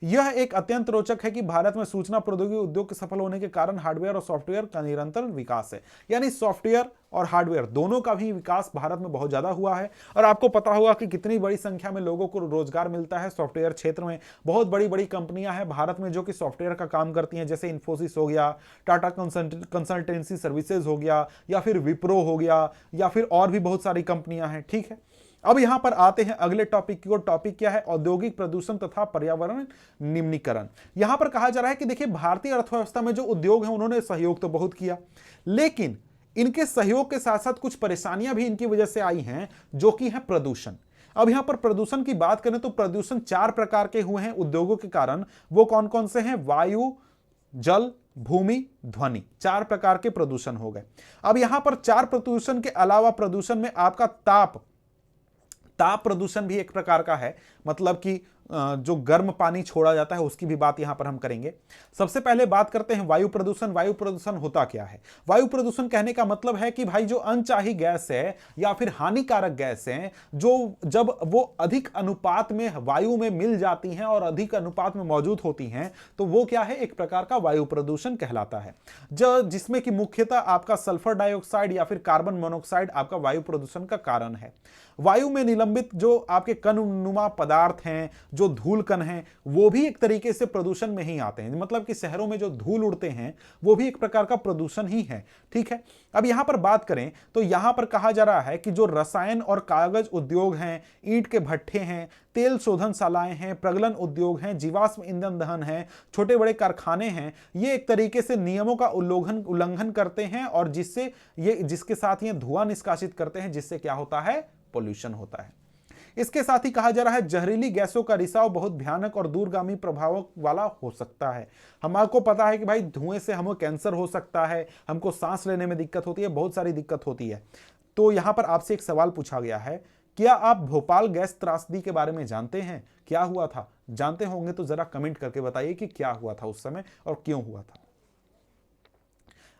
यह एक अत्यंत रोचक है कि भारत में सूचना प्रौद्योगिकी उद्योग के सफल होने के कारण हार्डवेयर और सॉफ्टवेयर का निरंतर विकास है, यानी सॉफ्टवेयर और हार्डवेयर दोनों का भी विकास भारत में बहुत ज्यादा हुआ है। और आपको पता होगा कि कितनी बड़ी संख्या में लोगों को रोजगार मिलता है सॉफ्टवेयर क्षेत्र में। बहुत बड़ी बड़ी कंपनियां हैं भारत में जो कि सॉफ्टवेयर का काम करती हैं, जैसे इन्फोसिस हो गया, टाटा कंसल्टेंसी सर्विसेज हो गया, या फिर विप्रो हो गया, या फिर और भी बहुत सारी कंपनियां हैं। ठीक है, अब यहां पर आते हैं अगले टॉपिक की ओर। टॉपिक क्या है? औद्योगिक प्रदूषण तथा पर्यावरण निम्नीकरण। यहां पर कहा जा रहा है कि देखिए, भारतीय अर्थव्यवस्था में जो उद्योग हैं उन्होंने सहयोग तो बहुत किया, लेकिन इनके सहयोग के साथ साथ कुछ परेशानियां भी इनकी वजह से आई हैं, जो कि है प्रदूषण। अब यहां पर प्रदूषण की बात करें तो प्रदूषण 4 प्रकार के हुए हैं उद्योगों के कारण। वो कौन कौन से हैं? वायु, जल, भूमि, ध्वनि, 4 प्रकार के प्रदूषण हो गए। अब यहां पर 4 प्रदूषण के अलावा प्रदूषण में आपका ताप प्रदूषण भी एक प्रकार का है, मतलब कि जो गर्म पानी छोड़ा जाता है उसकी भी बात यहां पर हम करेंगे। सबसे पहले बात करते हैं वायु प्रदूषण। वायु प्रदूषण होता क्या है? वायु प्रदूषण कहने का मतलब है कि भाई जो अनचाही गैस है या फिर हानिकारक गैस है, जो जब वो अधिक अनुपात में वायु में मिल जाती हैं और अधिक अनुपात में मौजूद होती हैं, तो वो क्या है? एक प्रकार का वायु प्रदूषण कहलाता है, जिसमें कि मुख्यतः आपका सल्फर डाइऑक्साइड या फिर कार्बन मोनोऑक्साइड आपका वायु प्रदूषण का कारण है। वायु में निलंबित जो आपके कणनुमा पदार्थ हैं, जो धूल कण हैं, वो भी एक तरीके से प्रदूषण में ही आते हैं। मतलब कि शहरों में जो धूल उड़ते हैं वो भी एक प्रकार का प्रदूषण ही है। ठीक है, अब यहां पर बात करें तो यहां पर कहा जा रहा है कि जो रसायन और कागज उद्योग हैं, ईंट के भट्ठे हैं, तेल शोधनशालाएं हैं, प्रगलन उद्योग हैं, जीवाश्म ईंधन दहन है, छोटे बड़े कारखाने हैं, ये एक तरीके से नियमों का उल्लंघन करते हैं और जिसके साथ ये धुआं निष्कासित करते हैं, जिससे क्या होता है, पोल्यूशन होता है। इसके साथ ही कहा जा रहा है जहरीली गैसों का रिसाव बहुत भयानक और दूरगामी प्रभावों वाला हो सकता है। हमको पता है कि भाई धुएं से हमें कैंसर हो सकता है, हमको सांस लेने में दिक्कत होती है, बहुत सारी दिक्कत होती है। तो यहां पर आपसे एक सवाल पूछा गया है, क्या आप भोपाल गैस त्रासदी के बारे में जानते हैं? क्या हुआ था? जानते होंगे तो जरा कमेंट करके बताइए कि क्या हुआ था उस समय और क्यों हुआ था।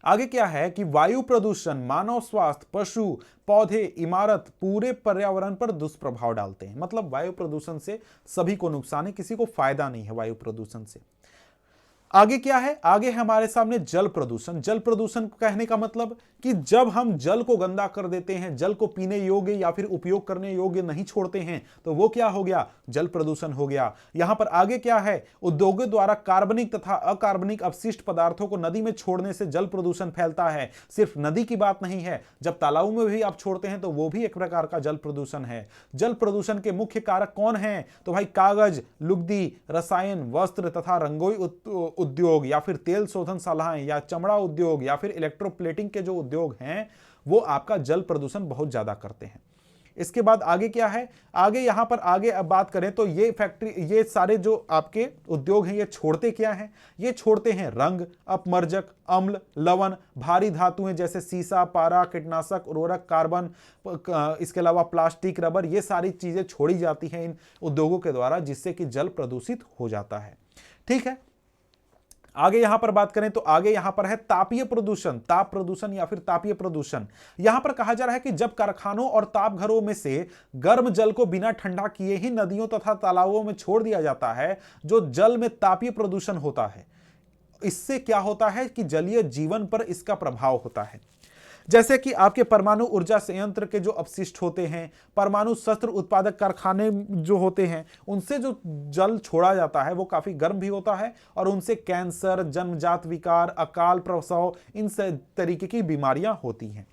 आगे क्या है कि वायु प्रदूषण मानव स्वास्थ्य, पशु, पौधे, इमारत, पूरे पर्यावरण पर दुष्प्रभाव डालते हैं। मतलब वायु प्रदूषण से सभी को नुकसान है, किसी को फायदा नहीं है वायु प्रदूषण से। आगे क्या है? आगे हमारे सामने जल प्रदूषण। जल प्रदूषण कहने का मतलब कि जब हम जल को गंदा कर देते हैं, जल को पीने योग्य या फिर उपयोग करने योग्य नहीं छोड़ते हैं, तो वो क्या हो गया? जल प्रदूषण हो गया। यहां पर आगे क्या है? उद्योगों द्वारा कार्बनिक तथा अकार्बनिक अपशिष्ट पदार्थों को नदी में छोड़ने से जल प्रदूषण फैलता है। सिर्फ नदी की बात नहीं है, जब तालाबों में भी आप छोड़ते हैं तो वो भी एक प्रकार का जल प्रदूषण है। जल प्रदूषण के मुख्य कारक कौन है? तो भाई कागज, लुगदी, रसायन, वस्त्र तथा रंगोई उद्योग या फिर तेल शोधनशालाएं या चमड़ा उद्योग या फिर इलेक्ट्रोप्लेटिंग के जो उद्योग हैं वो आपका जल प्रदूषण बहुत ज्यादा करते हैं। इसके बाद आगे क्या है? आगे यहां पर आगे अब बात करें तो ये फैक्ट्री, ये सारे जो आपके उद्योग हैं ये छोड़ते क्या हैं? ये छोड़ते हैं रंग, अपमर्जक, अम्ल, लवण, भारी धातुएं जैसे सीसा, पारा, कीटनाशक, उर्वरक, कार्बन, इसके अलावा प्लास्टिक, रबर, ये सारी चीजें छोड़ी जाती हैं इन उद्योगों के द्वारा, जिससे कि जल प्रदूषित हो जाता है। ठीक है, आगे यहां पर बात करें तो आगे यहां पर है तापीय प्रदूषण, ताप प्रदूषण या फिर तापीय प्रदूषण। यहां पर कहा जा रहा है कि जब कारखानों और ताप घरों में से गर्म जल को बिना ठंडा किए ही नदियों तथा तालाबों में छोड़ दिया जाता है, जो जल में तापीय प्रदूषण होता है। इससे क्या होता है कि जलीय जीवन पर इसका प्रभाव होता है। जैसे कि आपके परमाणु ऊर्जा संयंत्र के जो अपशिष्ट होते हैं, परमाणु शस्त्र उत्पादक कारखाने जो होते हैं, उनसे जो जल छोड़ा जाता है वो काफी गर्म भी होता है और उनसे कैंसर, जन्मजात विकार, अकाल प्रसव, इन तरीके की बीमारियां होती हैं।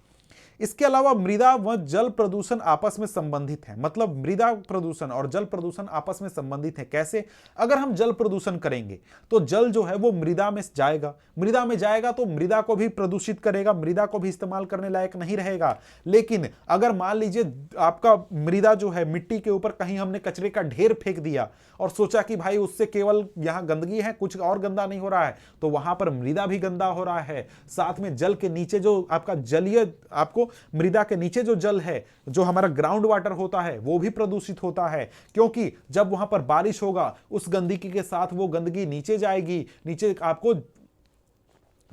इसके अलावा मृदा व जल प्रदूषण आपस में संबंधित है। मतलब मृदा प्रदूषण और जल प्रदूषण आपस में संबंधित है। कैसे? अगर हम जल प्रदूषण करेंगे तो जल जो है वो मृदा में जाएगा, मृदा में जाएगा तो मृदा को भी प्रदूषित करेगा, मृदा को भी इस्तेमाल करने लायक नहीं रहेगा। लेकिन अगर मान लीजिए आपका मृदा जो है, मिट्टी के ऊपर कहीं हमने कचरे का ढेर फेंक दिया और सोचा कि भाई उससे केवल यहां गंदगी है, कुछ और गंदा नहीं हो रहा है, तो वहां पर मृदा भी गंदा हो रहा है। साथ में जल के नीचे जो आपका जलीय, आपको मृदा के नीचे जो जल है, जो हमारा ग्राउंड वाटर होता है, वो भी प्रदूषित होता है। क्योंकि जब वहां पर बारिश होगा, उस गंदगी के साथ वो गंदगी नीचे जाएगी, नीचे आपको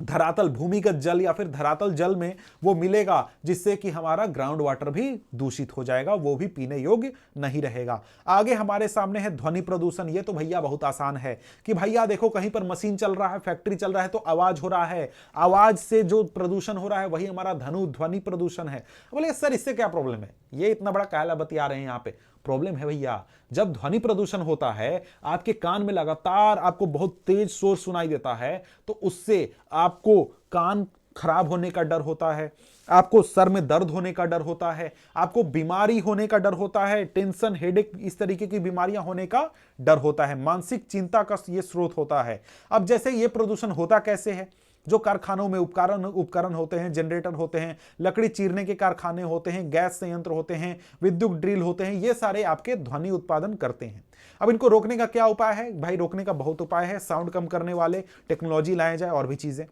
धरातल, भूमिगत जल या फिर धरातल जल में वो मिलेगा, जिससे कि हमारा ग्राउंड वाटर भी दूषित हो जाएगा, वो भी पीने योग्य नहीं रहेगा। आगे हमारे सामने है ध्वनि प्रदूषण। ये तो भैया बहुत आसान है कि भैया देखो कहीं पर मशीन चल रहा है, फैक्ट्री चल रहा है तो आवाज हो रहा है, आवाज से जो प्रदूषण हो रहा है वही हमारा ध्वनि प्रदूषण है। बोले सर इससे क्या प्रॉब्लम है? ये इतना बड़ा काला बतिया रहे हैं यहाँ पे। प्रॉब्लम है भैया, जब ध्वनि प्रदूषण होता है, आपके कान में लगातार आपको बहुत तेज शोर सुनाई देता है, तो उससे आपको कान खराब होने का डर होता है, आपको सर में दर्द होने का डर होता है, आपको बीमारी होने का डर होता है, टेंशन, हेडेक, इस तरीके की बीमारियां होने का डर होता है, मानसिक चिंता का ये स्रोत होता है। अब जैसे ये प्रदूषण होता कैसे है? जो कारखानों में उपकरण होते हैं, जनरेटर होते हैं, लकड़ी चीरने के कारखाने होते हैं, गैस संयंत्र होते हैं, विद्युत ड्रिल होते हैं, ये सारे आपके ध्वनि उत्पादन करते हैं। अब इनको रोकने का क्या उपाय है? भाई रोकने का बहुत उपाय है। साउंड कम करने वाले टेक्नोलॉजी लाए जाए और भी चीजें।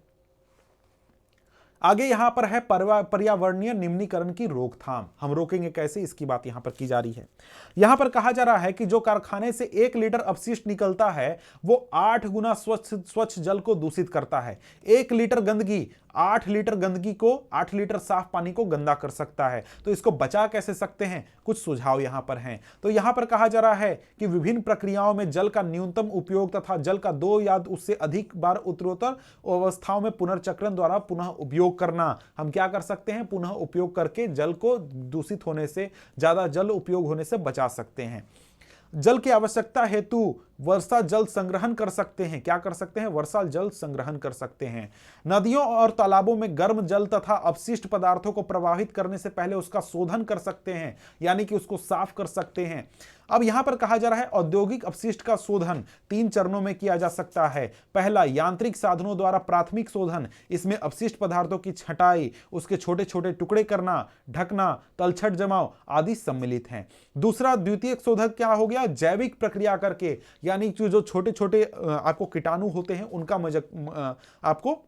आगे यहां पर है पर्यावरणीय निम्नीकरण की रोकथाम। हम रोकेंगे कैसे, इसकी बात यहां पर की जा रही है। यहां पर कहा जा रहा है कि जो कारखाने से 1 लीटर अपशिष्ट निकलता है वो 8 गुना स्वच्छ जल को दूषित करता है। 1 लीटर गंदगी 8 लीटर गंदगी को, 8 लीटर साफ पानी को गंदा कर सकता है। तो इसको बचा कैसे सकते हैं? कुछ सुझाव यहां पर हैं। तो यहां पर कहा जा रहा है कि विभिन्न प्रक्रियाओं में जल का न्यूनतम उपयोग तथा जल का 2 या उससे अधिक बार उत्तरोत्तर अवस्थाओं में पुनर्चक्रण द्वारा पुनः उपयोग उपयोग करना, हम क्या कर सकते हैं, पुनः उपयोग करके जल को दूषित होने से, ज्यादा जल उपयोग होने से बचा सकते हैं। जल की आवश्यकता हेतु वर्षा जल संग्रहण कर सकते हैं। क्या कर सकते हैं, वर्षा जल संग्रहण कर सकते हैं। नदियों और तालाबों में गर्म जल तथा अपशिष्ट पदार्थों को प्रवाहित करने से पहले उसका शोधन कर सकते हैं, यानी कि उसको साफ कर सकते हैं। अब यहां पर कहा जा रहा है औद्योगिक अपशिष्ट का शोधन 3 चरणों में किया जा सकता है। पहला, यांत्रिक साधनों द्वारा प्राथमिक शोधन, इसमें अपशिष्ट पदार्थों की छंटाई, उसके छोटे छोटे टुकड़े करना, ढकना, तलछट जमाव आदि सम्मिलित हैं। दूसरा, द्वितीयक शोधक क्या हो गया, जैविक प्रक्रिया करके, यानी कि जो छोटे छोटे आपको कीटाणु होते हैं उनका आपको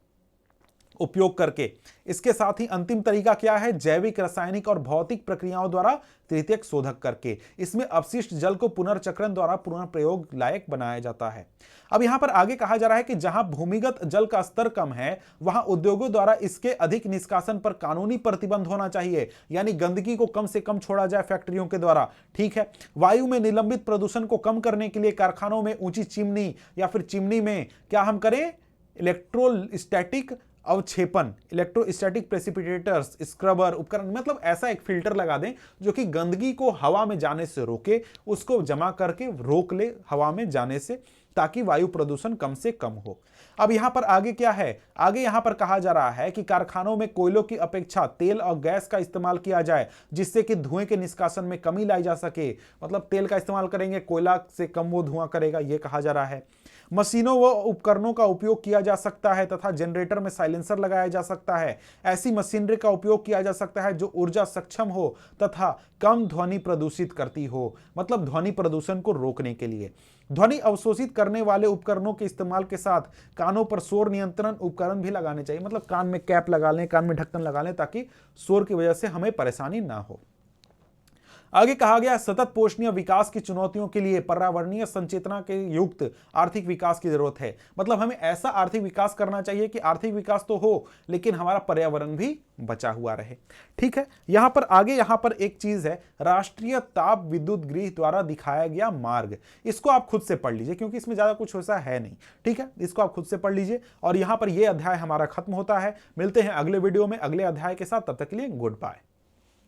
उपयोग करके। इसके साथ ही अंतिम तरीका क्या है, जैविक, रासायनिक और भौतिक प्रक्रियाओं द्वारा तृतीयक शोधक करके। इसमें अपशिष्ट जल को पुनर्चक्रण द्वारा पुनः प्रयोग लायक बनाया जाता है। अब यहां पर आगे कहा जा रहा है कि जहां भूमिगत जल का स्तर कम है वहां उद्योगों द्वारा इसके अधिक निष्कासन पर कानूनी प्रतिबंध होना चाहिए, यानी गंदगी को कम से कम छोड़ा जाए फैक्ट्रियों के द्वारा। ठीक है, वायु में निलंबित प्रदूषण को कम करने के लिए कारखानों में ऊंची चिमनी या फिर चिमनी में क्या हम करें, इलेक्ट्रोस्टैटिक अवक्षेपन, इलेक्ट्रोस्टैटिक प्रेसिपिटेटर्स, स्क्रबर उपकरण, मतलब ऐसा एक फिल्टर लगा दें जो कि गंदगी को हवा में जाने से रोके, उसको जमा करके रोक ले हवा में जाने से, ताकि वायु प्रदूषण कम से कम हो। अब यहां पर आगे क्या है, आगे यहां पर कहा जा रहा है कि कारखानों में कोयलों की अपेक्षा तेल और गैस का इस्तेमाल किया जाए, जिससे कि धुएं के निष्कासन में कमी लाई जा सके। मतलब तेल का इस्तेमाल करेंगे, कोयला से कम वो धुआं करेगा, यह कहा जा रहा है। मशीनों व उपकरणों का उपयोग किया जा सकता है तथा जनरेटर में साइलेंसर लगाया जा सकता है। ऐसी मशीनरी का उपयोग किया जा सकता है जो ऊर्जा सक्षम हो तथा कम ध्वनि प्रदूषित करती हो, मतलब ध्वनि प्रदूषण को रोकने के लिए। ध्वनि अवशोषित करने वाले उपकरणों के इस्तेमाल के साथ कानों पर शोर नियंत्रण उपकरण भी लगाने चाहिए, मतलब कान में कैप लगा लें, कान में ढक्कन लगा लें, ताकि शोर की वजह से हमें परेशानी ना हो। आगे कहा गया, सतत पोषणीय विकास की चुनौतियों के लिए पर्यावरणीय संचेतना के युक्त आर्थिक विकास की जरूरत है। मतलब हमें ऐसा आर्थिक विकास करना चाहिए कि आर्थिक विकास तो हो लेकिन हमारा पर्यावरण भी बचा हुआ रहे। ठीक है, यहां पर आगे यहां पर एक चीज है, राष्ट्रीय ताप विद्युत गृह द्वारा दिखाया गया मार्ग। इसको आप खुद से पढ़ लीजिए क्योंकि इसमें ज्यादा कुछ वैसा है नहीं। ठीक है, इसको आप खुद से पढ़ लीजिए। और यहां पर यह अध्याय हमारा खत्म होता है। मिलते हैं अगले वीडियो में अगले अध्याय के साथ, तब तक के लिए गुड बाय।